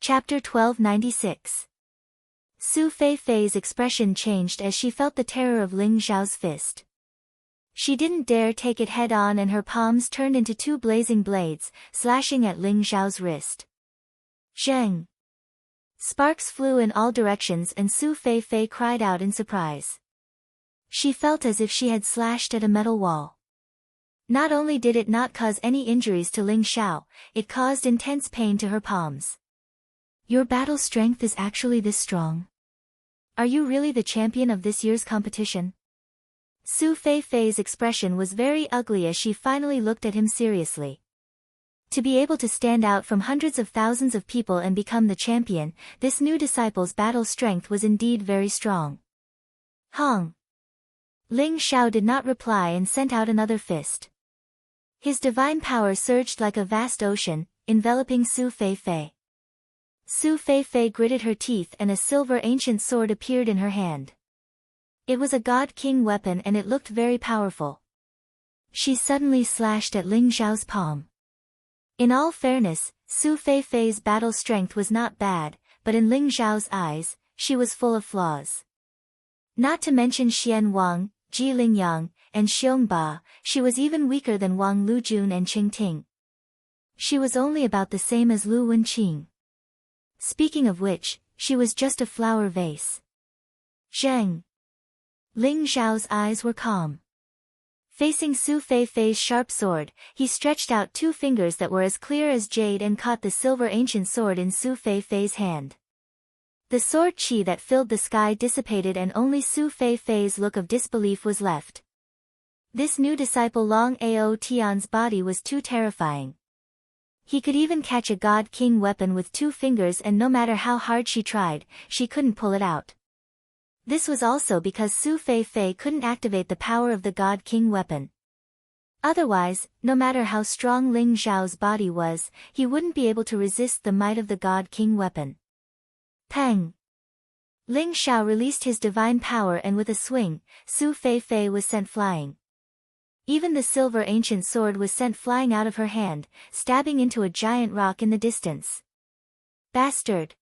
Chapter 1296. Su Feifei's expression changed as she felt the terror of Ling Xiao's fist. She didn't dare take it head-on and her palms turned into two blazing blades, slashing at Ling Xiao's wrist. Zheng! Sparks flew in all directions and Su Feifei cried out in surprise. She felt as if she had slashed at a metal wall. Not only did it not cause any injuries to Ling Xiao, it caused intense pain to her palms. Your battle strength is actually this strong. Are you really the champion of this year's competition? Su Feifei's expression was very ugly as she finally looked at him seriously. To be able to stand out from hundreds of thousands of people and become the champion, this new disciple's battle strength was indeed very strong. Hong! Ling Xiao did not reply and sent out another fist. His divine power surged like a vast ocean, enveloping Su Feifei. Su Feifei gritted her teeth and a silver ancient sword appeared in her hand. It was a God-King weapon and it looked very powerful. She suddenly slashed at Ling Xiao's palm. In all fairness, Su Feifei's battle strength was not bad, but in Ling Xiao's eyes, she was full of flaws. Not to mention Xian Wang, Ji Lingyang, and Xiong Ba, she was even weaker than Wang Lujun and Qing Ting. She was only about the same as Lu Wenqing. Speaking of which, she was just a flower vase. Zheng! Ling Xiao's eyes were calm. Facing Su Feifei's sharp sword, he stretched out two fingers that were as clear as jade and caught the silver ancient sword in Su Feifei's hand. The sword qi that filled the sky dissipated and only Su Feifei's look of disbelief was left. This new disciple Long Ao Tian's body was too terrifying. He could even catch a God-King weapon with two fingers and no matter how hard she tried, she couldn't pull it out. This was also because Su Feifei couldn't activate the power of the God-King weapon. Otherwise, no matter how strong Ling Xiao's body was, he wouldn't be able to resist the might of the God-King weapon. Peng! Ling Xiao released his divine power and with a swing, Su Feifei was sent flying. Even the silver ancient sword was sent flying out of her hand, stabbing into a giant rock in the distance. Bastard!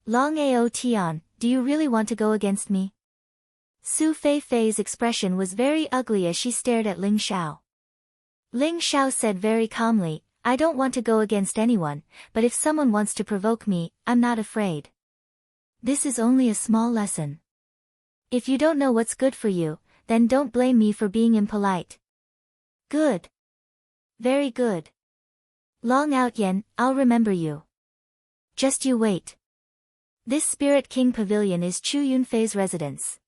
Long Ao Tian, do you really want to go against me? Su Feifei's expression was very ugly as she stared at Ling Xiao. Ling Xiao said very calmly, I don't want to go against anyone, but if someone wants to provoke me, I'm not afraid. This is only a small lesson. If you don't know what's good for you, then don't blame me for being impolite. Good. Very good. Long Out Yen, I'll remember you. Just you wait. This Spirit King Pavilion is Chu Yunfei's residence.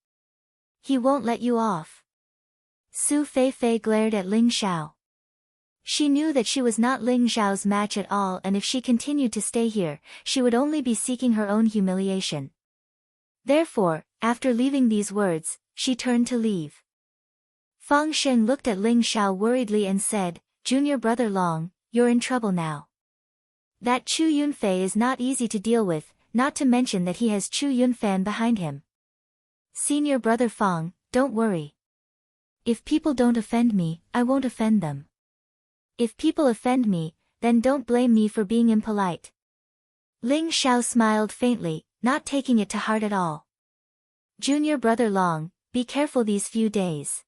He won't let you off. Su Feifei glared at Ling Xiao. She knew that she was not Ling Xiao's match at all and if she continued to stay here, she would only be seeking her own humiliation. Therefore, after leaving these words, she turned to leave. Fang Sheng looked at Ling Xiao worriedly and said, Junior brother Long, you're in trouble now. That Chu Yunfei is not easy to deal with, not to mention that he has Chu Yunfan behind him. Senior brother Fang, don't worry. If people don't offend me, I won't offend them. If people offend me, then don't blame me for being impolite. Ling Xiao smiled faintly, not taking it to heart at all. Junior brother Long, be careful these few days.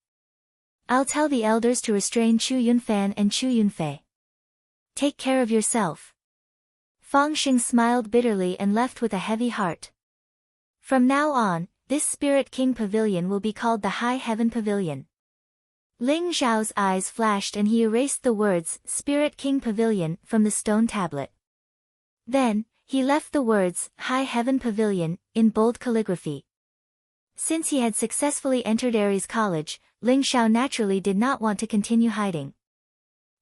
I'll tell the elders to restrain Chu Yunfan and Chu Yunfei. Take care of yourself. Fang Xing smiled bitterly and left with a heavy heart. From now on, this Spirit King Pavilion will be called the High Heaven Pavilion. Ling Xiao's eyes flashed and he erased the words Spirit King Pavilion from the stone tablet. Then, he left the words High Heaven Pavilion in bold calligraphy. Since he had successfully entered Aries College, Ling Xiao naturally did not want to continue hiding.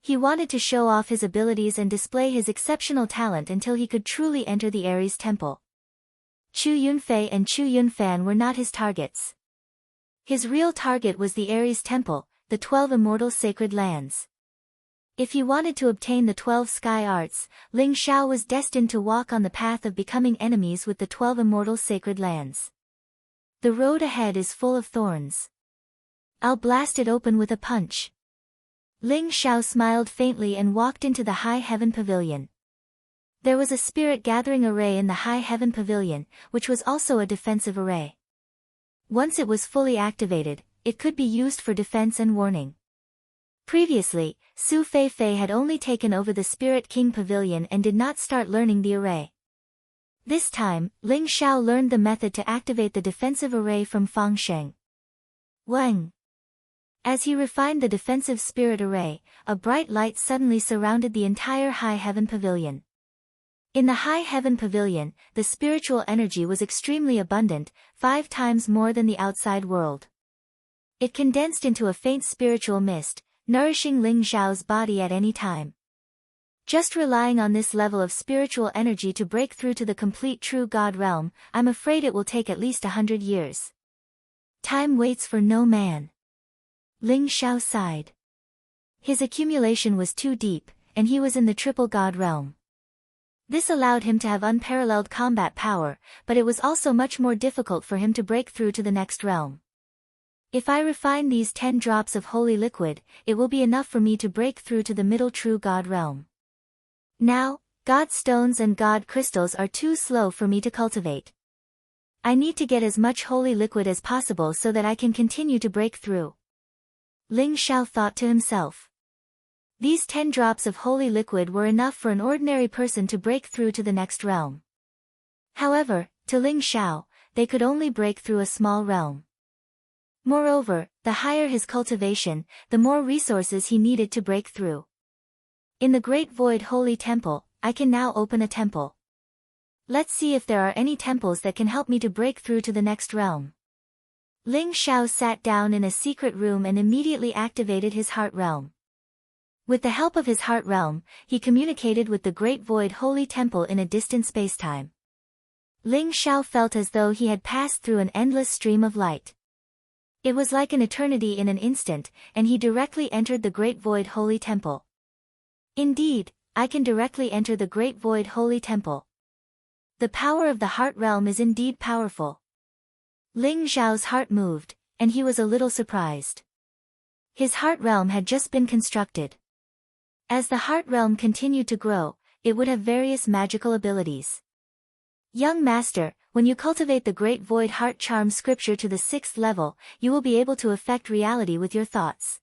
He wanted to show off his abilities and display his exceptional talent until he could truly enter the Aries Temple. Chu Yunfei and Chu Yunfan were not his targets. His real target was the Aries Temple, the 12 immortal sacred lands. If he wanted to obtain the 12 sky arts, Ling Xiao was destined to walk on the path of becoming enemies with the 12 immortal sacred lands. The road ahead is full of thorns. I'll blast it open with a punch. Ling Xiao smiled faintly and walked into the High Heaven Pavilion. There was a spirit gathering array in the high heaven pavilion, which was also a defensive array. Once it was fully activated, it could be used for defense and warning. Previously, Su Feifei had only taken over the Spirit King Pavilion and did not start learning the array. This time, Ling Xiao learned the method to activate the defensive array from Fang Sheng. Weng. As he refined the defensive spirit array, a bright light suddenly surrounded the entire High Heaven Pavilion. In the High Heaven Pavilion, the spiritual energy was extremely abundant, 5 times more than the outside world. It condensed into a faint spiritual mist, nourishing Ling Xiao's body at any time. Just relying on this level of spiritual energy to break through to the complete true God realm, I'm afraid it will take at least 100 years. Time waits for no man. Ling Xiao sighed. His accumulation was too deep, and he was in the triple God realm. This allowed him to have unparalleled combat power, but it was also much more difficult for him to break through to the next realm. If I refine these 10 drops of holy liquid, it will be enough for me to break through to the middle true God realm. Now, God stones and God crystals are too slow for me to cultivate. I need to get as much holy liquid as possible so that I can continue to break through. Ling Xiao thought to himself. These 10 drops of holy liquid were enough for an ordinary person to break through to the next realm. However, to Ling Xiao, they could only break through a small realm. Moreover, the higher his cultivation, the more resources he needed to break through. In the Great Void Holy Temple, I can now open a temple. Let's see if there are any temples that can help me to break through to the next realm. Ling Xiao sat down in a secret room and immediately activated his heart realm. With the help of his heart realm, he communicated with the Great Void Holy Temple in a distant spacetime. Ling Xiao felt as though he had passed through an endless stream of light. It was like an eternity in an instant, and he directly entered the Great Void Holy Temple. Indeed, I can directly enter the Great Void Holy Temple. The power of the heart realm is indeed powerful. Ling Xiao's heart moved, and he was a little surprised. His heart realm had just been constructed. As the heart realm continued to grow, it would have various magical abilities. Young master, when you cultivate the Great Void Heart Charm scripture to the 6th level, you will be able to affect reality with your thoughts.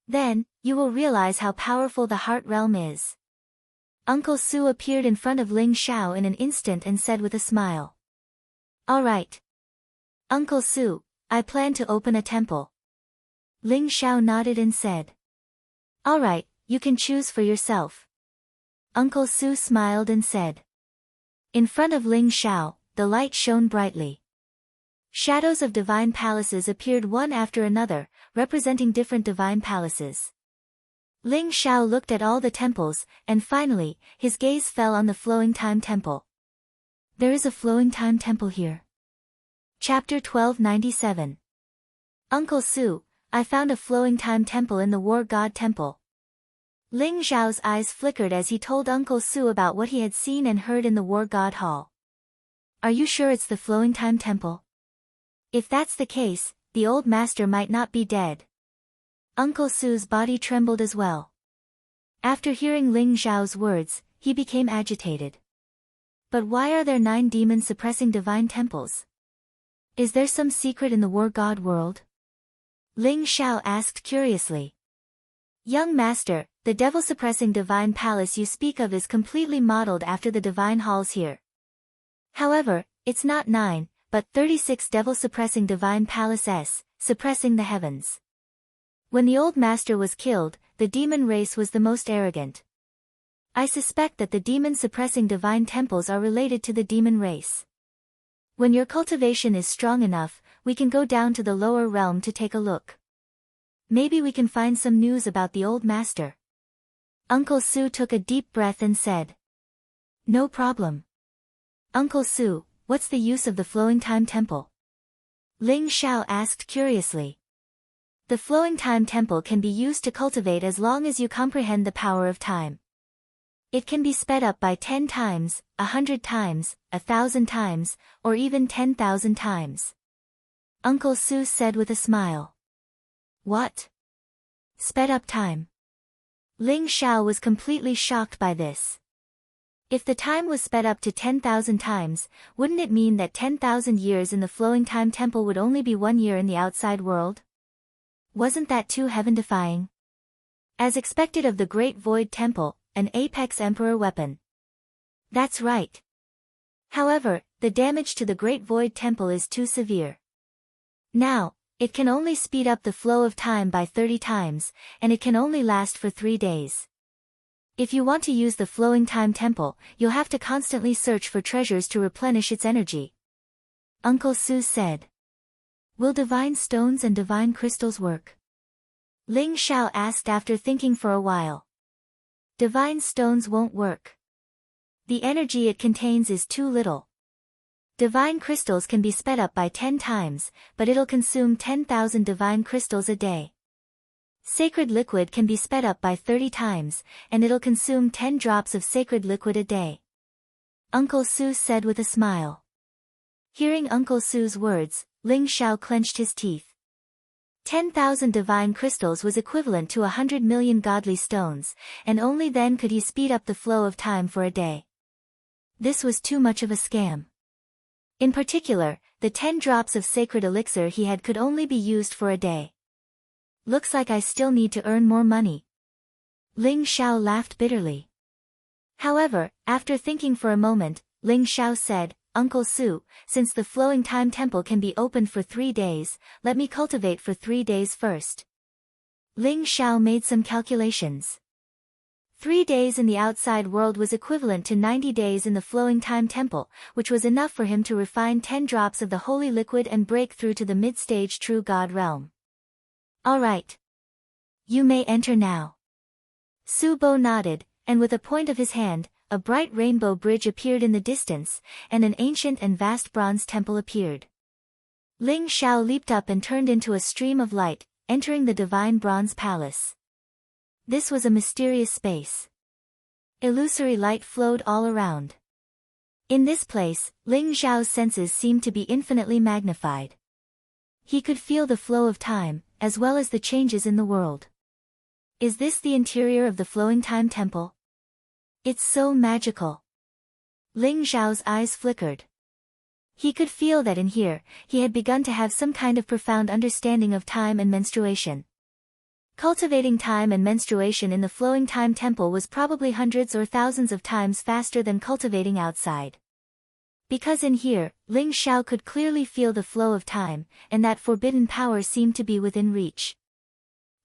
Then, you will realize how powerful the heart realm is. Uncle Su appeared in front of Ling Xiao in an instant and said with a smile. All right. Uncle Su, I plan to open a temple. Ling Xiao nodded and said. All right. You can choose for yourself. Uncle Su smiled and said. In front of Ling Xiao, the light shone brightly. Shadows of divine palaces appeared one after another, representing different divine palaces. Ling Xiao looked at all the temples, and finally, his gaze fell on the Flowing Time Temple. There is a Flowing Time Temple here. Chapter 1297. Uncle Su, I found a Flowing Time Temple in the War God Temple. Ling Xiao's eyes flickered as he told Uncle Su about what he had seen and heard in the War God Hall. Are you sure it's the Flowing Time Temple? If that's the case, the old master might not be dead. Uncle Su's body trembled as well. After hearing Ling Xiao's words, he became agitated. But why are there 9 demon-suppressing divine temples? Is there some secret in the War God world? Ling Xiao asked curiously. Young master, the devil-suppressing divine palace you speak of is completely modeled after the divine halls here. However, it's not 9, but 36 devil-suppressing divine palaces, suppressing the heavens. When the old master was killed, the demon race was the most arrogant. I suspect that the demon-suppressing divine temples are related to the demon race. When your cultivation is strong enough, we can go down to the lower realm to take a look. Maybe we can find some news about the old master. Uncle Su took a deep breath and said. No problem. Uncle Su, what's the use of the Flowing Time Temple? Ling Xiao asked curiously. The Flowing Time Temple can be used to cultivate as long as you comprehend the power of time. It can be sped up by 10 times, 100 times, 1,000 times, or even 10,000 times. Uncle Su said with a smile. What? Sped up time. Ling Xiao was completely shocked by this. If the time was sped up to 10,000 times, wouldn't it mean that 10,000 years in the flowing time temple would only be 1 year in the outside world? Wasn't that too heaven-defying? As expected of the Great Void Temple, an apex emperor weapon. That's right. However, the damage to the Great Void Temple is too severe. Now, it can only speed up the flow of time by 30 times, and it can only last for 3 days. If you want to use the flowing time temple, you'll have to constantly search for treasures to replenish its energy. Uncle Su said. Will divine stones and divine crystals work? Ling Xiao asked after thinking for a while. Divine stones won't work. The energy it contains is too little. Divine crystals can be sped up by 10 times, but it'll consume 10,000 divine crystals a day. Sacred liquid can be sped up by 30 times, and it'll consume 10 drops of sacred liquid a day. Uncle Su said with a smile. Hearing Uncle Su's words, Ling Xiao clenched his teeth. 10,000 divine crystals was equivalent to 100 million godly stones, and only then could he speed up the flow of time for a day. This was too much of a scam. In particular, the 10 drops of sacred elixir he had could only be used for a day. Looks like I still need to earn more money. Ling Xiao laughed bitterly. However, after thinking for a moment, Ling Xiao said, Uncle Su, since the flowing time temple can be opened for 3 days, let me cultivate for 3 days first. Ling Xiao made some calculations. 3 days in the outside world was equivalent to 90 days in the flowing time temple, which was enough for him to refine 10 drops of the holy liquid and break through to the mid-stage true God realm. All right. You may enter now. Su Bo nodded, and with a point of his hand, a bright rainbow bridge appeared in the distance, and an ancient and vast bronze temple appeared. Ling Xiao leaped up and turned into a stream of light, entering the divine bronze palace. This was a mysterious space. Illusory light flowed all around. In this place, Ling Xiao's senses seemed to be infinitely magnified. He could feel the flow of time, as well as the changes in the world. Is this the interior of the flowing time temple? It's so magical. Ling Xiao's eyes flickered. He could feel that in here, he had begun to have some kind of profound understanding of time and menstruation. Cultivating time and menstruation in the flowing time temple was probably hundreds or thousands of times faster than cultivating outside. Because in here, Ling Xiao could clearly feel the flow of time, and that forbidden power seemed to be within reach.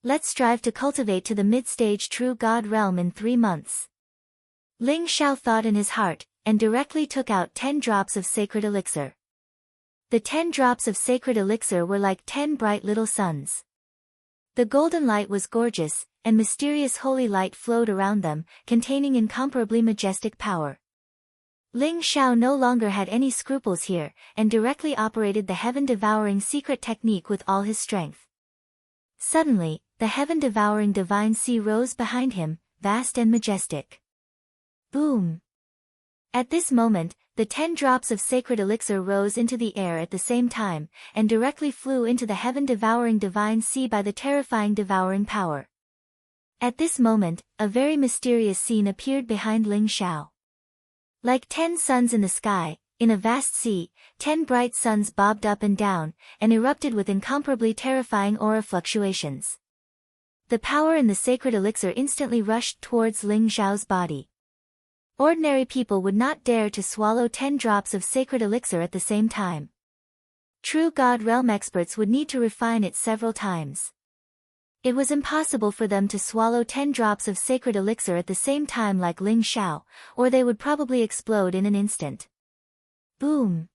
Let's strive to cultivate to the mid-stage true God realm in 3 months. Ling Xiao thought in his heart, and directly took out 10 drops of sacred elixir. The 10 drops of sacred elixir were like 10 bright little suns. The golden light was gorgeous, and mysterious holy light flowed around them, containing incomparably majestic power. Ling Xiao no longer had any scruples here, and directly operated the heaven-devouring secret technique with all his strength. Suddenly, the heaven-devouring divine sea rose behind him, vast and majestic. Boom! At this moment, the 10 drops of sacred elixir rose into the air at the same time, and directly flew into the heaven-devouring divine sea by the terrifying devouring power. At this moment, a very mysterious scene appeared behind Ling Xiao. Like 10 suns in the sky, in a vast sea, 10 bright suns bobbed up and down, and erupted with incomparably terrifying aura fluctuations. The power in the sacred elixir instantly rushed towards Ling Xiao's body. Ordinary people would not dare to swallow 10 drops of sacred elixir at the same time. True God realm experts would need to refine it several times. It was impossible for them to swallow 10 drops of sacred elixir at the same time like Ling Xiao, or they would probably explode in an instant. Boom!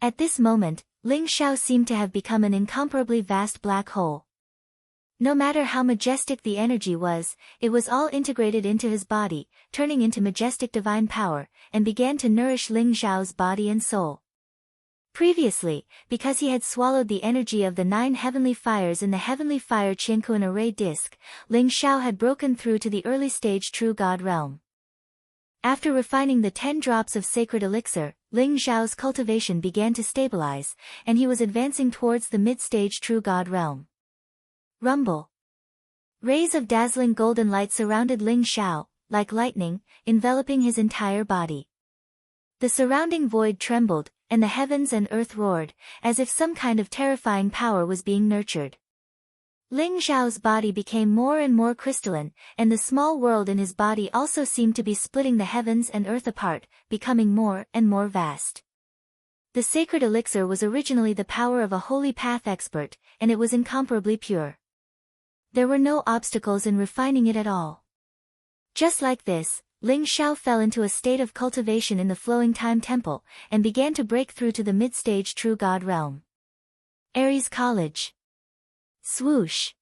At this moment, Ling Xiao seemed to have become an incomparably vast black hole. No matter how majestic the energy was, it was all integrated into his body, turning into majestic divine power, and began to nourish Ling Xiao's body and soul. Previously, because he had swallowed the energy of the 9 heavenly fires in the heavenly fire Qiankuan array disc, Ling Xiao had broken through to the early stage true God realm. After refining the 10 drops of sacred elixir, Ling Xiao's cultivation began to stabilize, and he was advancing towards the mid-stage true God realm. Rumble. Rays of dazzling golden light surrounded Ling Xiao, like lightning, enveloping his entire body. The surrounding void trembled, and the heavens and earth roared, as if some kind of terrifying power was being nurtured. Ling Xiao's body became more and more crystalline, and the small world in his body also seemed to be splitting the heavens and earth apart, becoming more and more vast. The sacred elixir was originally the power of a holy path expert, and it was incomparably pure. There were no obstacles in refining it at all. Just like this, Ling Xiao fell into a state of cultivation in the Flowing Time Temple, and began to break through to the mid-stage True God realm. Aries College. Swoosh.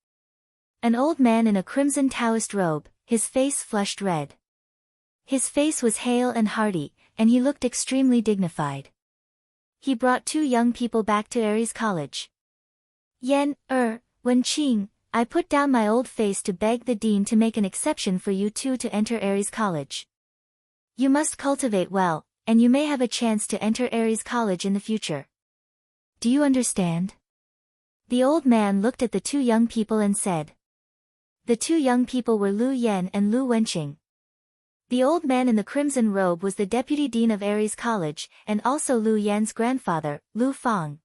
An old man in a crimson Taoist robe, his face flushed red. His face was hale and hearty, and he looked extremely dignified. He brought two young people back to Aries College. Wenqing, I put down my old face to beg the dean to make an exception for you two to enter Aries College. You must cultivate well, and you may have a chance to enter Aries College in the future. Do you understand? The old man looked at the two young people and said. The two young people were Lu Yan and Lu Wenqing. The old man in the crimson robe was the deputy dean of Aries College, and also Lu Yan's grandfather, Lu Fang.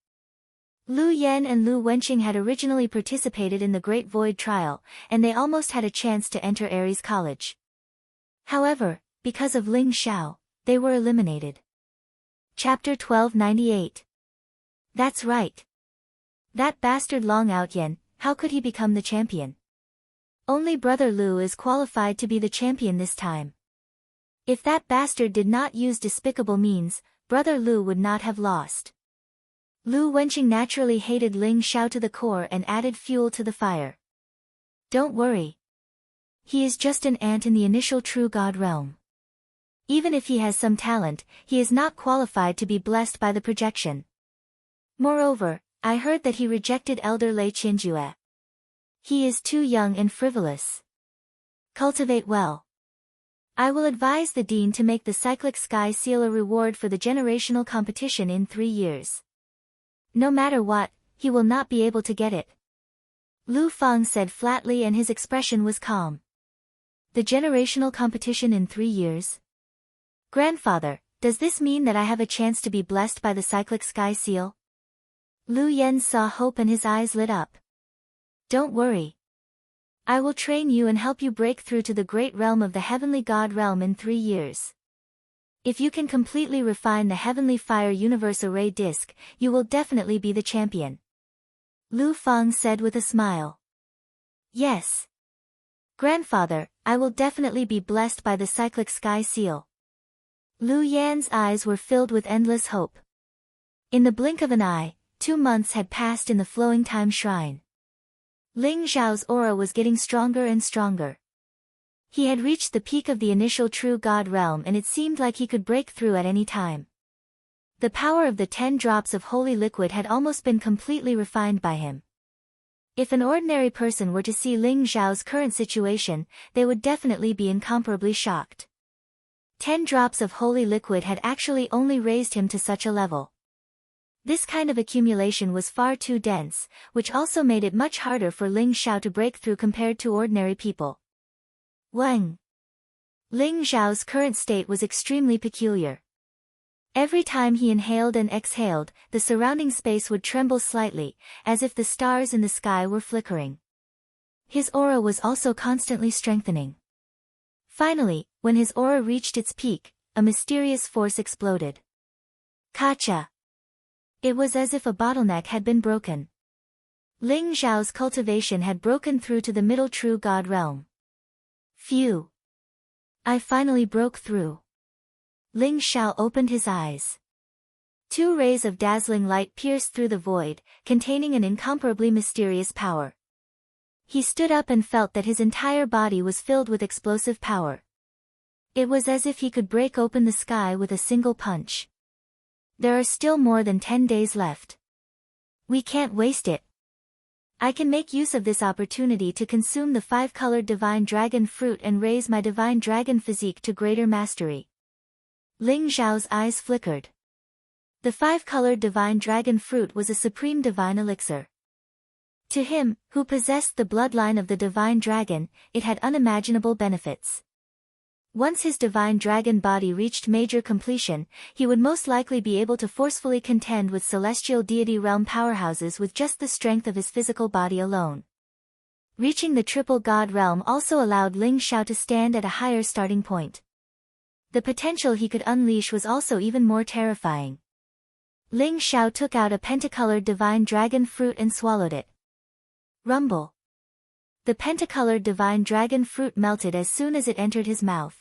Lu Yan and Lu Wenqing had originally participated in the Great Void Trial, and they almost had a chance to enter Aries College. However, because of Ling Xiao, they were eliminated. Chapter 1298. That's right. That bastard Long Outyen, how could he become the champion? Only Brother Lu is qualified to be the champion this time. If that bastard did not use despicable means, Brother Lu would not have lost. Lu Wenqing naturally hated Ling Xiao to the core and added fuel to the fire. Don't worry. He is just an ant in the initial True God realm. Even if he has some talent, he is not qualified to be blessed by the projection. Moreover, I heard that he rejected Elder Lei Qianjue. He is too young and frivolous. Cultivate well. I will advise the dean to make the Cyclic Sky Seal a reward for the generational competition in 3 years. No matter what, he will not be able to get it. Lu Fang said flatly, and his expression was calm. The generational competition in 3 years? Grandfather, does this mean that I have a chance to be blessed by the Cyclic Sky Seal? Lu Yan saw hope and his eyes lit up. Don't worry. I will train you and help you break through to the great realm of the Heavenly God realm in 3 years. If you can completely refine the Heavenly Fire Universe Array Disc, you will definitely be the champion. Lu Fang said with a smile. Yes. Grandfather, I will definitely be blessed by the Cyclic Sky Seal. Lu Yan's eyes were filled with endless hope. In the blink of an eye, 2 months had passed in the Flowing Time Shrine. Ling Xiao's aura was getting stronger and stronger. He had reached the peak of the initial True God realm, and it seemed like he could break through at any time. The power of the 10 drops of holy liquid had almost been completely refined by him. If an ordinary person were to see Ling Xiao's current situation, they would definitely be incomparably shocked. 10 drops of holy liquid had actually only raised him to such a level. This kind of accumulation was far too dense, which also made it much harder for Ling Xiao to break through compared to ordinary people. Ling Xiao's current state was extremely peculiar. Every time he inhaled and exhaled, the surrounding space would tremble slightly, as if the stars in the sky were flickering. His aura was also constantly strengthening. Finally, when his aura reached its peak, a mysterious force exploded. Kacha! It was as if a bottleneck had been broken. Ling Xiao's cultivation had broken through to the middle True God realm. Phew! I finally broke through. Ling Xiao opened his eyes. 2 rays of dazzling light pierced through the void, containing an incomparably mysterious power. He stood up and felt that his entire body was filled with explosive power. It was as if he could break open the sky with a single punch. There are still more than 10 days left. We can't waste it. I can make use of this opportunity to consume the 5-colored divine dragon fruit and raise my divine dragon physique to greater mastery. Ling Xiao's eyes flickered. The 5-colored divine dragon fruit was a supreme divine elixir. To him, who possessed the bloodline of the divine dragon, it had unimaginable benefits. Once his divine dragon body reached major completion, he would most likely be able to forcefully contend with celestial deity realm powerhouses with just the strength of his physical body alone. Reaching the triple god realm also allowed Ling Xiao to stand at a higher starting point. The potential he could unleash was also even more terrifying. Ling Xiao took out a pentacolored divine dragon fruit and swallowed it. Rumble. The pentacolored divine dragon fruit melted as soon as it entered his mouth.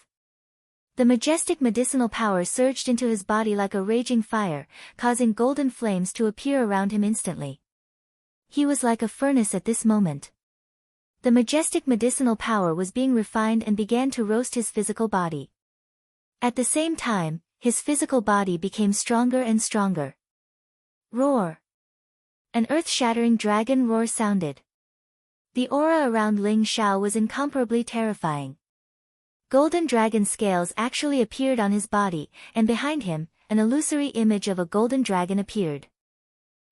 The majestic medicinal power surged into his body like a raging fire, causing golden flames to appear around him instantly. He was like a furnace at this moment. The majestic medicinal power was being refined and began to roast his physical body. At the same time, his physical body became stronger and stronger. Roar! An earth-shattering dragon roar sounded. The aura around Ling Xiao was incomparably terrifying. Golden dragon scales actually appeared on his body, and behind him, an illusory image of a golden dragon appeared.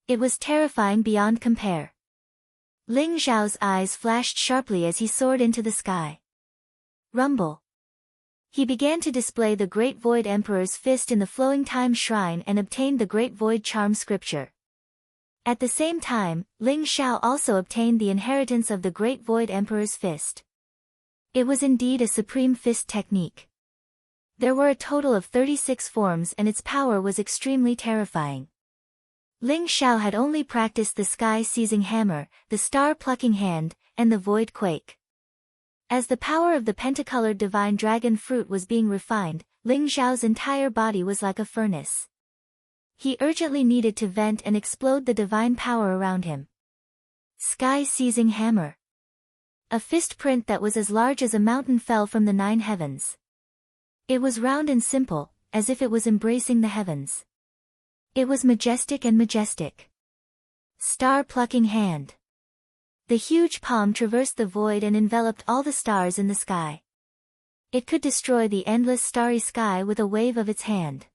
It was terrifying beyond compare. Ling Xiao's eyes flashed sharply as he soared into the sky. Rumble. He began to display the Great Void Emperor's fist in the Flowing Time Shrine and obtained the Great Void Charm scripture. At the same time, Ling Xiao also obtained the inheritance of the Great Void Emperor's fist. It was indeed a supreme fist technique. There were a total of 36 forms and its power was extremely terrifying. Ling Xiao had only practiced the sky-seizing hammer, the star-plucking hand, and the void quake. As the power of the pentacolored divine dragon fruit was being refined, Ling Xiao's entire body was like a furnace. He urgently needed to vent and explode the divine power around him. Sky-seizing hammer. A fist print that was as large as a mountain fell from the 9 heavens. It was round and simple, as if it was embracing the heavens. It was majestic and majestic. Star-plucking hand. The huge palm traversed the void and enveloped all the stars in the sky. It could destroy the endless starry sky with a wave of its hand.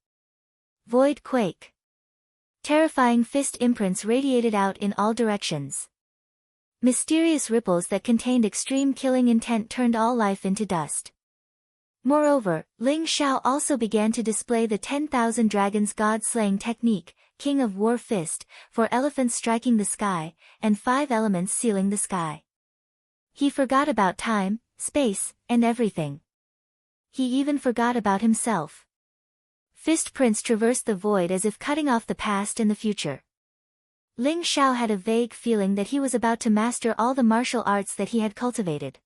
Void quake. Terrifying fist imprints radiated out in all directions. Mysterious ripples that contained extreme killing intent turned all life into dust. Moreover, Ling Xiao also began to display the 10,000 dragons god-slaying technique, King of War Fist, 4 elephants striking the sky, and 5 elements sealing the sky. He forgot about time, space, and everything. He even forgot about himself. Fist prints traversed the void as if cutting off the past and the future. Ling Xiao had a vague feeling that he was about to master all the martial arts that he had cultivated.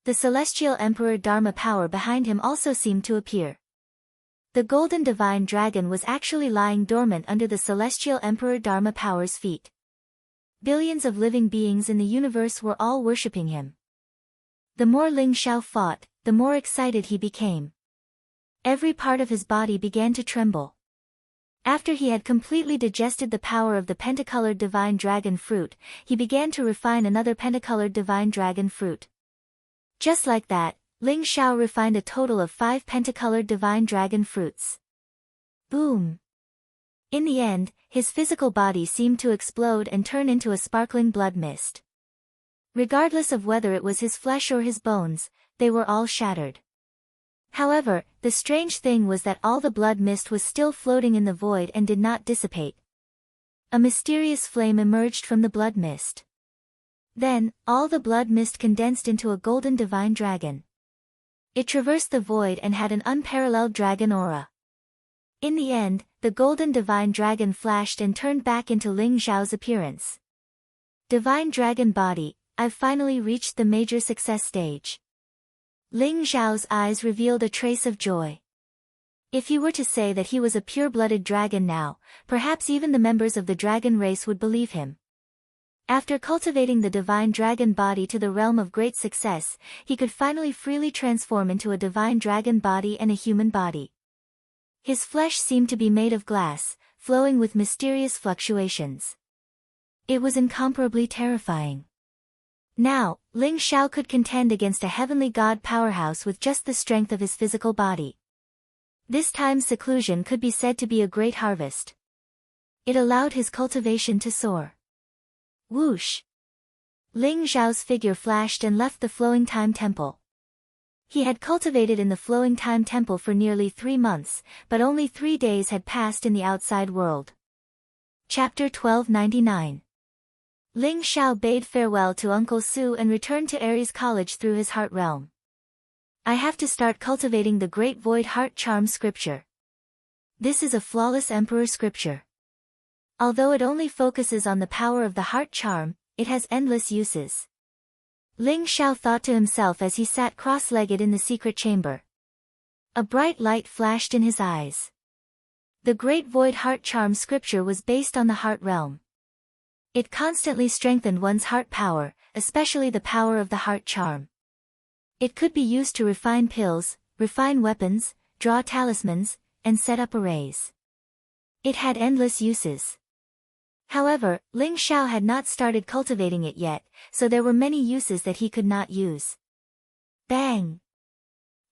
The celestial emperor Dharma power behind him also seemed to appear. The golden divine dragon was actually lying dormant under the celestial emperor Dharma power's feet. Billions of living beings in the universe were all worshipping him. The more Ling Xiao fought, the more excited he became. Every part of his body began to tremble. After he had completely digested the power of the pentacolored divine dragon fruit, he began to refine another pentacolored divine dragon fruit. Just like that, Ling Xiao refined a total of 5 pentacolored divine dragon fruits. Boom! In the end, his physical body seemed to explode and turn into a sparkling blood mist. Regardless of whether it was his flesh or his bones, they were all shattered. However, the strange thing was that all the blood mist was still floating in the void and did not dissipate. A mysterious flame emerged from the blood mist. Then, all the blood mist condensed into a golden divine dragon. It traversed the void and had an unparalleled dragon aura. In the end, the golden divine dragon flashed and turned back into Ling Xiao's appearance. Divine dragon body, I've finally reached the major success stage. Ling Xiao's eyes revealed a trace of joy. If he were to say that he was a pure-blooded dragon now, perhaps even the members of the dragon race would believe him. After cultivating the divine dragon body to the realm of great success, he could finally freely transform into a divine dragon body and a human body. His flesh seemed to be made of glass, flowing with mysterious fluctuations. It was incomparably terrifying. Now, Ling Xiao could contend against a heavenly god powerhouse with just the strength of his physical body. This time's seclusion could be said to be a great harvest. It allowed his cultivation to soar. Whoosh! Ling Xiao's figure flashed and left the flowing time temple. He had cultivated in the Flowing Time Temple for nearly 3 months, but only 3 days had passed in the outside world. Chapter 1299. Ling Xiao bade farewell to Uncle Su and returned to Aries College through his heart realm. I have to start cultivating the Great Void Heart Charm scripture. This is a flawless emperor scripture. Although it only focuses on the power of the heart charm, it has endless uses. Ling Xiao thought to himself as he sat cross-legged in the secret chamber. A bright light flashed in his eyes. The Great Void Heart Charm scripture was based on the heart realm. It constantly strengthened one's heart power, especially the power of the heart charm. It could be used to refine pills, refine weapons, draw talismans, and set up arrays. It had endless uses. However, Ling Xiao had not started cultivating it yet, so there were many uses that he could not use. Bang!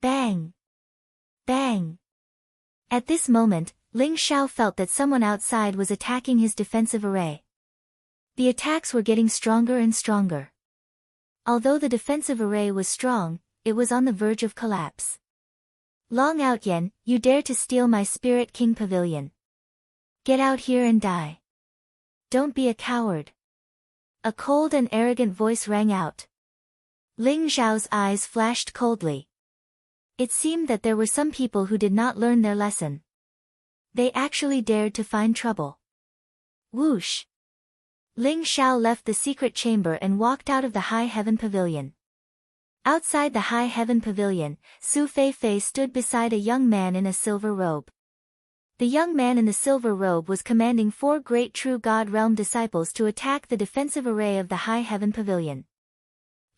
Bang! Bang! At this moment, Ling Xiao felt that someone outside was attacking his defensive array. The attacks were getting stronger and stronger. Although the defensive array was strong, it was on the verge of collapse. Long Outyen, you dare to steal my Spirit King Pavilion. Get out here and die. Don't be a coward. A cold and arrogant voice rang out. Ling Xiao's eyes flashed coldly. It seemed that there were some people who did not learn their lesson. They actually dared to find trouble. Whoosh! Ling Xiao left the secret chamber and walked out of the High Heaven Pavilion. Outside the High Heaven Pavilion, Su Feifei stood beside a young man in a silver robe. The young man in the silver robe was commanding 4 great true God realm disciples to attack the defensive array of the High Heaven Pavilion.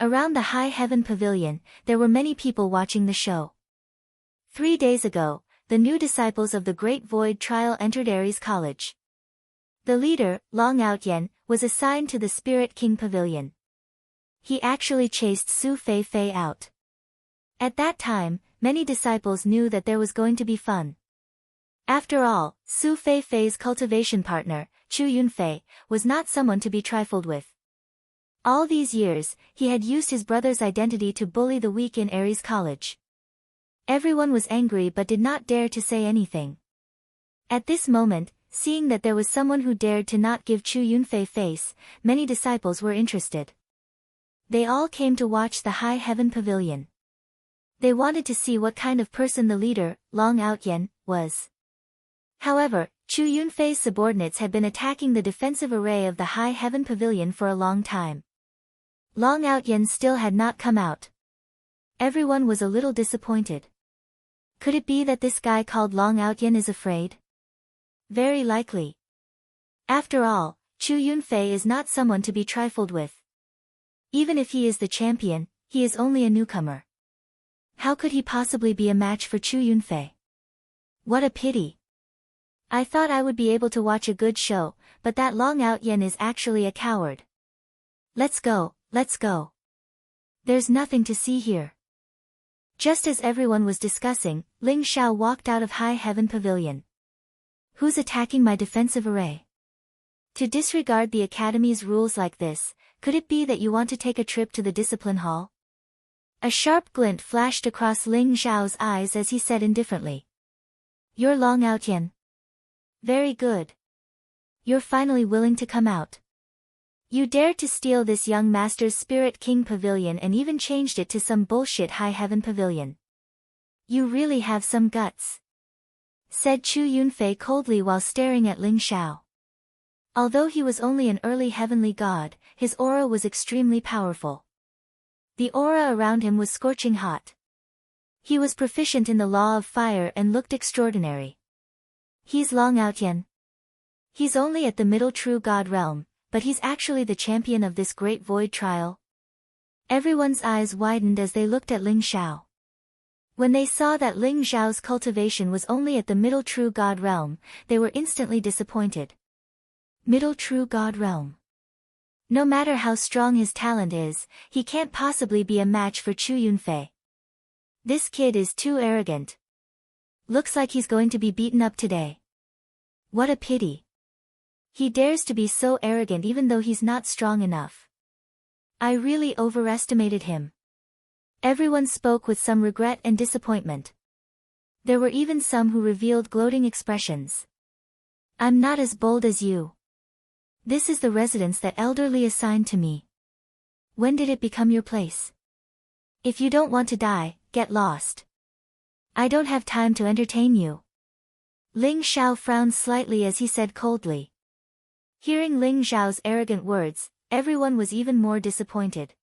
Around the High Heaven Pavilion, there were many people watching the show. 3 days ago, the new disciples of the Great Void Trial entered Aries College. The leader, Long Outyen, was assigned to the Spirit King Pavilion. He actually chased Su Feifei out. At that time, many disciples knew that there was going to be fun. After all, Su Feifei's cultivation partner, Chu Yunfei, was not someone to be trifled with. All these years, he had used his brother's identity to bully the weak in Aries College. Everyone was angry but did not dare to say anything. At this moment, seeing that there was someone who dared to not give Chu Yunfei face, many disciples were interested. They all came to watch the High Heaven Pavilion. They wanted to see what kind of person the leader, Long Outyen, was. However, Chu Yunfei's subordinates had been attacking the defensive array of the High Heaven Pavilion for a long time. Long Outyen still had not come out. Everyone was a little disappointed. Could it be that this guy called Long Outyen is afraid? Very likely. After all, Chu Yunfei is not someone to be trifled with. Even if he is the champion, he is only a newcomer. How could he possibly be a match for Chu Yunfei? What a pity. I thought I would be able to watch a good show, but that Long Outyen is actually a coward. Let's go, let's go. There's nothing to see here. Just as everyone was discussing, Ling Xiao walked out of High Heaven Pavilion. Who's attacking my defensive array? To disregard the Academy's rules like this, could it be that you want to take a trip to the discipline hall? A sharp glint flashed across Ling Xiao's eyes as he said indifferently. You're Long Outyen. Very good. You're finally willing to come out. You dared to steal this young master's Spirit King Pavilion and even changed it to some bullshit High Heaven Pavilion. You really have some guts, said Chu Yunfei coldly while staring at Ling Xiao. Although he was only an early heavenly god, his aura was extremely powerful. The aura around him was scorching hot. He was proficient in the law of fire and looked extraordinary. He's Long Outyen. He's only at the middle true god realm, but he's actually the champion of this great void trial. Everyone's eyes widened as they looked at Ling Xiao. When they saw that Ling Xiao's cultivation was only at the middle true god realm, they were instantly disappointed. Middle true god realm. No matter how strong his talent is, he can't possibly be a match for Chu Yunfei. This kid is too arrogant. Looks like he's going to be beaten up today. What a pity. He dares to be so arrogant even though he's not strong enough. I really overestimated him. Everyone spoke with some regret and disappointment. There were even some who revealed gloating expressions. I'm not as bold as you. This is the residence that elderly assigned to me. When did it become your place? If you don't want to die, get lost. I don't have time to entertain you. Ling Xiao frowned slightly as he said coldly. Hearing Ling Xiao's arrogant words, everyone was even more disappointed.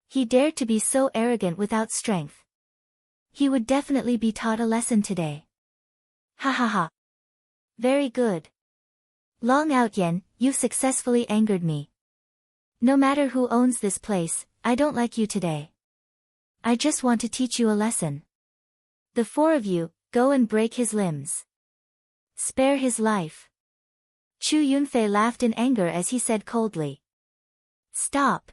He dared to be so arrogant without strength. He would definitely be taught a lesson today. Ha ha ha. Very good. Long Outyen, you've successfully angered me. No matter who owns this place, I don't like you today. I just want to teach you a lesson. The four of you, go and break his limbs. Spare his life. Chu Yunfei laughed in anger as he said coldly. Stop.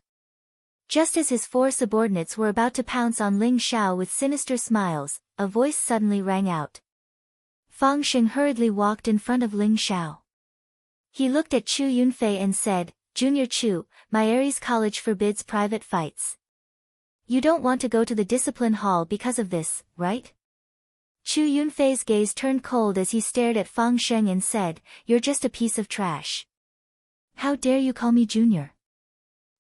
Just as his four subordinates were about to pounce on Ling Xiao with sinister smiles, a voice suddenly rang out. Fang Xing hurriedly walked in front of Ling Xiao. He looked at Chu Yunfei and said, Junior Chu, my Aries College forbids private fights. You don't want to go to the discipline hall because of this, right? Chu Yunfei's gaze turned cold as he stared at Fang Xing and said, You're just a piece of trash. How dare you call me junior?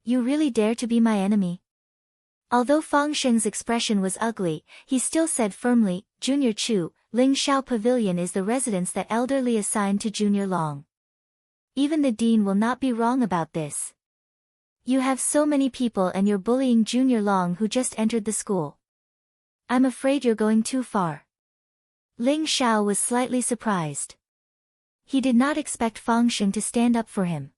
You really dare to be my enemy? Although Fang Xing's expression was ugly, he still said firmly, Junior Chu, Ling Xiao Pavilion is the residence that elderly assigned to Junior Long. Even the dean will not be wrong about this. You have so many people and you're bullying Junior Long who just entered the school. I'm afraid you're going too far. Ling Xiao was slightly surprised. He did not expect Fang Xing to stand up for him.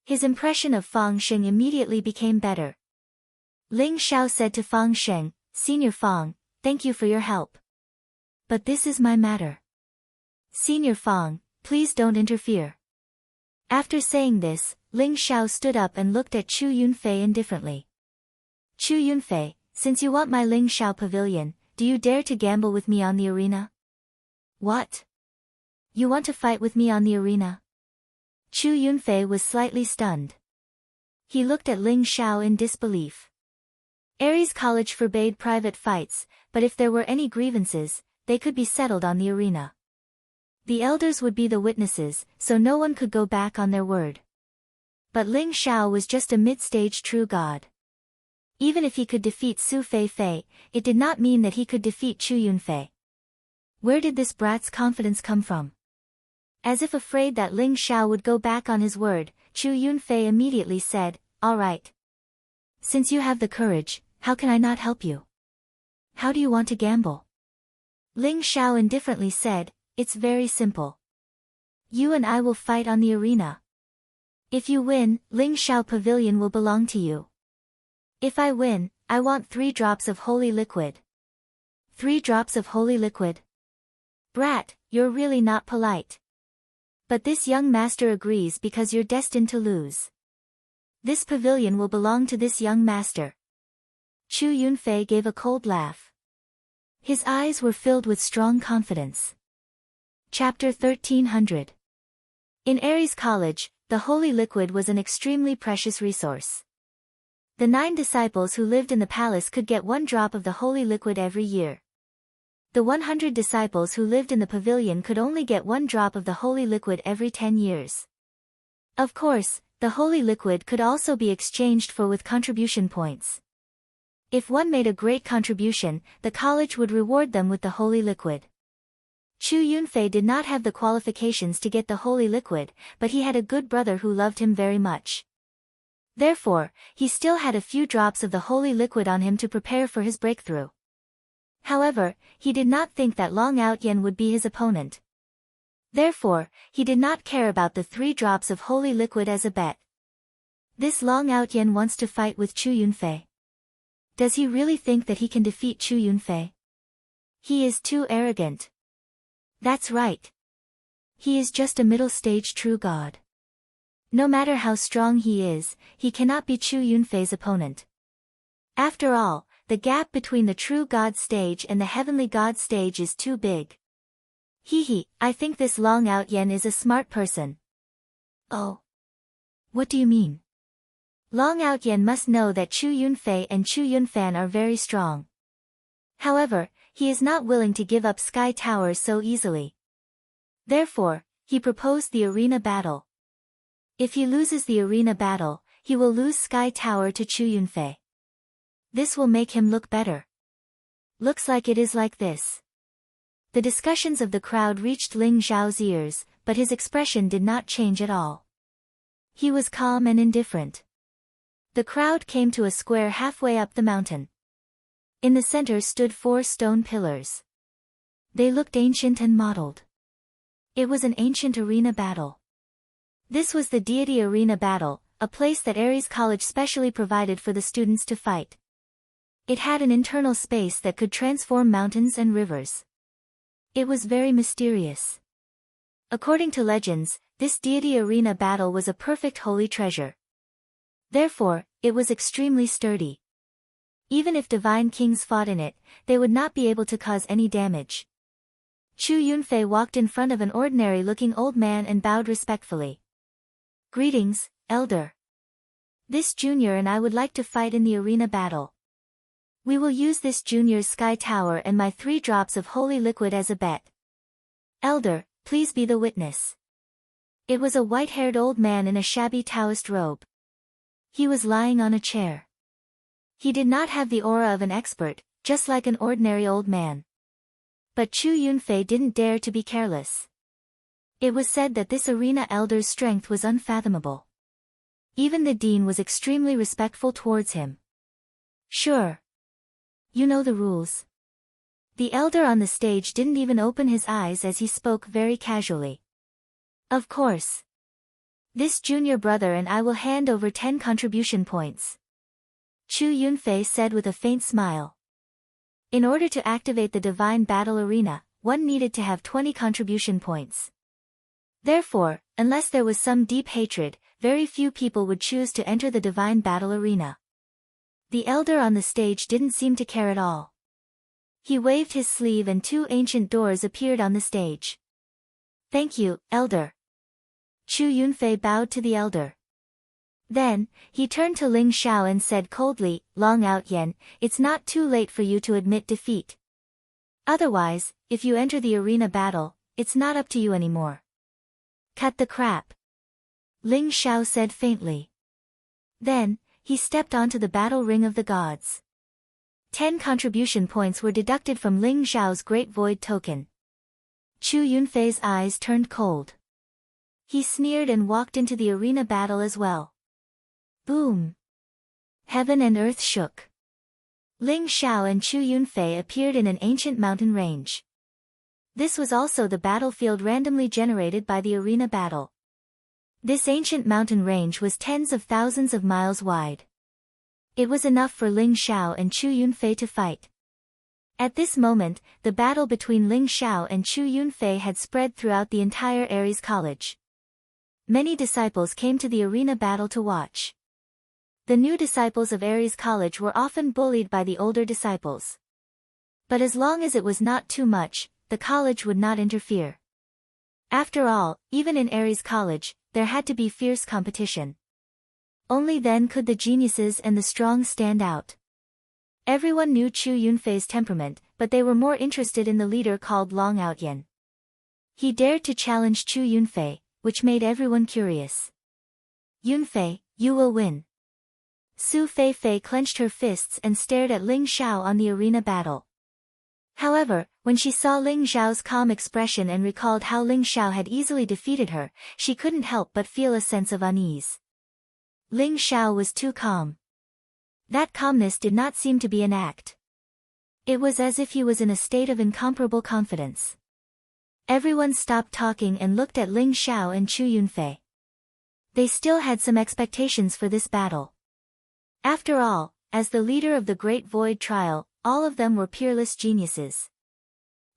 His impression of Fang Xing immediately became better. Ling Xiao said to Fang Xing, Senior Fang, thank you for your help. But this is my matter. Senior Fang, please don't interfere. After saying this, Ling Xiao stood up and looked at Chu Yunfei indifferently. Chu Yunfei, since you want my Ling Xiao Pavilion, do you dare to gamble with me on the arena? What? You want to fight with me on the arena? Chu Yunfei was slightly stunned. He looked at Ling Xiao in disbelief. Aries College forbade private fights, but if there were any grievances, they could be settled on the arena. The elders would be the witnesses, so no one could go back on their word. But Ling Xiao was just a mid-stage true god. Even if he could defeat Su Feifei, it did not mean that he could defeat Chu Yunfei. Where did this brat's confidence come from? As if afraid that Ling Xiao would go back on his word, Chu Yunfei immediately said, All right. Since you have the courage, how can I not help you? How do you want to gamble? Ling Xiao indifferently said, It's very simple. You and I will fight on the arena. If you win, Ling Xiao Pavilion will belong to you. If I win, I want 3 drops of holy liquid. 3 drops of holy liquid? Brat, you're really not polite. But this young master agrees because you're destined to lose. This pavilion will belong to this young master. Chu Yunfei gave a cold laugh. His eyes were filled with strong confidence. Chapter 1300. In Aries College, the holy liquid was an extremely precious resource. The 9 disciples who lived in the palace could get 1 drop of the holy liquid every year. The 100 disciples who lived in the pavilion could only get 1 drop of the holy liquid every 10 years. Of course, the holy liquid could also be exchanged for with contribution points. If one made a great contribution, the college would reward them with the holy liquid. Chu Yunfei did not have the qualifications to get the holy liquid, but he had a good brother who loved him very much. Therefore, he still had a few drops of the holy liquid on him to prepare for his breakthrough. However, he did not think that Long Outyen would be his opponent. Therefore, he did not care about the 3 drops of holy liquid as a bet. This Long Outyen wants to fight with Chu Yunfei. Does he really think that he can defeat Chu Yunfei? He is too arrogant. That's right. He is just a middle-stage true god. No matter how strong he is, he cannot be Chu Yunfei's opponent. After all, the gap between the true god stage and the heavenly god stage is too big. I think this Long Outyen is a smart person. Oh. What do you mean? Long Outyen must know that Chu Yunfei and Chu Yunfan are very strong. However, he is not willing to give up Sky Tower so easily. Therefore, he proposed the arena battle. If he loses the arena battle, he will lose Sky Tower to Chu Yunfei. This will make him look better. Looks like it is like this. The discussions of the crowd reached Ling Zhao's ears, but his expression did not change at all. He was calm and indifferent. The crowd came to a square halfway up the mountain. In the center stood 4 stone pillars. They looked ancient and mottled. It was an ancient arena battle. This was the deity arena battle, a place that Ares College specially provided for the students to fight. It had an internal space that could transform mountains and rivers. It was very mysterious. According to legends, this deity arena battle was a perfect holy treasure. Therefore, it was extremely sturdy. Even if divine kings fought in it, they would not be able to cause any damage. Chu Yunfei walked in front of an ordinary-looking old man and bowed respectfully. "Greetings, elder. This junior and I would like to fight in the arena battle. We will use this junior's Sky Tower and my 3 drops of holy liquid as a bet. Elder, please be the witness." It was a white-haired old man in a shabby Taoist robe. He was lying on a chair. He did not have the aura of an expert, just like an ordinary old man. But Chu Yunfei didn't dare to be careless. It was said that this arena elder's strength was unfathomable. Even the dean was extremely respectful towards him. "Sure. You know the rules." The elder on the stage didn't even open his eyes as he spoke very casually. "Of course. This junior brother and I will hand over 10 contribution points." Chu Yunfei said with a faint smile. In order to activate the divine battle arena, one needed to have 20 contribution points. Therefore, unless there was some deep hatred, very few people would choose to enter the divine battle arena. The elder on the stage didn't seem to care at all. He waved his sleeve and 2 ancient doors appeared on the stage. "Thank you, elder." Chu Yunfei bowed to the elder. Then, he turned to Ling Xiao and said coldly, "Long Outyen, it's not too late for you to admit defeat. Otherwise, if you enter the arena battle, it's not up to you anymore." "Cut the crap," Ling Xiao said faintly. Then, he stepped onto the battle ring of the gods. 10 contribution points were deducted from Ling Xiao's Great Void token. Chu Yunfei's eyes turned cold. He sneered and walked into the arena battle as well. Boom! Heaven and earth shook. Ling Xiao and Chu Yunfei appeared in an ancient mountain range. This was also the battlefield randomly generated by the arena battle. This ancient mountain range was tens of thousands of miles wide. It was enough for Ling Xiao and Chu Yunfei to fight. At this moment, the battle between Ling Xiao and Chu Yunfei had spread throughout the entire Ares College. Many disciples came to the arena battle to watch. The new disciples of Ares College were often bullied by the older disciples. But as long as it was not too much, the college would not interfere. After all, even in Ares College, there had to be fierce competition. Only then could the geniuses and the strong stand out. Everyone knew Chu Yunfei's temperament, but they were more interested in the leader called Long Outyen. He dared to challenge Chu Yunfei, which made everyone curious. "Yunfei, you will win." Su Feifei clenched her fists and stared at Ling Xiao on the arena battle. However, when she saw Ling Xiao's calm expression and recalled how Ling Xiao had easily defeated her, she couldn't help but feel a sense of unease. Ling Xiao was too calm. That calmness did not seem to be an act. It was as if he was in a state of incomparable confidence. Everyone stopped talking and looked at Ling Xiao and Chu Yunfei. They still had some expectations for this battle. After all, as the leader of the Great Void Trial, all of them were peerless geniuses.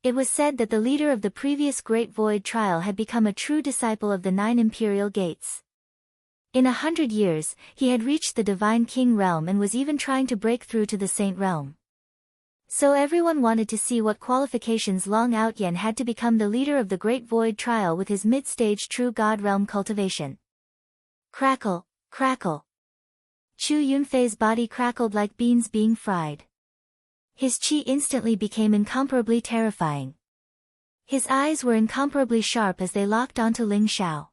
It was said that the leader of the previous Great Void Trial had become a true disciple of the 9 imperial gates. In 100 years, he had reached the Divine King realm and was even trying to break through to the Saint realm. So everyone wanted to see what qualifications Long Outyen had to become the leader of the Great Void Trial with his mid-stage true God realm cultivation. Crackle, crackle. Chu Yunfei's body crackled like beans being fried. His chi instantly became incomparably terrifying. His eyes were incomparably sharp as they locked onto Ling Xiao.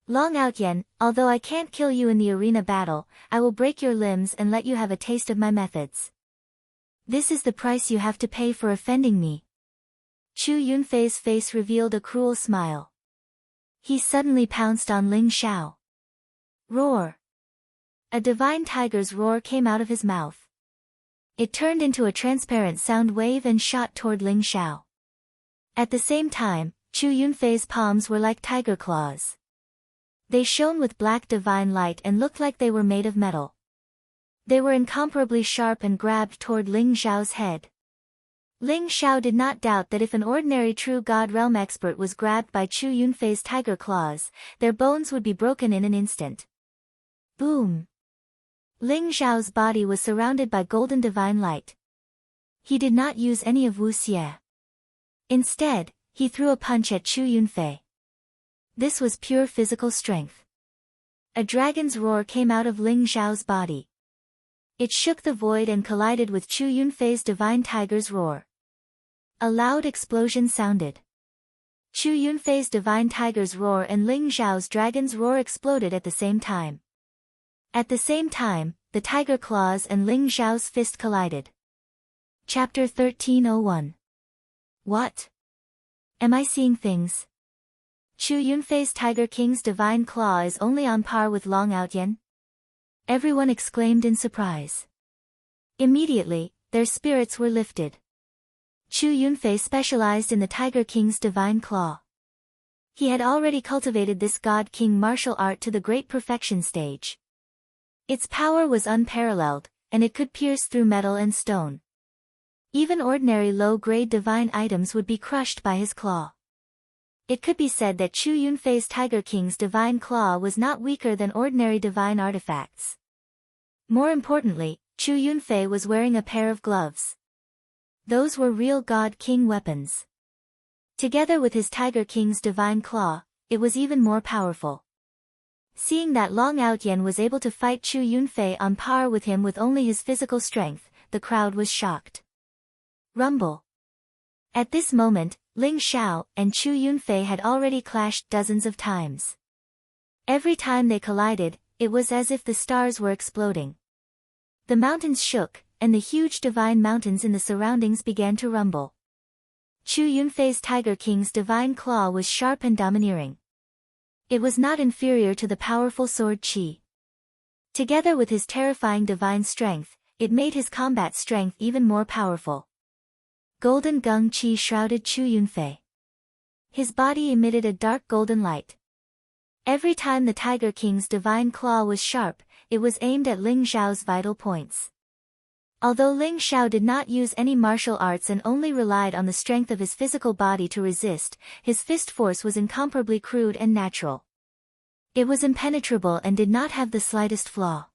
Long Outyen, although I can't kill you in the arena battle, I will break your limbs and let you have a taste of my methods. This is the price you have to pay for offending me. Chu Yunfei's face revealed a cruel smile. He suddenly pounced on Ling Xiao. Roar! A divine tiger's roar came out of his mouth. It turned into a transparent sound wave and shot toward Ling Xiao. At the same time, Chu Yunfei's palms were like tiger claws. They shone with black divine light and looked like they were made of metal. They were incomparably sharp and grabbed toward Ling Xiao's head. Ling Xiao did not doubt that if an ordinary true God realm expert was grabbed by Chu Yunfei's tiger claws, their bones would be broken in an instant. Boom! Ling Xiao's body was surrounded by golden divine light. He did not use any of Wu Xie. Instead, he threw a punch at Chu Yunfei. This was pure physical strength. A dragon's roar came out of Ling Xiao's body. It shook the void and collided with Chu Yunfei's divine tiger's roar. A loud explosion sounded. Chu Yunfei's divine tiger's roar and Ling Xiao's dragon's roar exploded at the same time. At the same time, the tiger claws and Ling Xiao's fist collided. Chapter 1301. What? Am I seeing things? Chu Yunfei's Tiger King's divine claw is only on par with Long Outyen? Everyone exclaimed in surprise. Immediately, their spirits were lifted. Chu Yunfei specialized in the Tiger King's divine claw. He had already cultivated this God King martial art to the great perfection stage. Its power was unparalleled, and it could pierce through metal and stone. Even ordinary low-grade divine items would be crushed by his claw. It could be said that Chu Yunfei's Tiger King's divine claw was not weaker than ordinary divine artifacts. More importantly, Chu Yunfei was wearing a pair of gloves. Those were real God King weapons. Together with his Tiger King's divine claw, it was even more powerful. Seeing that Long Outyen was able to fight Chu Yunfei on par with him with only his physical strength, the crowd was shocked. Rumble. At this moment, Ling Xiao and Chu Yunfei had already clashed dozens of times. Every time they collided, it was as if the stars were exploding. The mountains shook, and the huge divine mountains in the surroundings began to rumble. Chu Yunfei's Tiger King's divine claw was sharp and domineering. It was not inferior to the powerful sword Qi. Together with his terrifying divine strength, it made his combat strength even more powerful. Golden Gung Qi shrouded Chu Yunfei. His body emitted a dark golden light. Every time the Tiger King's divine claw was sharp, it was aimed at Ling Xiao's vital points. Although Ling Xiao did not use any martial arts and only relied on the strength of his physical body to resist, his fist force was incomparably crude and natural. It was impenetrable and did not have the slightest flaw.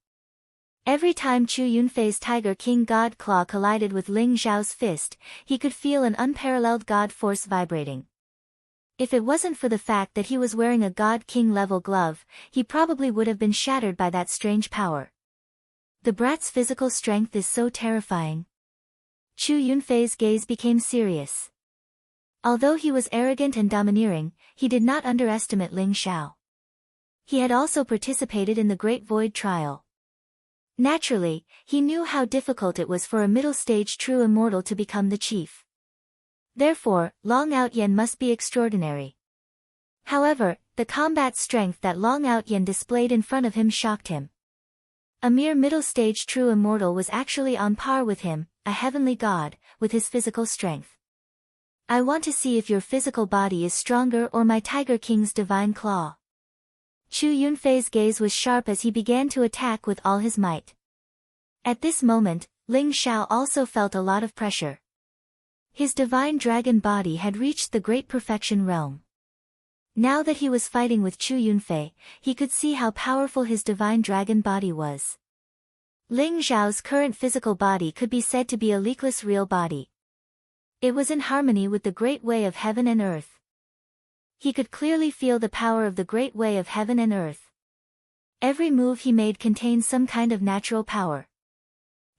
Every time Chu Yunfei's Tiger King God Claw collided with Ling Xiao's fist, he could feel an unparalleled God force vibrating. If it wasn't for the fact that he was wearing a God King level glove, he probably would have been shattered by that strange power. The brat's physical strength is so terrifying. Chu Yunfei's gaze became serious. Although he was arrogant and domineering, he did not underestimate Ling Xiao. He had also participated in the Great Void Trial. Naturally, he knew how difficult it was for a middle-stage true immortal to become the chief. Therefore, Long Outyen must be extraordinary. However, the combat strength that Long Outyen displayed in front of him shocked him. A mere middle-stage true immortal was actually on par with him, a heavenly god, with his physical strength. I want to see if your physical body is stronger or my Tiger King's divine claw. Chu Yunfei's gaze was sharp as he began to attack with all his might. At this moment, Ling Xiao also felt a lot of pressure. His divine dragon body had reached the great perfection realm. Now that he was fighting with Chu Yunfei, he could see how powerful his divine dragon body was. Ling Xiao's current physical body could be said to be a leakless real body. It was in harmony with the great way of heaven and earth. He could clearly feel the power of the great way of heaven and earth. Every move he made contained some kind of natural power.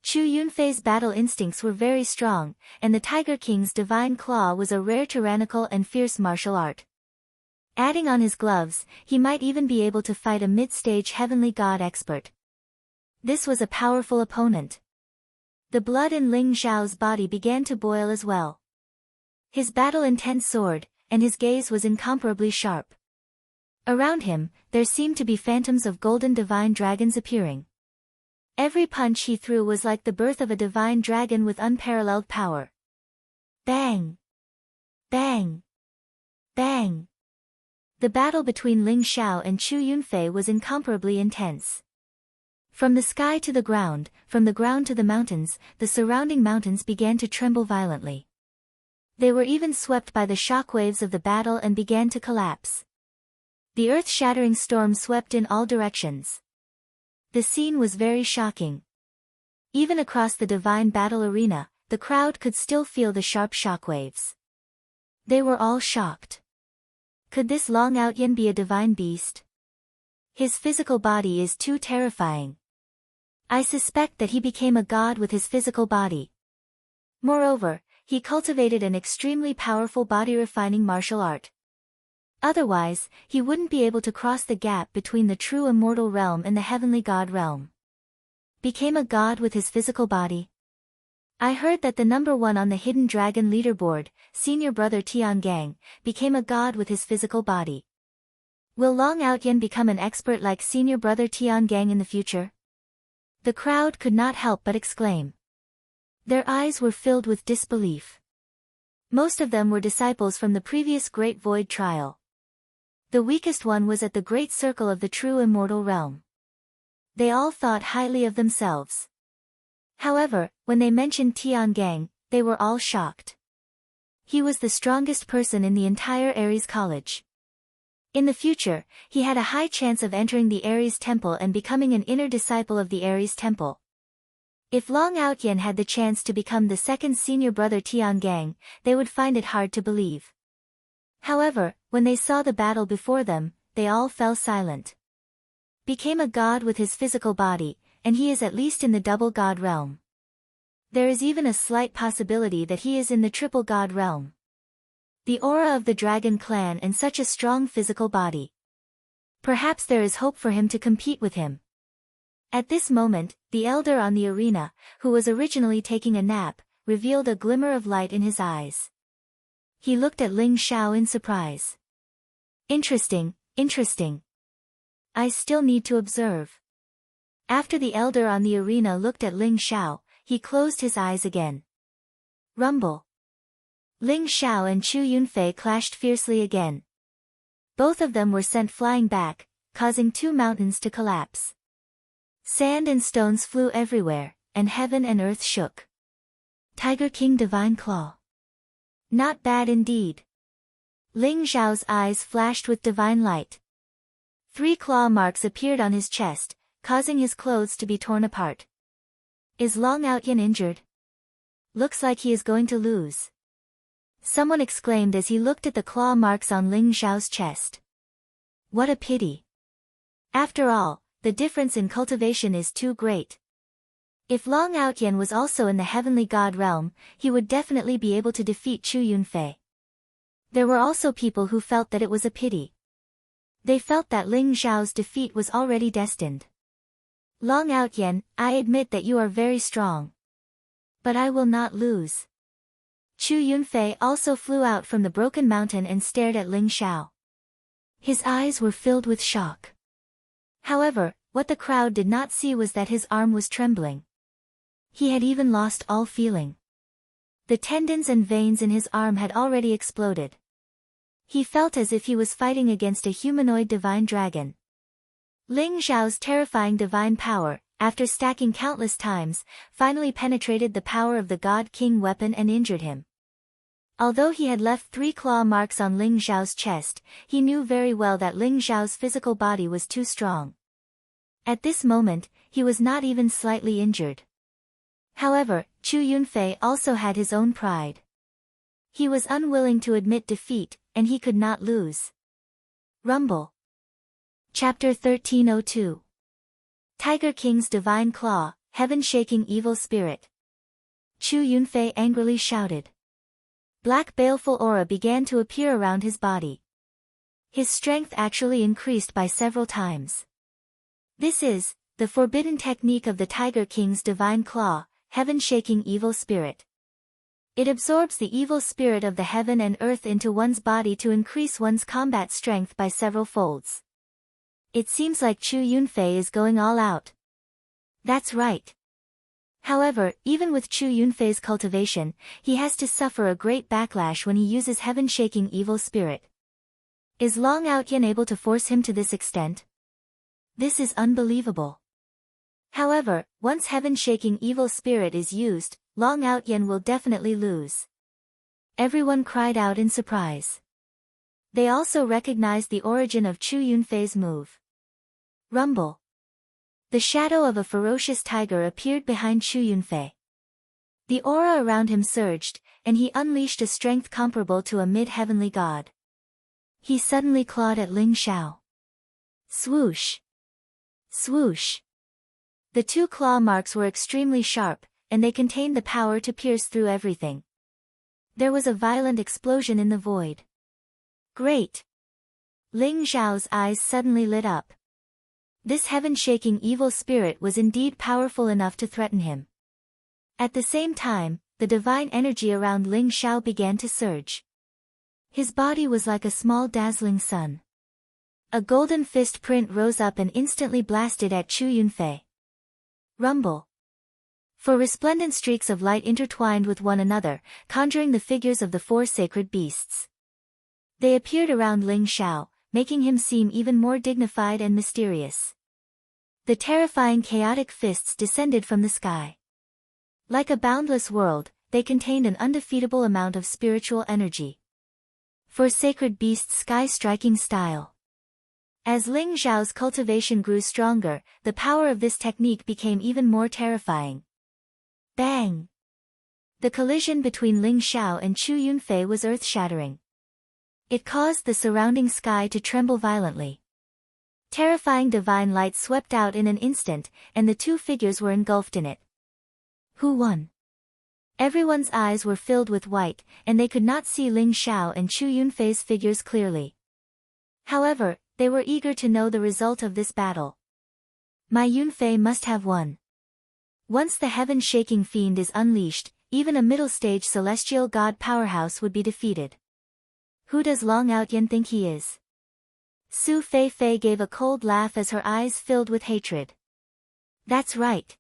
Chu Yunfei's battle instincts were very strong, and the Tiger King's divine claw was a rare tyrannical and fierce martial art. Adding on his gloves, he might even be able to fight a mid-stage heavenly god expert. This was a powerful opponent. The blood in Ling Xiao's body began to boil as well. His battle-intent soared, and his gaze was incomparably sharp. Around him, there seemed to be phantoms of golden divine dragons appearing. Every punch he threw was like the birth of a divine dragon with unparalleled power. Bang! Bang! Bang! The battle between Ling Xiao and Chu Yunfei was incomparably intense. From the sky to the ground, from the ground to the mountains, the surrounding mountains began to tremble violently. They were even swept by the shockwaves of the battle and began to collapse. The earth-shattering storm swept in all directions. The scene was very shocking. Even across the divine battle arena, the crowd could still feel the sharp shockwaves. They were all shocked. Could this Long Outyan be a divine beast? His physical body is too terrifying. I suspect that he became a god with his physical body. Moreover, he cultivated an extremely powerful body-refining martial art. Otherwise, he wouldn't be able to cross the gap between the true immortal realm and the heavenly god realm. Became a god with his physical body. I heard that the number one on the Hidden Dragon leaderboard, senior brother Tiangang, became a god with his physical body. Will Long Outyan become an expert like senior brother Tiangang in the future? The crowd could not help but exclaim. Their eyes were filled with disbelief. Most of them were disciples from the previous Great Void trial. The weakest one was at the great circle of the true immortal realm. They all thought highly of themselves. However, when they mentioned Tiangang, they were all shocked. He was the strongest person in the entire Ares College. In the future, he had a high chance of entering the Ares Temple and becoming an inner disciple of the Ares Temple. If Long Outyan had the chance to become the second senior brother Tiangang, they would find it hard to believe. However, when they saw the battle before them, they all fell silent. Became a god with his physical body, and he is at least in the double god realm. There is even a slight possibility that he is in the triple god realm. The aura of the dragon clan and such a strong physical body. Perhaps there is hope for him to compete with him. At this moment, the elder on the arena, who was originally taking a nap, revealed a glimmer of light in his eyes. He looked at Ling Xiao in surprise. Interesting, interesting. I still need to observe. After the elder on the arena looked at Ling Xiao, he closed his eyes again. Rumble. Ling Xiao and Chu Yunfei clashed fiercely again. Both of them were sent flying back, causing two mountains to collapse. Sand and stones flew everywhere, and heaven and earth shook. Tiger King Divine Claw. Not bad indeed. Ling Xiao's eyes flashed with divine light. 3 claw marks appeared on his chest, causing his clothes to be torn apart. Is Long Outyan injured? Looks like he is going to lose. Someone exclaimed as he looked at the claw marks on Ling Xiao's chest. What a pity. After all, the difference in cultivation is too great. If Long Outyan was also in the heavenly god realm, he would definitely be able to defeat Chu Yunfei. There were also people who felt that it was a pity. They felt that Ling Xiao's defeat was already destined. Long Outyan, I admit that you are very strong. But I will not lose. Chu Yunfei also flew out from the broken mountain and stared at Ling Xiao. His eyes were filled with shock. However, what the crowd did not see was that his arm was trembling. He had even lost all feeling. The tendons and veins in his arm had already exploded. He felt as if he was fighting against a humanoid divine dragon. Ling Xiao's terrifying divine power, after stacking countless times, finally penetrated the power of the God King weapon and injured him. Although he had left 3 claw marks on Ling Xiao's chest, he knew very well that Ling Xiao's physical body was too strong. At this moment, he was not even slightly injured. However, Chu Yunfei also had his own pride. He was unwilling to admit defeat, and he could not lose. Rumble. Chapter 1302. Tiger King's divine claw, heaven-shaking evil spirit. Chu Yunfei angrily shouted. Black baleful aura began to appear around his body. His strength actually increased by several times. This is the forbidden technique of the Tiger King's divine claw, heaven-shaking evil spirit. It absorbs the evil spirit of the heaven and earth into one's body to increase one's combat strength by several folds. It seems like Chu Yunfei is going all out. That's right. However, even with Chu Yunfei's cultivation, he has to suffer a great backlash when he uses heaven-shaking evil spirit. Is Long Outyen able to force him to this extent? This is unbelievable. However, once heaven-shaking evil spirit is used, Long Outyen will definitely lose. Everyone cried out in surprise. They also recognized the origin of Chu Yunfei's move. Rumble. The shadow of a ferocious tiger appeared behind Chu Yunfei. The aura around him surged, and he unleashed a strength comparable to a mid-heavenly god. He suddenly clawed at Ling Xiao. Swoosh! Swoosh! The two claw marks were extremely sharp, and they contained the power to pierce through everything. There was a violent explosion in the void. Great! Ling Xiao's eyes suddenly lit up. This heaven-shaking evil spirit was indeed powerful enough to threaten him. At the same time, the divine energy around Ling Xiao began to surge. His body was like a small dazzling sun. A golden fist print rose up and instantly blasted at Chu Yunfei. Rumble. For resplendent streaks of light intertwined with one another, conjuring the figures of the four sacred beasts. They appeared around Ling Xiao, making him seem even more dignified and mysterious. The terrifying chaotic fists descended from the sky. Like a boundless world, they contained an undefeatable amount of spiritual energy. For sacred beasts sky-striking style. As Ling Xiao's cultivation grew stronger, the power of this technique became even more terrifying. Bang! The collision between Ling Xiao and Chu Yunfei was earth-shattering. It caused the surrounding sky to tremble violently. Terrifying divine light swept out in an instant, and the two figures were engulfed in it. Who won? Everyone's eyes were filled with white, and they could not see Ling Xiao and Chu Yunfei's figures clearly. However, they were eager to know the result of this battle. My Yunfei must have won. Once the heaven-shaking fiend is unleashed, even a middle-stage celestial god powerhouse would be defeated. Who does Long Outyen think he is? Su Feifei gave a cold laugh as her eyes filled with hatred. That's right.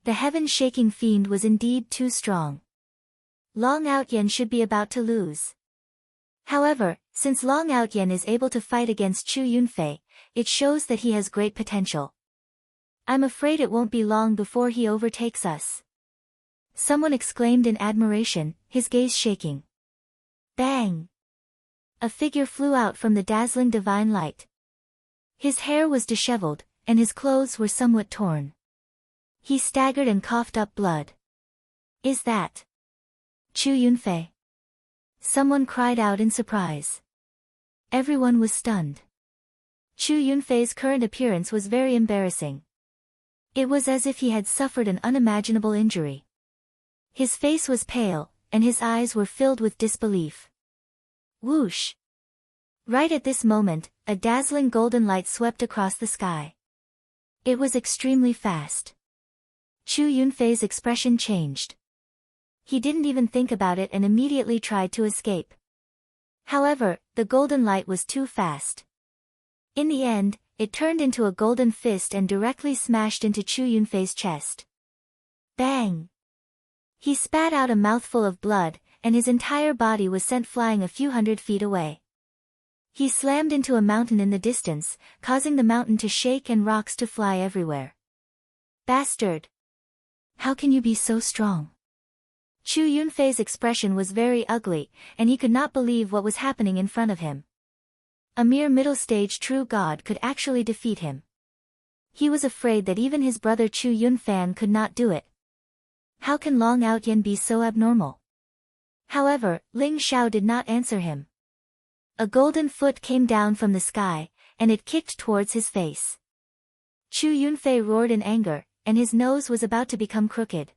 The heaven-shaking fiend was indeed too strong. Long Outyen should be about to lose. However, since Long Outyen is able to fight against Chu Yunfei, it shows that he has great potential. I'm afraid it won't be long before he overtakes us. Someone exclaimed in admiration, his gaze shaking. Bang! A figure flew out from the dazzling divine light. His hair was disheveled, and his clothes were somewhat torn. He staggered and coughed up blood. Is that Chu Yunfei? Someone cried out in surprise. Everyone was stunned. Chu Yunfei's current appearance was very embarrassing. It was as if he had suffered an unimaginable injury. His face was pale, and his eyes were filled with disbelief. Whoosh! Right at this moment, a dazzling golden light swept across the sky. It was extremely fast. Chu Yunfei's expression changed. He didn't even think about it and immediately tried to escape. However, the golden light was too fast. In the end, it turned into a golden fist and directly smashed into Chu Yunfei's chest. Bang! He spat out a mouthful of blood, and his entire body was sent flying a few hundred feet away. He slammed into a mountain in the distance, causing the mountain to shake and rocks to fly everywhere. Bastard! How can you be so strong? Chu Yunfei's expression was very ugly, and he could not believe what was happening in front of him. A mere middle-stage true god could actually defeat him. He was afraid that even his brother Chu Yunfan could not do it. How can Long Outyen be so abnormal? However, Ling Xiao did not answer him. A golden foot came down from the sky, and it kicked towards his face. Chu Yunfei roared in anger, and his nose was about to become crooked.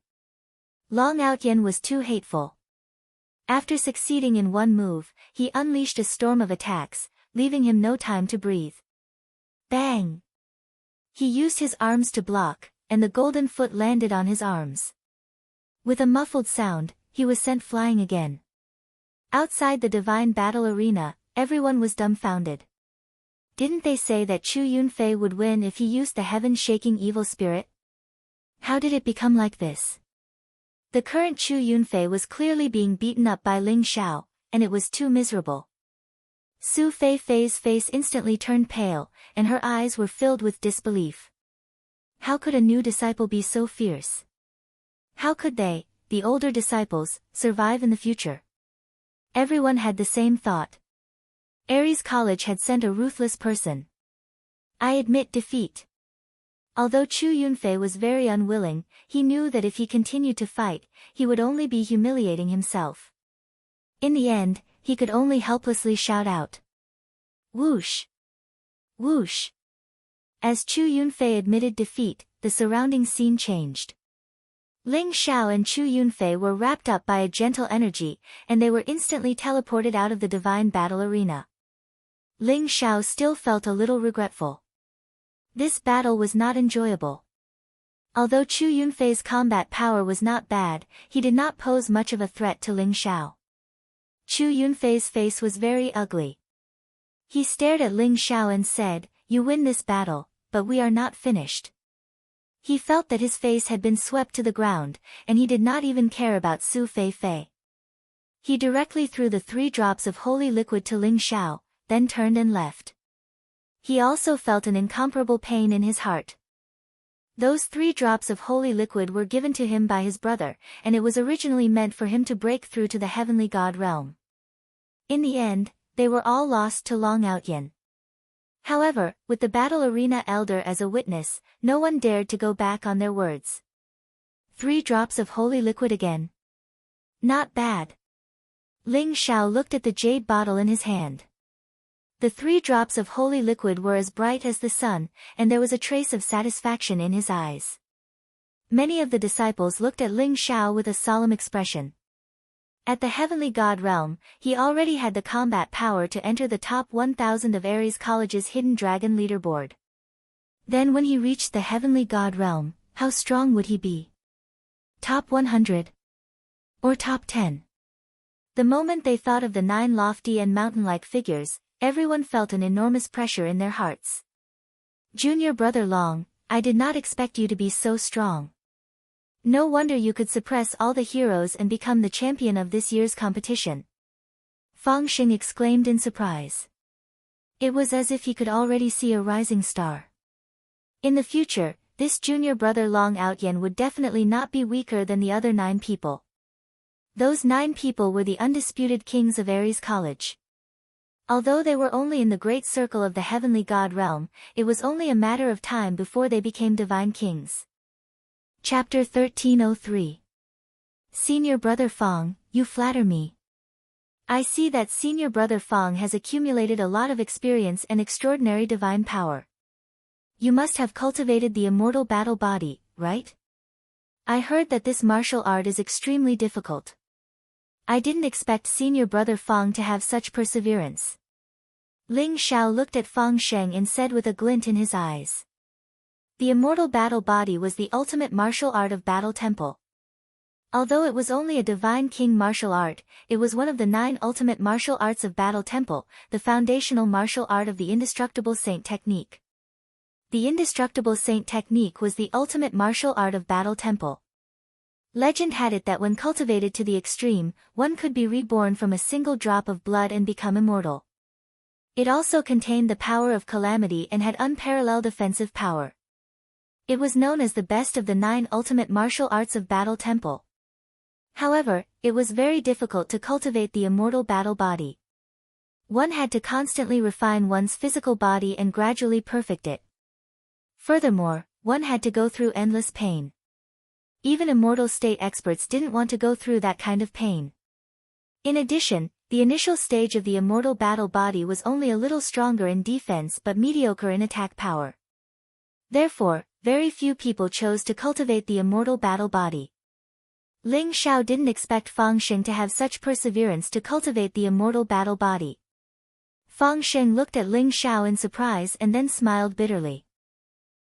Long Outyen was too hateful. After succeeding in one move, he unleashed a storm of attacks, leaving him no time to breathe. Bang! He used his arms to block, and the golden foot landed on his arms. With a muffled sound, he was sent flying again. Outside the divine battle arena, everyone was dumbfounded. Didn't they say that Chu Yunfei would win if he used the heaven-shaking evil spirit? How did it become like this? The current Chu Yunfei was clearly being beaten up by Ling Xiao, and it was too miserable. Su Feifei's face instantly turned pale, and her eyes were filled with disbelief. How could a new disciple be so fierce? How could they, the older disciples, survive in the future? Everyone had the same thought. Ares College had sent a ruthless person. I admit defeat. Although Chu Yunfei was very unwilling, he knew that if he continued to fight, he would only be humiliating himself. In the end, he could only helplessly shout out. Whoosh! Whoosh! As Chu Yunfei admitted defeat, the surrounding scene changed. Ling Xiao and Chu Yunfei were wrapped up by a gentle energy, and they were instantly teleported out of the divine battle arena. Ling Xiao still felt a little regretful. This battle was not enjoyable. Although Chu Yunfei's combat power was not bad, he did not pose much of a threat to Ling Xiao. Chu Yunfei's face was very ugly. He stared at Ling Xiao and said, "You win this battle, but we are not finished." He felt that his face had been swept to the ground, and he did not even care about Su Feifei. He directly threw the 3 drops of holy liquid to Ling Xiao, then turned and left. He also felt an incomparable pain in his heart. Those 3 drops of holy liquid were given to him by his brother, and it was originally meant for him to break through to the heavenly god realm. In the end, they were all lost to Long Outyen. However, with the battle arena elder as a witness, no one dared to go back on their words. 3 drops of holy liquid again. Not bad. Ling Xiao looked at the jade bottle in his hand. The 3 drops of holy liquid were as bright as the sun, and there was a trace of satisfaction in his eyes. Many of the disciples looked at Ling Xiao with a solemn expression. At the heavenly god realm, he already had the combat power to enter the top 1000 of Ares College's hidden dragon leaderboard. Then when he reached the heavenly god realm, how strong would he be? Top 100? Or top 10? The moment they thought of the 9 lofty and mountain-like figures, everyone felt an enormous pressure in their hearts. Junior brother Long, I did not expect you to be so strong. No wonder you could suppress all the heroes and become the champion of this year's competition. Fang Xing exclaimed in surprise. It was as if he could already see a rising star. In the future, this junior brother Long Outyen would definitely not be weaker than the other 9 people. Those 9 people were the undisputed kings of Ares College. Although they were only in the great circle of the heavenly god realm, it was only a matter of time before they became divine kings. Chapter 1303. Senior Brother Fang, you flatter me. I see that Senior Brother Fang has accumulated a lot of experience and extraordinary divine power. You must have cultivated the immortal battle body, right? I heard that this martial art is extremely difficult. I didn't expect Senior Brother Fang to have such perseverance. Ling Xiao looked at Fang Sheng and said with a glint in his eyes. The immortal battle body was the ultimate martial art of Battle Temple. Although it was only a divine king martial art, it was one of the 9 ultimate martial arts of Battle Temple, the foundational martial art of the indestructible saint technique. The indestructible saint technique was the ultimate martial art of Battle Temple. Legend had it that when cultivated to the extreme, one could be reborn from a single drop of blood and become immortal. It also contained the power of calamity and had unparalleled offensive power. It was known as the best of the 9 ultimate martial arts of Battle Temple. However, it was very difficult to cultivate the immortal battle body. One had to constantly refine one's physical body and gradually perfect it. Furthermore, one had to go through endless pain. Even immortal state experts didn't want to go through that kind of pain. In addition, the initial stage of the immortal battle body was only a little stronger in defense but mediocre in attack power. Therefore, very few people chose to cultivate the immortal battle body. Ling Xiao didn't expect Fang Sheng to have such perseverance to cultivate the immortal battle body. Fang Sheng looked at Ling Xiao in surprise and then smiled bitterly.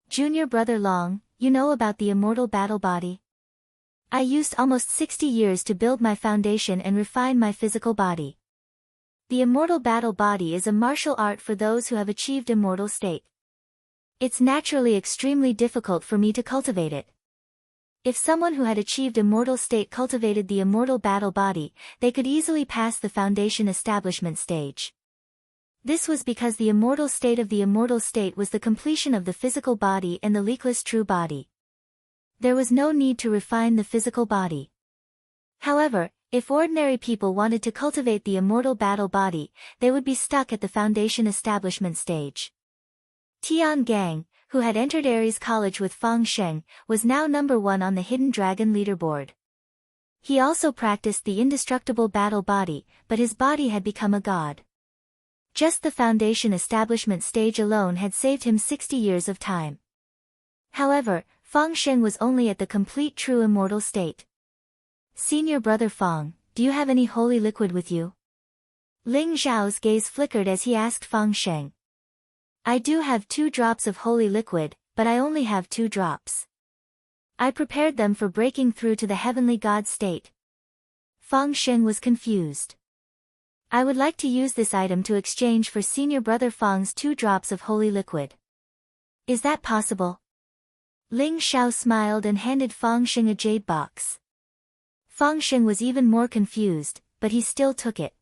Junior brother Long, you know about the immortal battle body? I used almost 60 years to build my foundation and refine my physical body. The immortal battle body is a martial art for those who have achieved immortal state. It's naturally extremely difficult for me to cultivate it. If someone who had achieved immortal state cultivated the immortal battle body, they could easily pass the foundation establishment stage. This was because the immortal state of the immortal state was the completion of the physical body and the leakless true body. There was no need to refine the physical body. However, if ordinary people wanted to cultivate the immortal battle body, they would be stuck at the foundation establishment stage. Tian Gang, who had entered Aries College with Fang Sheng, was now number 1 on the Hidden Dragon leaderboard. He also practiced the indestructible battle body, but his body had become a god. Just the foundation establishment stage alone had saved him 60 years of time. However, Fang Sheng was only at the complete true immortal state. Senior brother Fang, do you have any holy liquid with you? Ling Xiao's gaze flickered as he asked Fang Sheng. I do have 2 drops of holy liquid, but I only have 2 drops. I prepared them for breaking through to the heavenly god state. Fang Sheng was confused. I would like to use this item to exchange for senior brother Fang's 2 drops of holy liquid. Is that possible? Ling Xiao smiled and handed Fang Sheng a jade box. Fang Sheng was even more confused, but he still took it.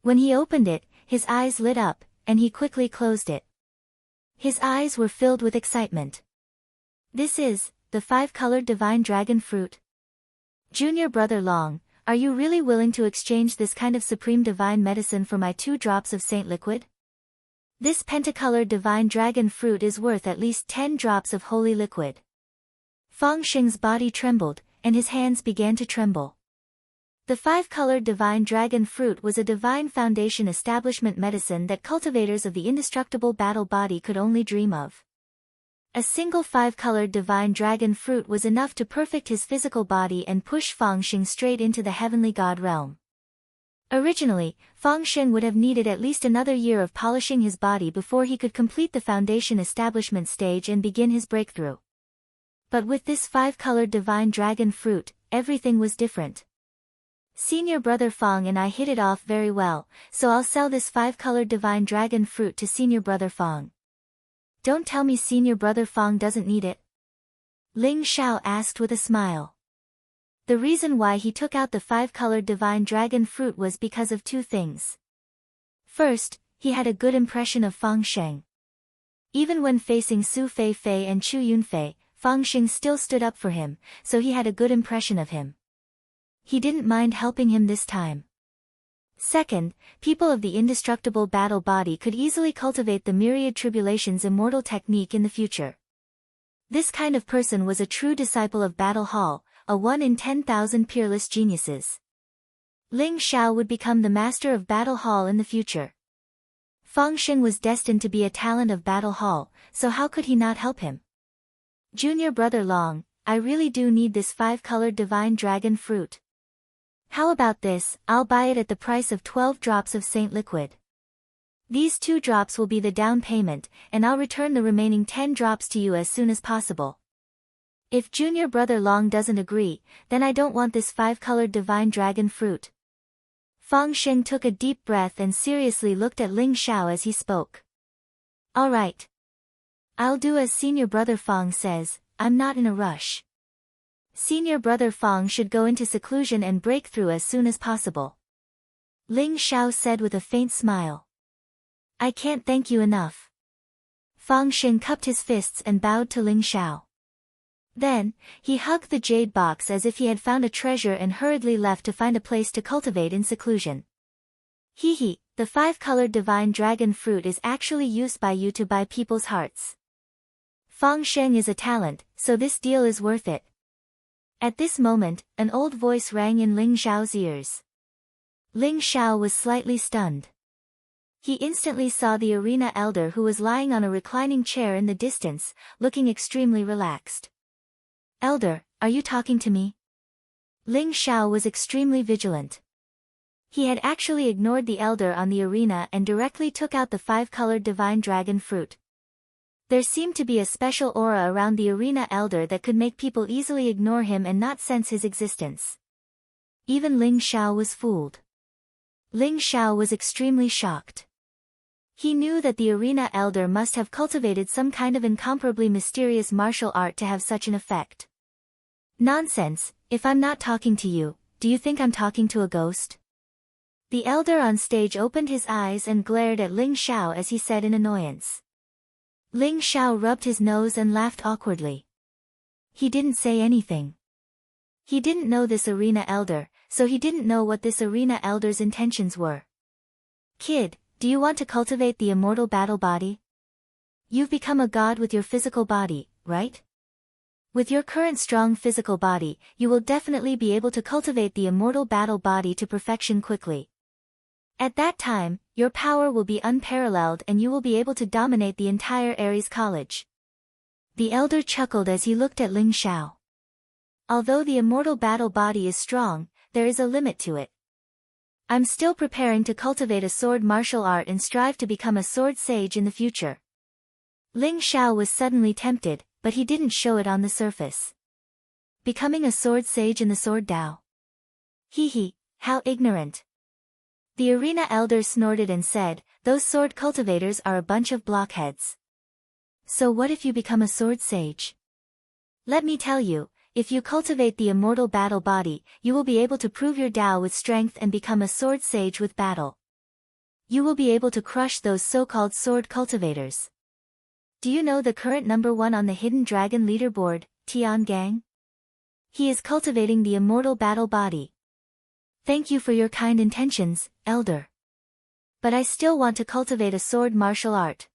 When he opened it, his eyes lit up, and he quickly closed it. His eyes were filled with excitement. This is the 5-colored divine dragon fruit. Junior brother Long, are you really willing to exchange this kind of supreme divine medicine for my 2 drops of saint liquid? This pentacolored divine dragon fruit is worth at least 10 drops of holy liquid. Fang Sheng's body trembled, and his hands began to tremble. The 5-colored divine dragon fruit was a divine foundation establishment medicine that cultivators of the indestructible battle body could only dream of. A single 5-colored divine dragon fruit was enough to perfect his physical body and push Fang Sheng straight into the heavenly god realm. Originally, Fang Sheng would have needed at least another year of polishing his body before he could complete the foundation establishment stage and begin his breakthrough. But with this 5-colored divine dragon fruit, everything was different. Senior brother Fang and I hit it off very well, so I'll sell this 5-colored divine dragon fruit to senior brother Fang. Don't tell me senior brother Fang doesn't need it? Ling Xiao asked with a smile. The reason why he took out the 5-colored divine dragon fruit was because of 2 things. First, he had a good impression of Fang Sheng. Even when facing Su Feifei and Chu Yunfei, Fang Sheng still stood up for him, so he had a good impression of him. He didn't mind helping him this time. Second, people of the indestructible battle body could easily cultivate the myriad tribulations immortal technique in the future. This kind of person was a true disciple of Battle Hall, a 1 in 10,000 peerless geniuses. Ling Xiao would become the master of Battle Hall in the future. Fang Sheng was destined to be a talent of Battle Hall, so how could he not help him? Junior brother Long, I really do need this 5-colored divine dragon fruit. How about this, I'll buy it at the price of 12 drops of saint liquid. These 2 drops will be the down payment, and I'll return the remaining 10 drops to you as soon as possible. If junior brother Long doesn't agree, then I don't want this 5-colored divine dragon fruit. Fang Sheng took a deep breath and seriously looked at Ling Xiao as he spoke. All right. I'll do as senior brother Fang says, I'm not in a rush. Senior brother Fang should go into seclusion and break through as soon as possible. Ling Xiao said with a faint smile. I can't thank you enough. Fang Sheng cupped his fists and bowed to Ling Xiao. Then, he hugged the jade box as if he had found a treasure and hurriedly left to find a place to cultivate in seclusion. Hee, the 5-colored divine dragon fruit is actually used by you to buy people's hearts. Fang Sheng is a talent, so this deal is worth it. At this moment, an old voice rang in Ling Xiao's ears. Ling Xiao was slightly stunned. He instantly saw the arena elder who was lying on a reclining chair in the distance, looking extremely relaxed. "Elder, are you talking to me?" Ling Xiao was extremely vigilant. He had actually ignored the elder on the arena and directly took out the 5-colored divine dragon fruit. There seemed to be a special aura around the arena elder that could make people easily ignore him and not sense his existence. Even Ling Xiao was fooled. Ling Xiao was extremely shocked. He knew that the arena elder must have cultivated some kind of incomparably mysterious martial art to have such an effect. "Nonsense, if I'm not talking to you, do you think I'm talking to a ghost?" The elder on stage opened his eyes and glared at Ling Xiao as he said in annoyance. Ling Xiao rubbed his nose and laughed awkwardly. He didn't say anything. He didn't know this arena elder, so he didn't know what this arena elder's intentions were. "Kid, do you want to cultivate the immortal battle body? You've become a god with your physical body, right? With your current strong physical body, you will definitely be able to cultivate the immortal battle body to perfection quickly. At that time, your power will be unparalleled and you will be able to dominate the entire Ares College." The elder chuckled as he looked at Ling Xiao. "Although the immortal battle body is strong, there is a limit to it. I'm still preparing to cultivate a sword martial art and strive to become a sword sage in the future." Ling Xiao was suddenly tempted, but he didn't show it on the surface. Becoming a sword sage in the sword Dao. Hee, how ignorant. The arena elder snorted and said, "Those sword cultivators are a bunch of blockheads. So what if you become a sword sage? Let me tell you, if you cultivate the immortal battle body, you will be able to prove your Dao with strength and become a sword sage with battle. You will be able to crush those so-called sword cultivators. Do you know the current #1 on the Hidden Dragon leaderboard, Tian Gang? He is cultivating the immortal battle body. Thank you for your kind intentions, elder. But I still want to cultivate a sword martial art.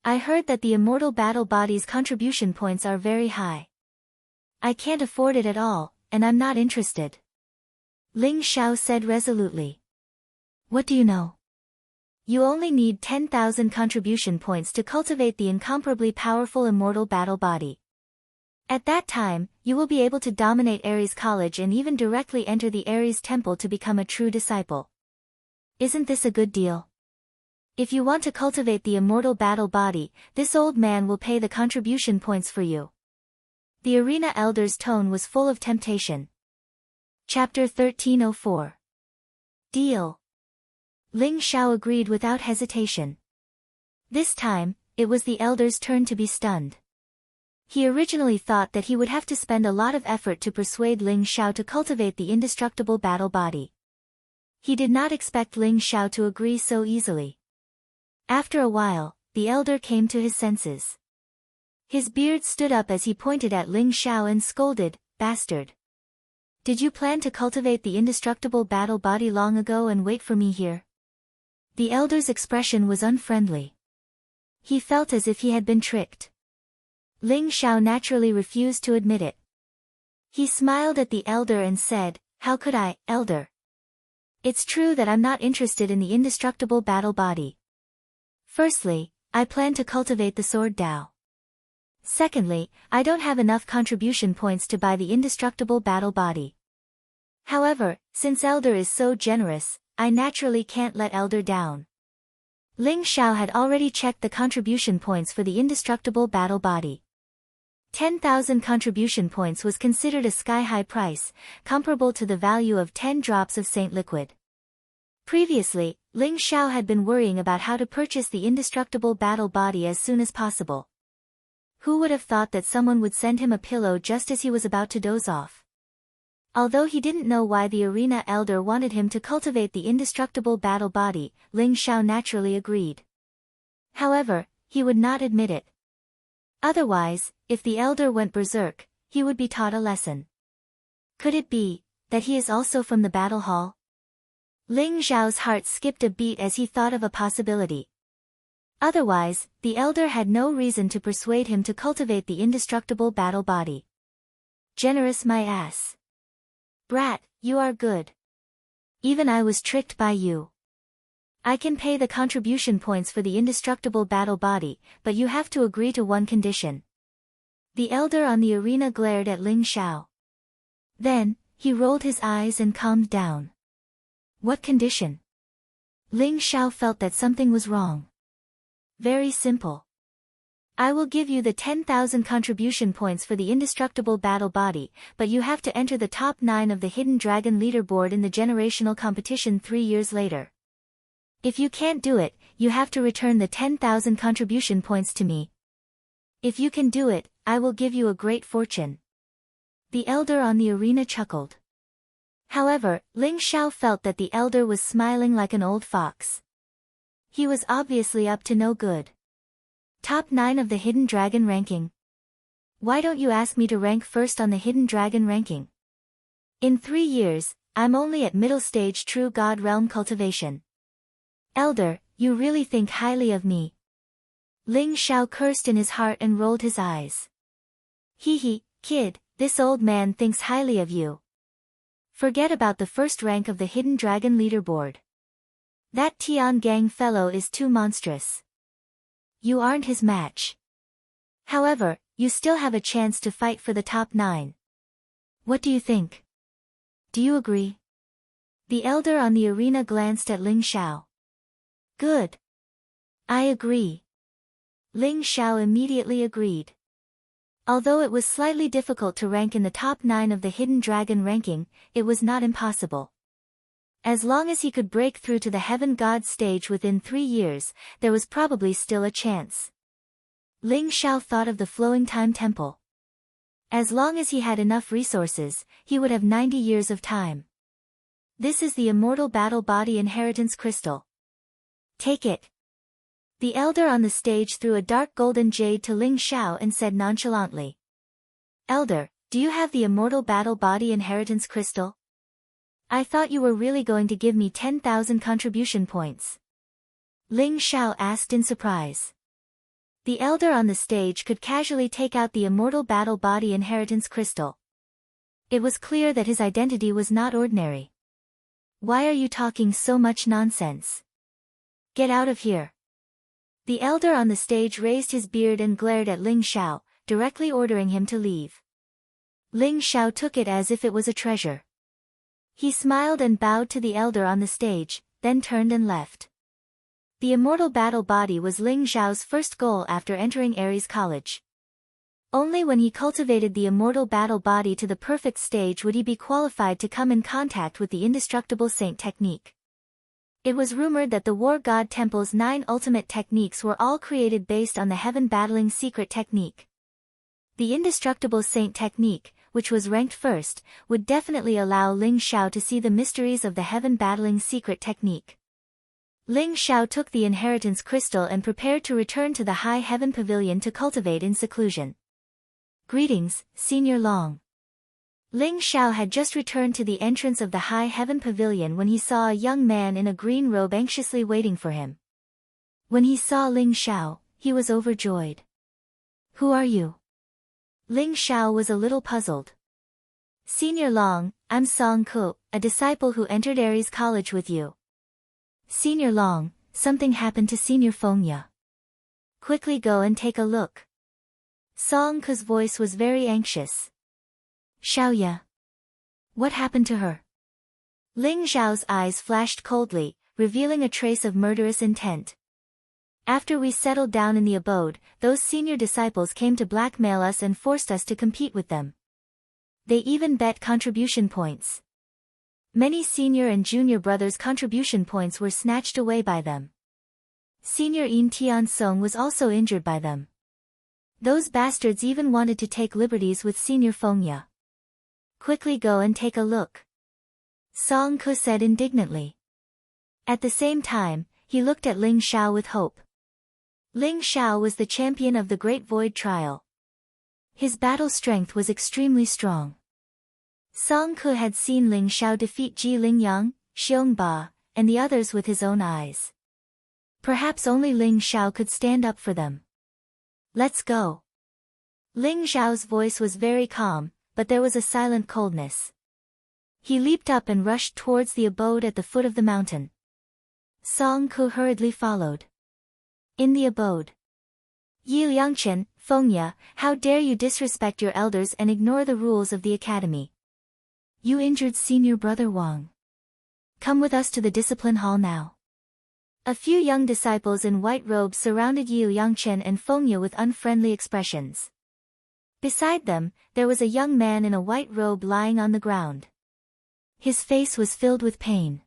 I heard that the immortal battle body's contribution points are very high. I can't afford it at all, and I'm not interested." Ling Xiao said resolutely. "What do you know? You only need 10,000 contribution points to cultivate the incomparably powerful immortal battle body. At that time, you will be able to dominate Ares College and even directly enter the Ares Temple to become a true disciple. Isn't this a good deal? If you want to cultivate the immortal battle body, this old man will pay the contribution points for you." The arena elder's tone was full of temptation. Chapter 1304. Deal. Ling Xiao agreed without hesitation. This time, it was the elder's turn to be stunned. He originally thought that he would have to spend a lot of effort to persuade Ling Xiao to cultivate the indestructible battle body. He did not expect Ling Xiao to agree so easily. After a while, the elder came to his senses. His beard stood up as he pointed at Ling Xiao and scolded, "Bastard! Did you plan to cultivate the indestructible battle body long ago and wait for me here?" The elder's expression was unfriendly. He felt as if he had been tricked. Ling Xiao naturally refused to admit it. He smiled at the elder and said, "How could I, elder? It's true that I'm not interested in the indestructible battle body. Firstly, I plan to cultivate the sword Dao. Secondly, I don't have enough contribution points to buy the indestructible battle body. However, since elder is so generous, I naturally can't let elder down." Ling Xiao had already checked the contribution points for the indestructible battle body. 10,000 contribution points was considered a sky-high price, comparable to the value of 10 drops of Saint Liquid. Previously, Ling Xiao had been worrying about how to purchase the indestructible battle body as soon as possible. Who would have thought that someone would send him a pillow just as he was about to doze off? Although he didn't know why the arena elder wanted him to cultivate the indestructible battle body, Ling Xiao naturally agreed. However, he would not admit it. Otherwise, if the elder went berserk, he would be taught a lesson. Could it be that he is also from the battle hall? Ling Xiao's heart skipped a beat as he thought of a possibility. Otherwise, the elder had no reason to persuade him to cultivate the indestructible battle body. Generous my ass. Brat, you are good. Even I was tricked by you. I can pay the contribution points for the indestructible battle body, but you have to agree to one condition. The elder on the arena glared at Ling Xiao. Then, he rolled his eyes and calmed down. What condition? Ling Xiao felt that something was wrong. Very simple. I will give you the 10,000 contribution points for the indestructible battle body, but you have to enter the top 9 of the Hidden Dragon leaderboard in the generational competition 3 years later. If you can't do it, you have to return the 10,000 contribution points to me. If you can do it, I will give you a great fortune. The elder on the arena chuckled. However, Ling Xiao felt that the elder was smiling like an old fox. He was obviously up to no good. Top 9 of the Hidden Dragon ranking. Why don't you ask me to rank first on the Hidden Dragon ranking? In 3 years, I'm only at middle stage True God Realm cultivation. Elder, you really think highly of me. Ling Xiao cursed in his heart and rolled his eyes. Hee hee, kid, this old man thinks highly of you. Forget about the first rank of the Hidden Dragon leaderboard. That Tian Gang fellow is too monstrous. You aren't his match. However, you still have a chance to fight for the top 9. What do you think? Do you agree? The elder on the arena glanced at Ling Xiao. Good. I agree. Ling Xiao immediately agreed. Although it was slightly difficult to rank in the top 9 of the Hidden Dragon ranking, it was not impossible. As long as he could break through to the Heaven God stage within 3 years, there was probably still a chance. Ling Xiao thought of the Flowing Time Temple. As long as he had enough resources, he would have 90 years of time. This is the Immortal Battle Body Inheritance Crystal. Take it. The elder on the stage threw a dark golden jade to Ling Xiao and said nonchalantly. Elder, do you have the Immortal Battle Body Inheritance Crystal? I thought you were really going to give me 10,000 contribution points. Ling Xiao asked in surprise. The elder on the stage could casually take out the Immortal Battle Body Inheritance Crystal. It was clear that his identity was not ordinary. Why are you talking so much nonsense? Get out of here. The elder on the stage raised his beard and glared at Ling Xiao, directly ordering him to leave. Ling Xiao took it as if it was a treasure. He smiled and bowed to the elder on the stage, then turned and left. The Immortal Battle Body was Ling Xiao's first goal after entering Ares College. Only when he cultivated the Immortal Battle Body to the perfect stage would he be qualified to come in contact with the Indestructible Saint technique. It was rumored that the War God Temple's 9 ultimate techniques were all created based on the Heaven Battling Secret technique. The Indestructible Saint technique, which was ranked first, would definitely allow Ling Xiao to see the mysteries of the Heaven Battling Secret technique. Ling Xiao took the inheritance crystal and prepared to return to the High Heaven Pavilion to cultivate in seclusion. Greetings, Senior Long. Ling Xiao had just returned to the entrance of the High Heaven Pavilion when he saw a young man in a green robe anxiously waiting for him. When he saw Ling Xiao, he was overjoyed. Who are you? Ling Xiao was a little puzzled. Senior Long, I'm Song Ku, a disciple who entered Ares College with you. Senior Long, something happened to Senior Fengya. Quickly go and take a look. Song Ku's voice was very anxious. Xiaoya. What happened to her? Ling Xiao's eyes flashed coldly, revealing a trace of murderous intent. After we settled down in the abode, those senior disciples came to blackmail us and forced us to compete with them. They even bet contribution points. Many senior and junior brothers' contribution points were snatched away by them. Senior Yin Tiansong was also injured by them. Those bastards even wanted to take liberties with Senior Fengya. Quickly go and take a look. Song Ku said indignantly. At the same time, he looked at Ling Xiao with hope. Ling Xiao was the champion of the Great Void Trial. His battle strength was extremely strong. Song Ku had seen Ling Xiao defeat Ji Lingyang, Xiong Ba, and the others with his own eyes. Perhaps only Ling Xiao could stand up for them. Let's go. Ling Xiao's voice was very calm, but there was a silent coldness. He leaped up and rushed towards the abode at the foot of the mountain. Song Ku hurriedly followed. In the abode. Yi Liangchen, Fengya, how dare you disrespect your elders and ignore the rules of the academy? You injured senior brother Wang. Come with us to the discipline hall now. A few young disciples in white robes surrounded Yi Liangchen and Fengya with unfriendly expressions. Beside them, there was a young man in a white robe lying on the ground. His face was filled with pain.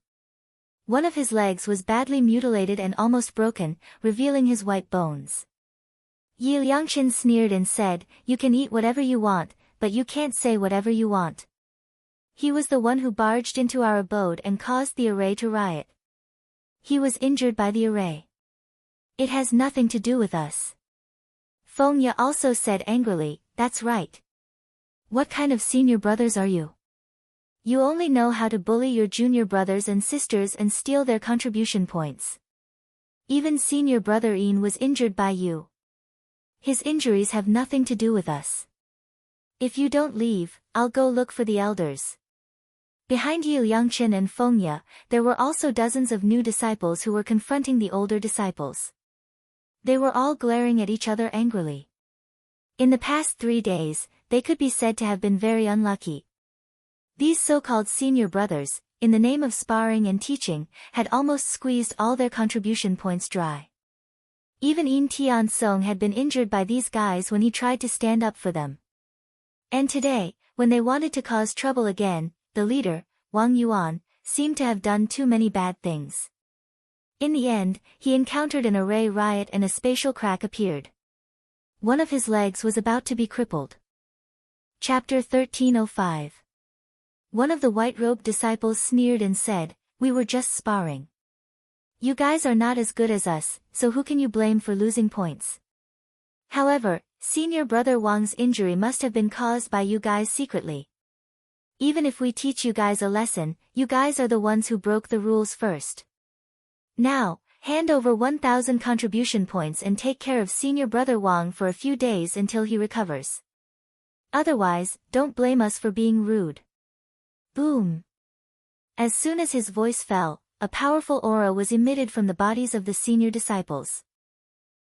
One of his legs was badly mutilated and almost broken, revealing his white bones. Yi Liangchen sneered and said, "You can eat whatever you want, but you can't say whatever you want." He was the one who barged into our abode and caused the array to riot. He was injured by the array. It has nothing to do with us. Fengya also said angrily, "That's right. What kind of senior brothers are you? You only know how to bully your junior brothers and sisters and steal their contribution points. Even senior brother Yin was injured by you. His injuries have nothing to do with us. If you don't leave, I'll go look for the elders." Behind Yi Liangchen and Fengya, there were also dozens of new disciples who were confronting the older disciples. They were all glaring at each other angrily. In the past 3 days, they could be said to have been very unlucky. These so-called senior brothers, in the name of sparring and teaching, had almost squeezed all their contribution points dry. Even Yin Tiansong had been injured by these guys when he tried to stand up for them. And today, when they wanted to cause trouble again, the leader, Wang Yuan, seemed to have done too many bad things. In the end, he encountered an array riot and a spatial crack appeared. One of his legs was about to be crippled. Chapter 1305. One of the white-robed disciples sneered and said, "We were just sparring. You guys are not as good as us, so who can you blame for losing points? However, senior brother Wang's injury must have been caused by you guys secretly. Even if we teach you guys a lesson, you guys are the ones who broke the rules first. Now, hand over 1,000 contribution points and take care of senior brother Wang for a few days until he recovers. Otherwise, don't blame us for being rude." Boom! As soon as his voice fell, a powerful aura was emitted from the bodies of the senior disciples.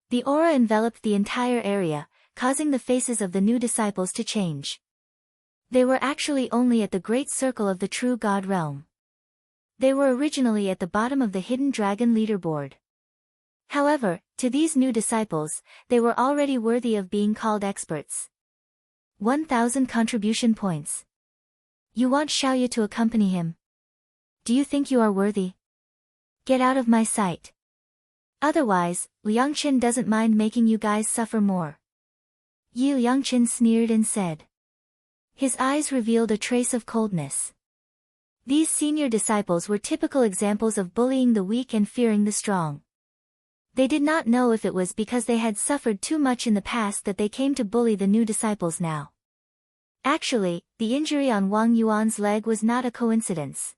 The aura enveloped the entire area, causing the faces of the new disciples to change. They were actually only at the great circle of the true God realm. They were originally at the bottom of the hidden dragon leaderboard. However, to these new disciples, they were already worthy of being called experts. 1,000 contribution points. You want Xiaoye to accompany him? Do you think you are worthy? Get out of my sight. Otherwise, Liangchen doesn't mind making you guys suffer more. Yi Liangchen sneered and said. His eyes revealed a trace of coldness. These senior disciples were typical examples of bullying the weak and fearing the strong. They did not know if it was because they had suffered too much in the past that they came to bully the new disciples now. Actually, the injury on Wang Yuan's leg was not a coincidence.